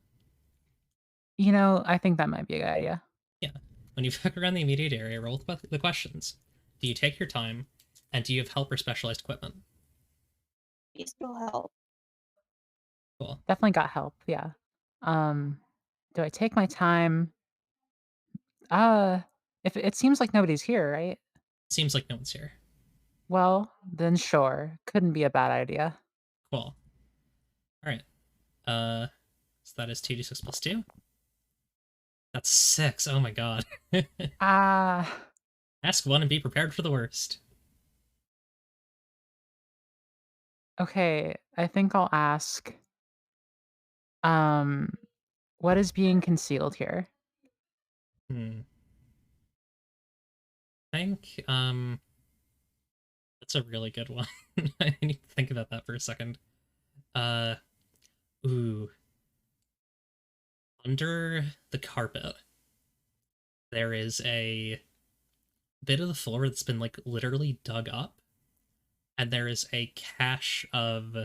I think that might be a good idea. Yeah. When you poke around the immediate area, roll the questions. Do you take your time, and do you have help or specialized equipment? Beast will help. Cool. Definitely got help, yeah. Um, do I take my time? Uh, if it seems like nobody's here, right? Seems like no one's here. Well, then sure. Couldn't be a bad idea. Cool. All right. So that is 2d6 plus 2. That's 6. Oh my god. Ah, Ask one and be prepared for the worst. okay. I think I'll ask, um, what is being concealed here? Hmm. I think that's a really good one. I need to think about that for a second. Uh ooh. Under the carpet, there is a bit of the floor that's been like literally dug up, and there is a cache of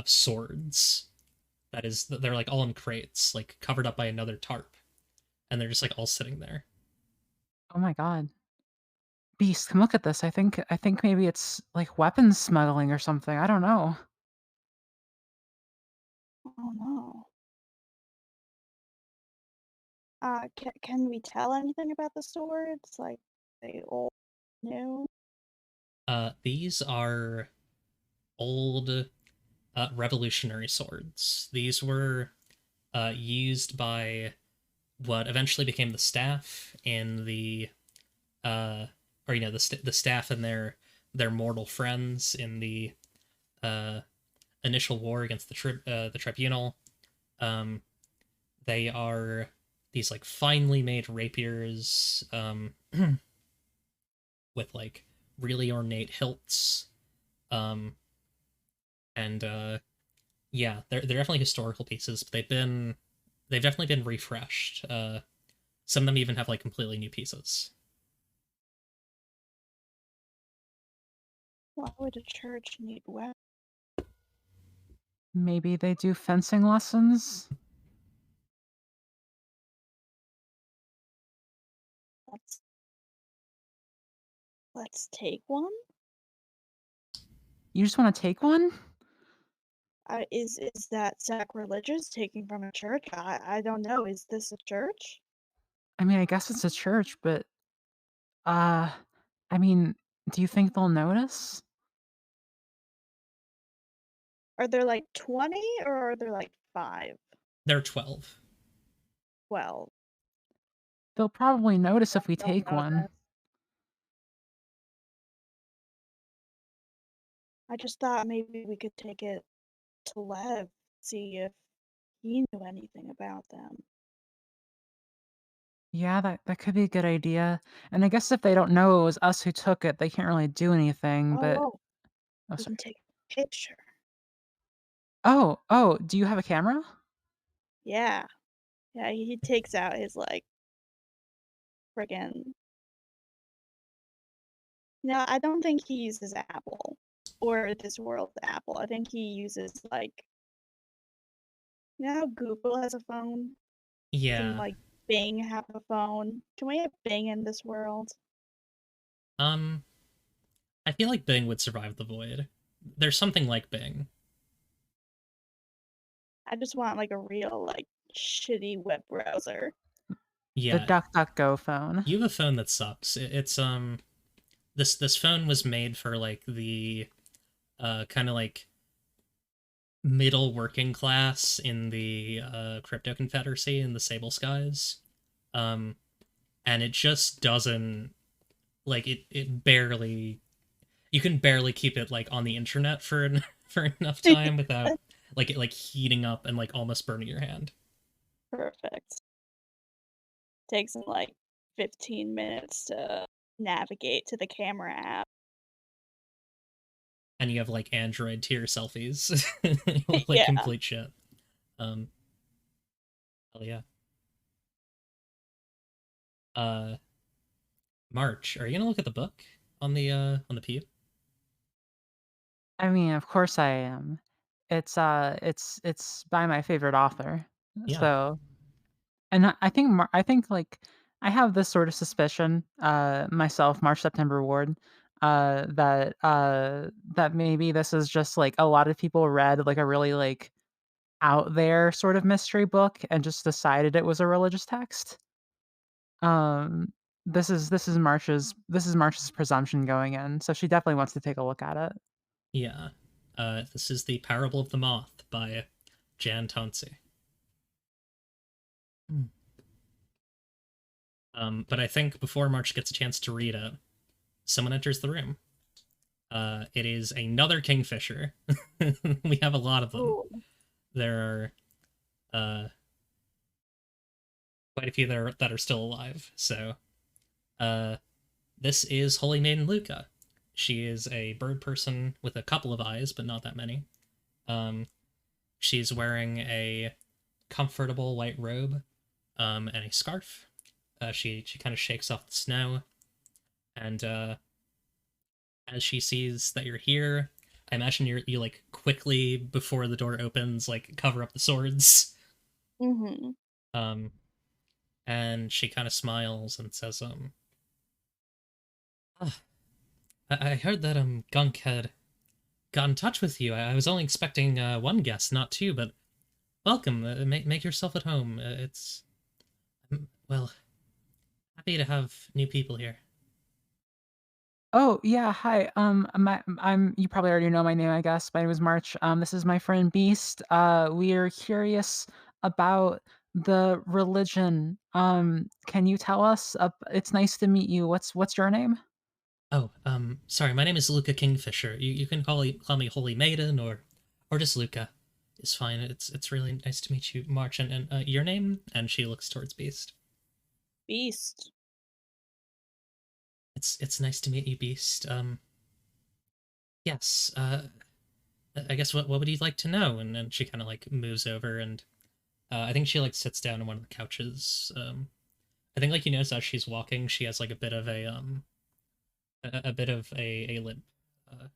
swords they're like all in crates, like covered up by another tarp, and they're just like all sitting there. Oh my god. Beast, come look at this. I think maybe it's like weapons smuggling or something. I don't know. Oh no. Can we tell anything about the swords? Like, they old, new? These are old revolutionary swords. These were used by what eventually became the staff in the or the staff and their mortal friends in the uh initial war against the tribunal. Um, they are these like finely made rapiers with like really ornate hilts. Um, and yeah, they're definitely historical pieces, but they've definitely been refreshed. Some of them even have like completely new pieces. Why would a church need weapons? Maybe they do fencing lessons? Let's let's take one. You just want to take one? Is that sacrilegious, taking from a church? I don't know. Is this a church? I mean, I guess it's a church, but uh I mean, do you think they'll notice? Are there like 20 or are there like 5? They're 12. Well, They'll probably notice if we they'll take one. notice. I just thought maybe we could take it to Lev, see if he knew anything about them. Yeah, that could be a good idea. And I guess if they don't know it was us who took it, they can't really do anything, Oh, but oh, oh, we sorry. can take a picture. Oh, do you have a camera? Yeah, yeah. He takes out his like friggin'. No, I don't think he uses Apple or this world's Apple. I think he uses like, how Google has a phone? Can Yeah. like Bing have a phone? Can we have Bing in this world? Um, I feel like Bing would survive the void. There's something like Bing. I just want like a real like shitty web browser. The Yeah, DuckDuckGo phone. you have a phone that sucks. It's this phone was made for like the kind of like middle working class in the crypto confederacy in the Sable Skies. Um and it just doesn't like it barely you can barely keep it like on the internet for for enough time without like it like heating up and like almost burning your hand. Perfect. Takes them like 15 minutes to navigate to the camera app. And you have like Android tier selfies, like Yeah. complete shit. Um, hell yeah. Uh, March, are you gonna look at the book on the pew? I mean, of course I am. It's by my favorite author. Yeah, So, and I think like I have this sort of suspicion myself, March September Ward, that maybe this is just like a lot of people read like a really like out there sort of mystery book and just decided it was a religious text. Um, this is March's presumption going in, so she definitely wants to take a look at it. yeah. This is the Parable of the Moth by Jan Tansey. Hmm. But I think before March gets a chance to read it, someone enters the room. It is another kingfisher. We have a lot of them. Ooh. There are quite a few that are still alive. So, uh, this is Holy Maiden Luca. She is a bird person with a couple of eyes, but not that many. Um, she's wearing a comfortable white robe, and a scarf. She kind of shakes off the snow, and as she sees that you're here, I imagine you like quickly before the door opens, like cover up the swords. Mhm. Um, and she kind of smiles and says, "Ah, I heard that Gunk had got in touch with you. I was only expecting one guest, not two, but welcome. Make yourself at home. It's well, happy to have new people here." Oh, yeah, hi. I'm you probably already know my name, I guess. My name is March. This is my friend Beast. We are curious about the religion. Can you tell us? It's nice to meet you. What's your name? Oh, sorry, my name is Luca Kingfisher. You can call me Holy Maiden or just Luca. It's fine. It's really nice to meet you, March. And your name? And she looks towards Beast. Beast. It's nice to meet you, Beast. Yes. I guess what would you like to know? And then she kind of like moves over and I think she like sits down on one of the couches. I think like you notice as she's walking, she has like a bit of a bit of a limp. Uh,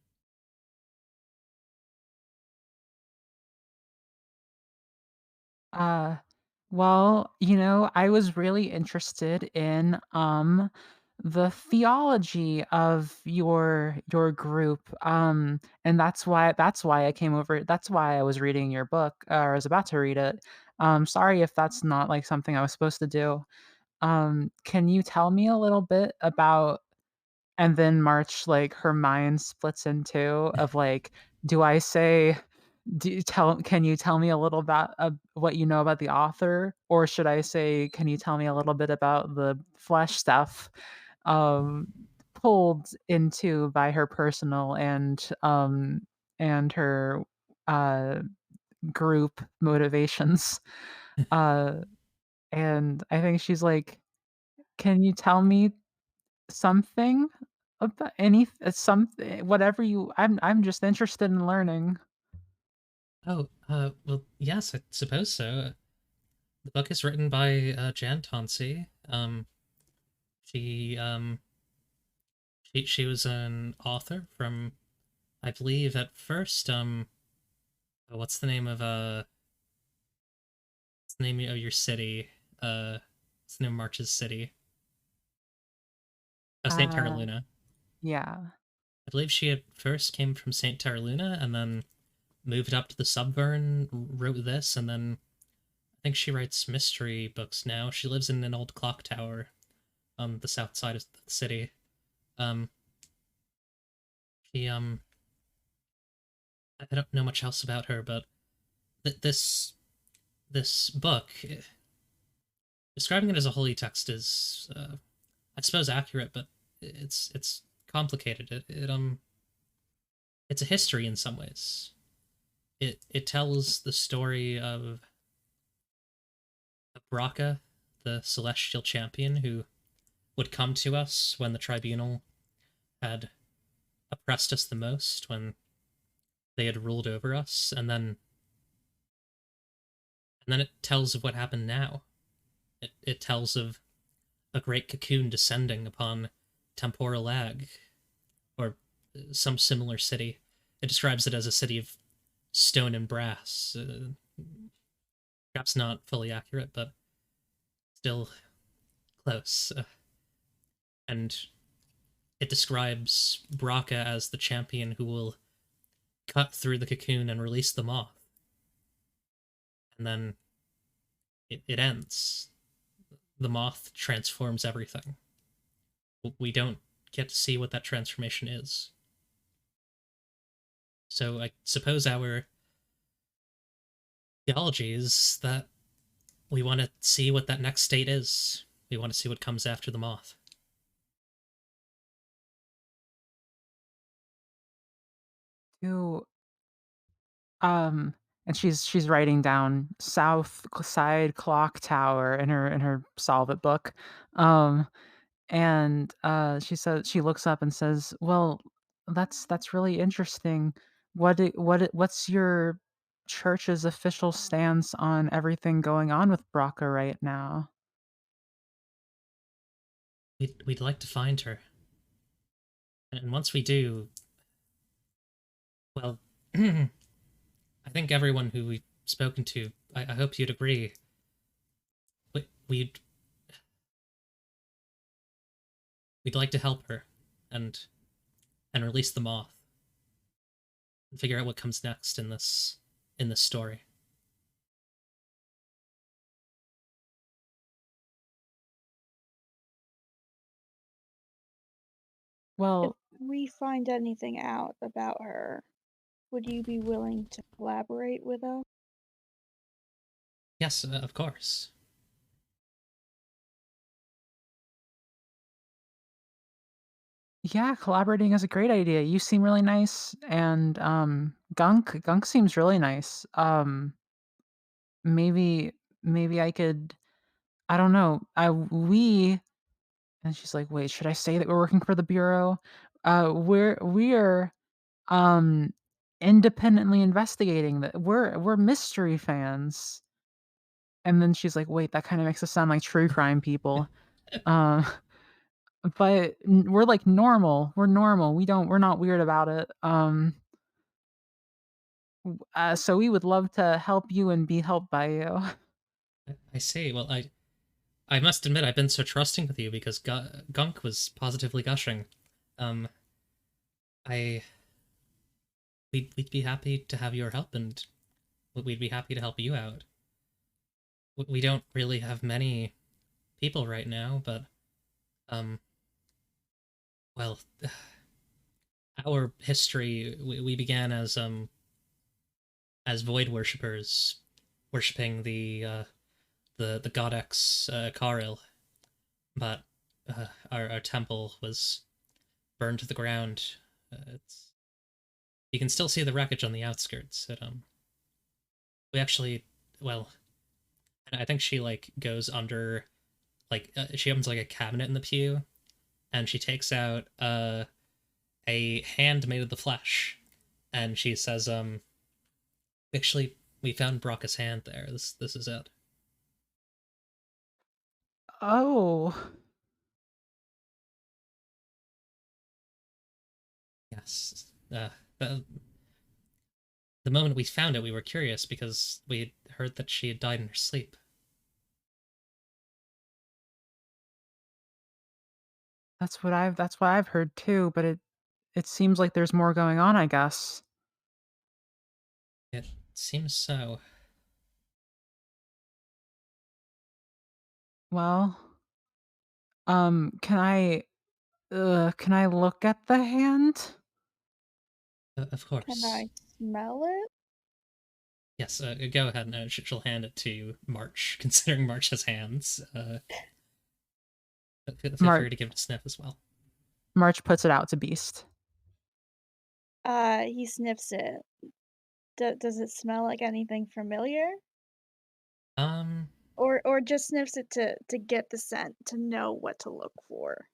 Uh, well, I was really interested in the theology of your group. And that's why I came over. That's why I was reading your book or I was about to read it. Sorry if that's not like something I was supposed to do. Can you tell me a little bit about and then March like her mind splits in two of like do I say can you tell me a little about what you know about the author, or should I say, can you tell me a little bit about the flesh stuff, um, pulled into by her personal and her uh, group motivations? Uh, and I think she's like, "Can you tell me something about something, whatever you? I'm just interested in learning." oh, well, yes, I suppose so. The book is written by Jan Tansey. She she was an author from I believe at first what's the name of what's the name of your city? What's the name of March's city? Saint Uh, Terraluna. yeah. I believe she at first came from Saint Terraluna and then moved up to the Subvern, wrote this, and then I think she writes mystery books now. She lives in an old clock tower on the south side of the city. Um, she I don't know much else about her, but this book describing it as a holy text is, I suppose, accurate, but it's complicated. It's a history in some ways. It tells the story of Braca, the celestial champion who would come to us when the tribunal had oppressed us the most, when they had ruled over us, and then it tells of what happened now. It tells of a great cocoon descending upon Temporal Ag, or some similar city. It describes it as a city of stone and brass. Perhaps not fully accurate, but still close. And it describes Braca as the champion who will cut through the cocoon and release the moth. And then it ends. The moth transforms everything. We don't get to see what that transformation is. So I suppose our theology is that we want to see what that next state is. We want to see what comes after the moth. Do and she's writing down South Side Clock Tower in her Solve It book. Um, and she says she looks up and says, "Well, that's really interesting. What's your church's official stance on everything going on with Braca right now?" We'd like to find her. And once we do, well, I think everyone who we've spoken to, I hope you'd agree, we'd we'd like to help her and release the moth and figure out what comes next in this story. If Well, we find anything out about her, would you be willing to collaborate with us? Yes, of course. yeah, collaborating is a great idea. You seem really nice, and Gunk seems really nice. Maybe maybe I could. I don't know. I we And she's like, "Wait, should I say that we're working for the bureau?" We're um independently investigating that. We're mystery fans. And then she's like, "Wait, that kind of makes us sound like true crime people." Uh, but we're like normal. We're normal. We're not weird about it. So we would love to help you and be helped by you. I see. Well, I must admit I've been so trusting with you because Gunk was positively gushing. Um, I we'd be happy to have your help, and we'd be happy to help you out. We don't really have many people right now, but um, well, our history we began as void worshippers, worshipping the godex Karil, but our temple was burned to the ground. It's You can still see the wreckage on the outskirts. We actually, well, I think she like goes under, like she opens like a cabinet in the pew, and she takes out a hand made of the flesh, and she says, actually, we found Brocka's hand there. This is it. Oh, Yes. The, the moment we found it, we were curious because we had heard that she had died in her sleep. that's what I've heard too, but it seems like there's more going on, I guess. It seems so. Well, can I look at the hand? Of Can course. I smell it? Yes, go ahead and she'll hand it to March, considering March has hands. Feel free March to give it a sniff as well. March puts it out to Beast. He sniffs it. Does it smell like anything familiar? Um, Or just sniffs it to get the scent, to know what to look for?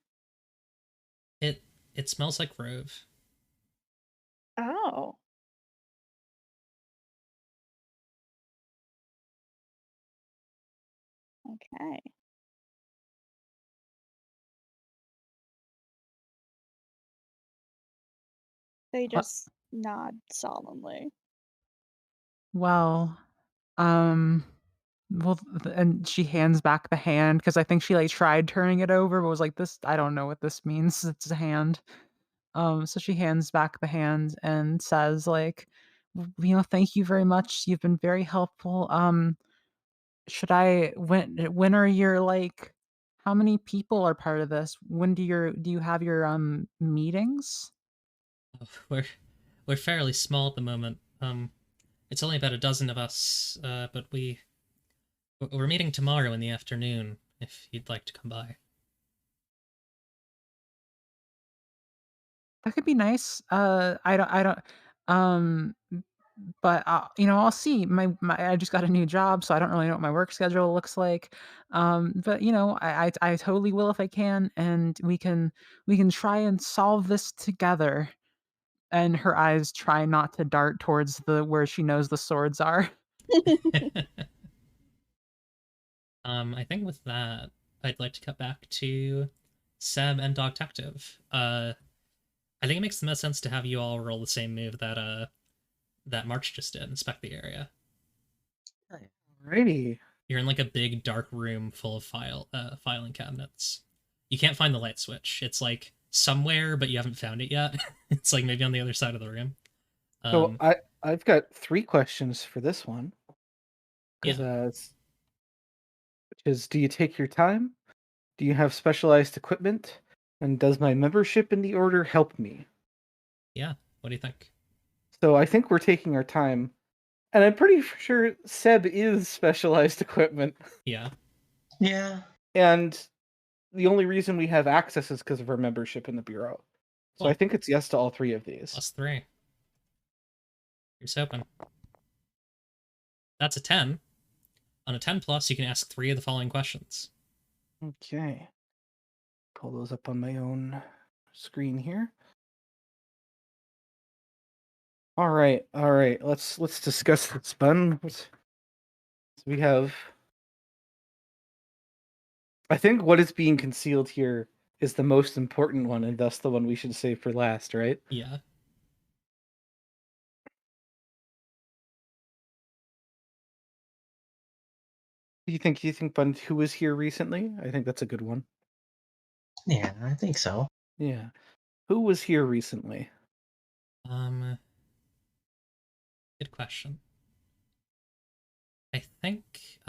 it it smells like Rove. Oh. Okay. They Uh, just nod solemnly. well, um, and she hands back the hand because I think she like tried turning it over, but was like, "This, I don't know what this means. It's a hand." So she hands back the hand and says, like, "Thank you very much. You've been very helpful. Should I when are your like how many people are part of this? When do you have your meetings?" We're we're fairly small at the moment. It's only about a dozen of us, but we're meeting tomorrow in the afternoon. If you'd like to come by. That could be nice. I don't um but I'll see. I just got a new job, so I don't really know what my work schedule looks like. But I totally will if I can, and we can try and solve this together. And her eyes try not to dart towards the where she knows the swords are. I think with that, I'd like to cut back to Seb and Dog Detective. I think it makes the most sense to have you all roll the same move that March just did, inspect the area. Alrighty. You're in like a big dark room full of filing cabinets. You can't find the light switch. It's like somewhere, but you haven't found it yet. It's like maybe on the other side of the room. So Um, I've got 3 questions for this one because yeah, which is, do you take your time? Do you have specialized equipment? And does my membership in the order help me? yeah. What do you think? So I think we're taking our time, and I'm pretty sure Seb is specialized equipment, Yeah, Yeah. and the only reason we have access is because of our membership in the bureau. So I cool. think it's yes to all 3 of these. +3. Here's hoping. That's a 10. On a 10 plus, you can ask 3 of the following questions. Okay. Pull those up on my own screen here. All right. Let's discuss this, Bun. We have. I think what is being concealed here is the most important one, and thus the one we should save for last, right? Yeah. Do you think, Bun, who was here recently? I think that's a good one. Yeah, I think so. Yeah. Who was here recently? Um, Good question. I think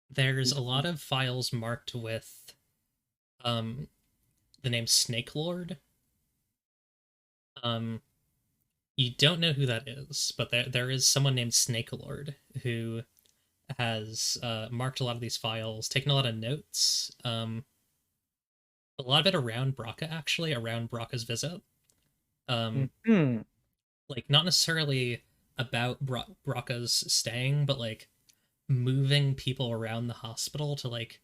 there's a lot of files marked with um the name Snake Lord. Um, you don't know who that is, but there is someone named Snake Lord who has marked a lot of these files, taken a lot of notes. A lot of it around Braca, actually, around Braca's visit. Hmm. Like not necessarily about Braca's staying, but like moving people around the hospital to like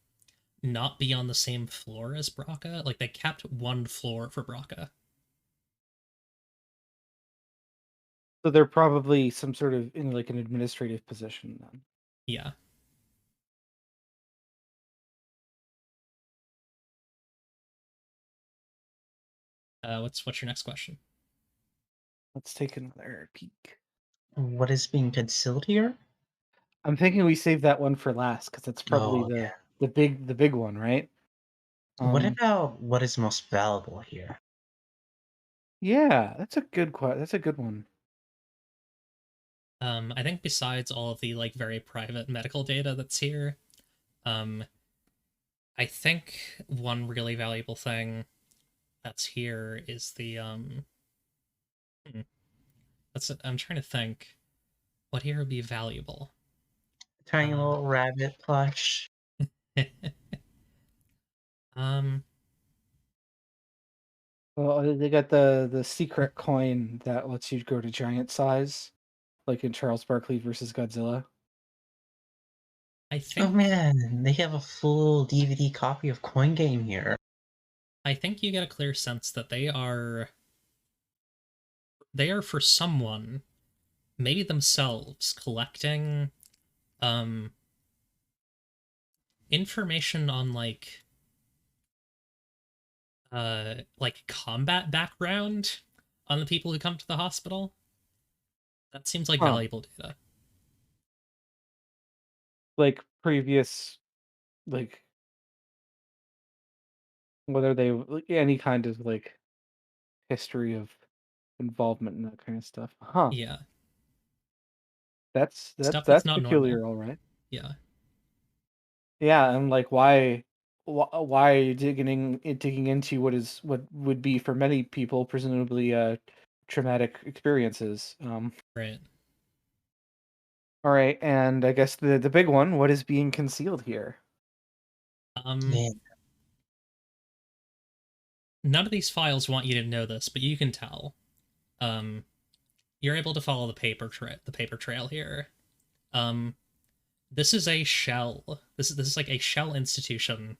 not be on the same floor as Braca. Like they kept one floor for Braca. So they're probably some sort of in like an administrative position then. Yeah. What's your next question? Let's take another peek. What is being concealed here? I'm thinking we save that one for last because it's probably Oh, the yeah. the big one, right? What Um, about what is most valuable here? yeah, that's a good one. I think besides all of the like very private medical data that's here, um, I think one really valuable thing that's here is the I'm trying to think. What here would be valuable? Tiny Uh, little rabbit plush. um, Well, they got the secret coin that lets you go to giant size, like in Charles Barkley versus Godzilla. I Oh think man, they have a full DVD copy of Coin Game here. I think you get a clear sense that they are for someone, maybe themselves, collecting um information on like combat background on the people who come to the hospital. That seems like Huh. valuable data. Like previous, like whether they like, any kind of like history of involvement in that kind of stuff. Huh. Yeah. That's Stuff that's that's not normal. peculiar, all right. Yeah. Yeah, and like why are you digging into what would be for many people presumably traumatic experiences. Right. All right, and I guess the big one, what is being concealed here? Um Yeah. None of these files want you to know this, but you can tell. Um you're able to follow the paper trail here. Um this is a shell. This is like a shell institution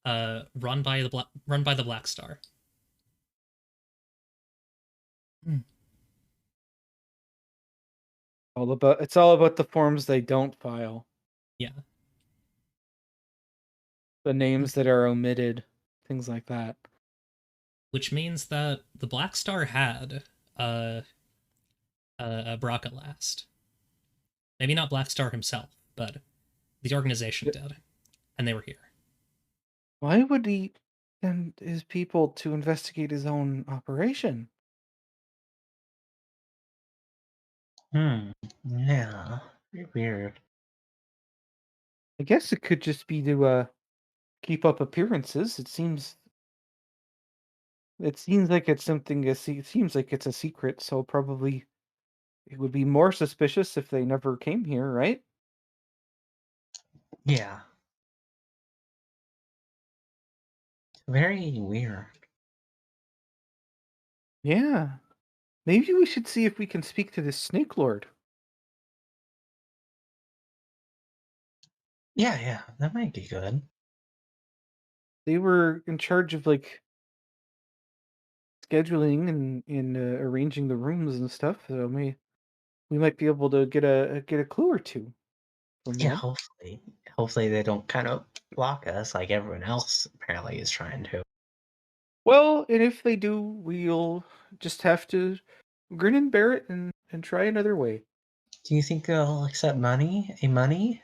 run by the Black Star. It's all about the forms they don't file, Yeah. the names that are omitted, things like that. Which means that the Black Star had uh, a Braca last. Maybe not Black Star himself, but the organization did, and they were here. Why would he send his people to investigate his own operation? Yeah. Very weird. I guess it could just be to keep up appearances. It seems like it's something. It seems like it's a secret, so probably it would be more suspicious if they never came here, right? Yeah. Very weird. Yeah. Maybe we should see if we can speak to this Snake Lord. Yeah, that might be good. They were in charge of like scheduling and arranging the rooms and stuff. So we might be able to get a clue or two from Yeah, them. hopefully. Hopefully they don't kind of block us like everyone else apparently is trying to. Well, and if they do, we'll just have to grin and bear it and try another way. Do you think they'll accept money? A money?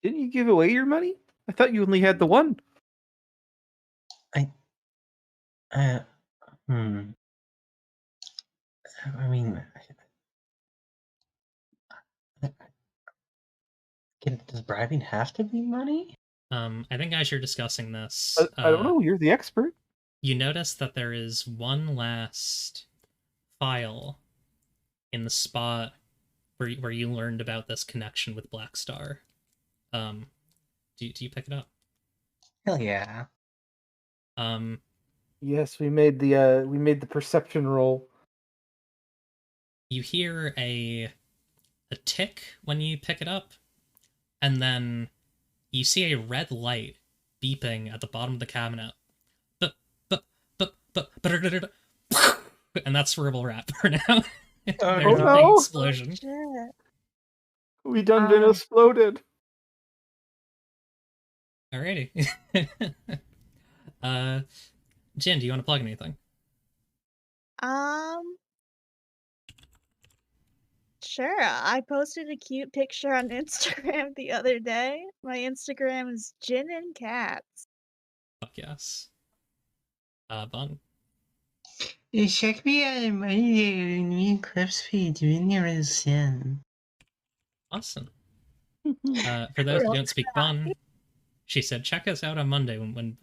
Didn't you give away your money? I thought you only had the one. I uh hmm. I mean does bribing have to be money? I think as you're discussing this, I don't know. You're the expert. you notice that there is one last file in the spot where you learned about this connection with Black Star. Um, do you pick it up? Hell yeah. Um, Yes, we made the perception roll. you hear a tick when you pick it up, and then you see a red light beeping at the bottom of the cabinet. But, and that's verbal rap for now. Oh, There's a no. big Oh explosion. shit. We done been exploded. Alrighty. Jen, do you want to plug anything? Um, sure. I posted a cute picture on Instagram the other day. My Instagram is Gin and Cats. Fuck yes. Bun. Check me out my new clips feed. You never seen. Awesome. For those that don't speak Bun, she said, check us out on Monday when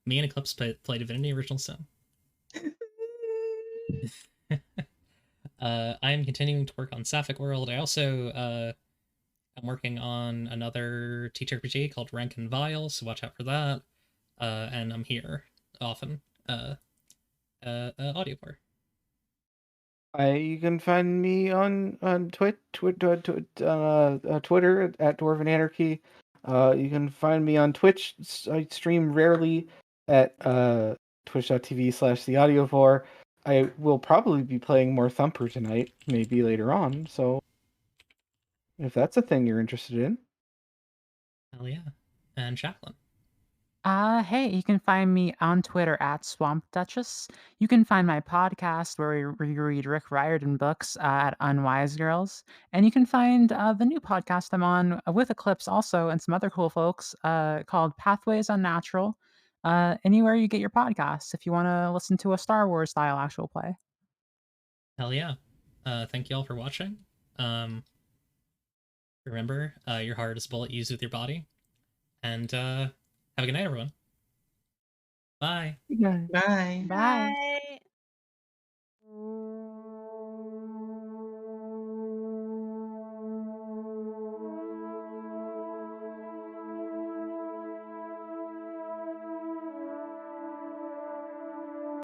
me and Eclipse play Divinity Original Sin. I'm continuing to work on Sapphic World. I also I'm working on another TTRPG called Rank and Vile, so watch out for that. And I'm here often. Audio for. You can find me on Twitter at Dwarven Anarchy. You can find me on Twitch. I stream rarely at twitch.tv/theaudiovore. I will probably be playing more Thumper tonight, maybe later on. So if that's a thing you're interested in. Hell yeah. And Jacqueline. Hey, you can find me on Twitter at Swamp Duchess. You can find my podcast where we read Rick Riordan books at Unwise Girls. And you can find the new podcast I'm on with Eclipse also and some other cool folks called Pathways Unnatural. Anywhere you get your podcasts if you want to listen to a Star Wars style actual play. Hell yeah. Thank you all for watching. Remember, your heart is a bullet used with your body. And have a good night, everyone. Bye. Yeah. Bye. Bye. Bye.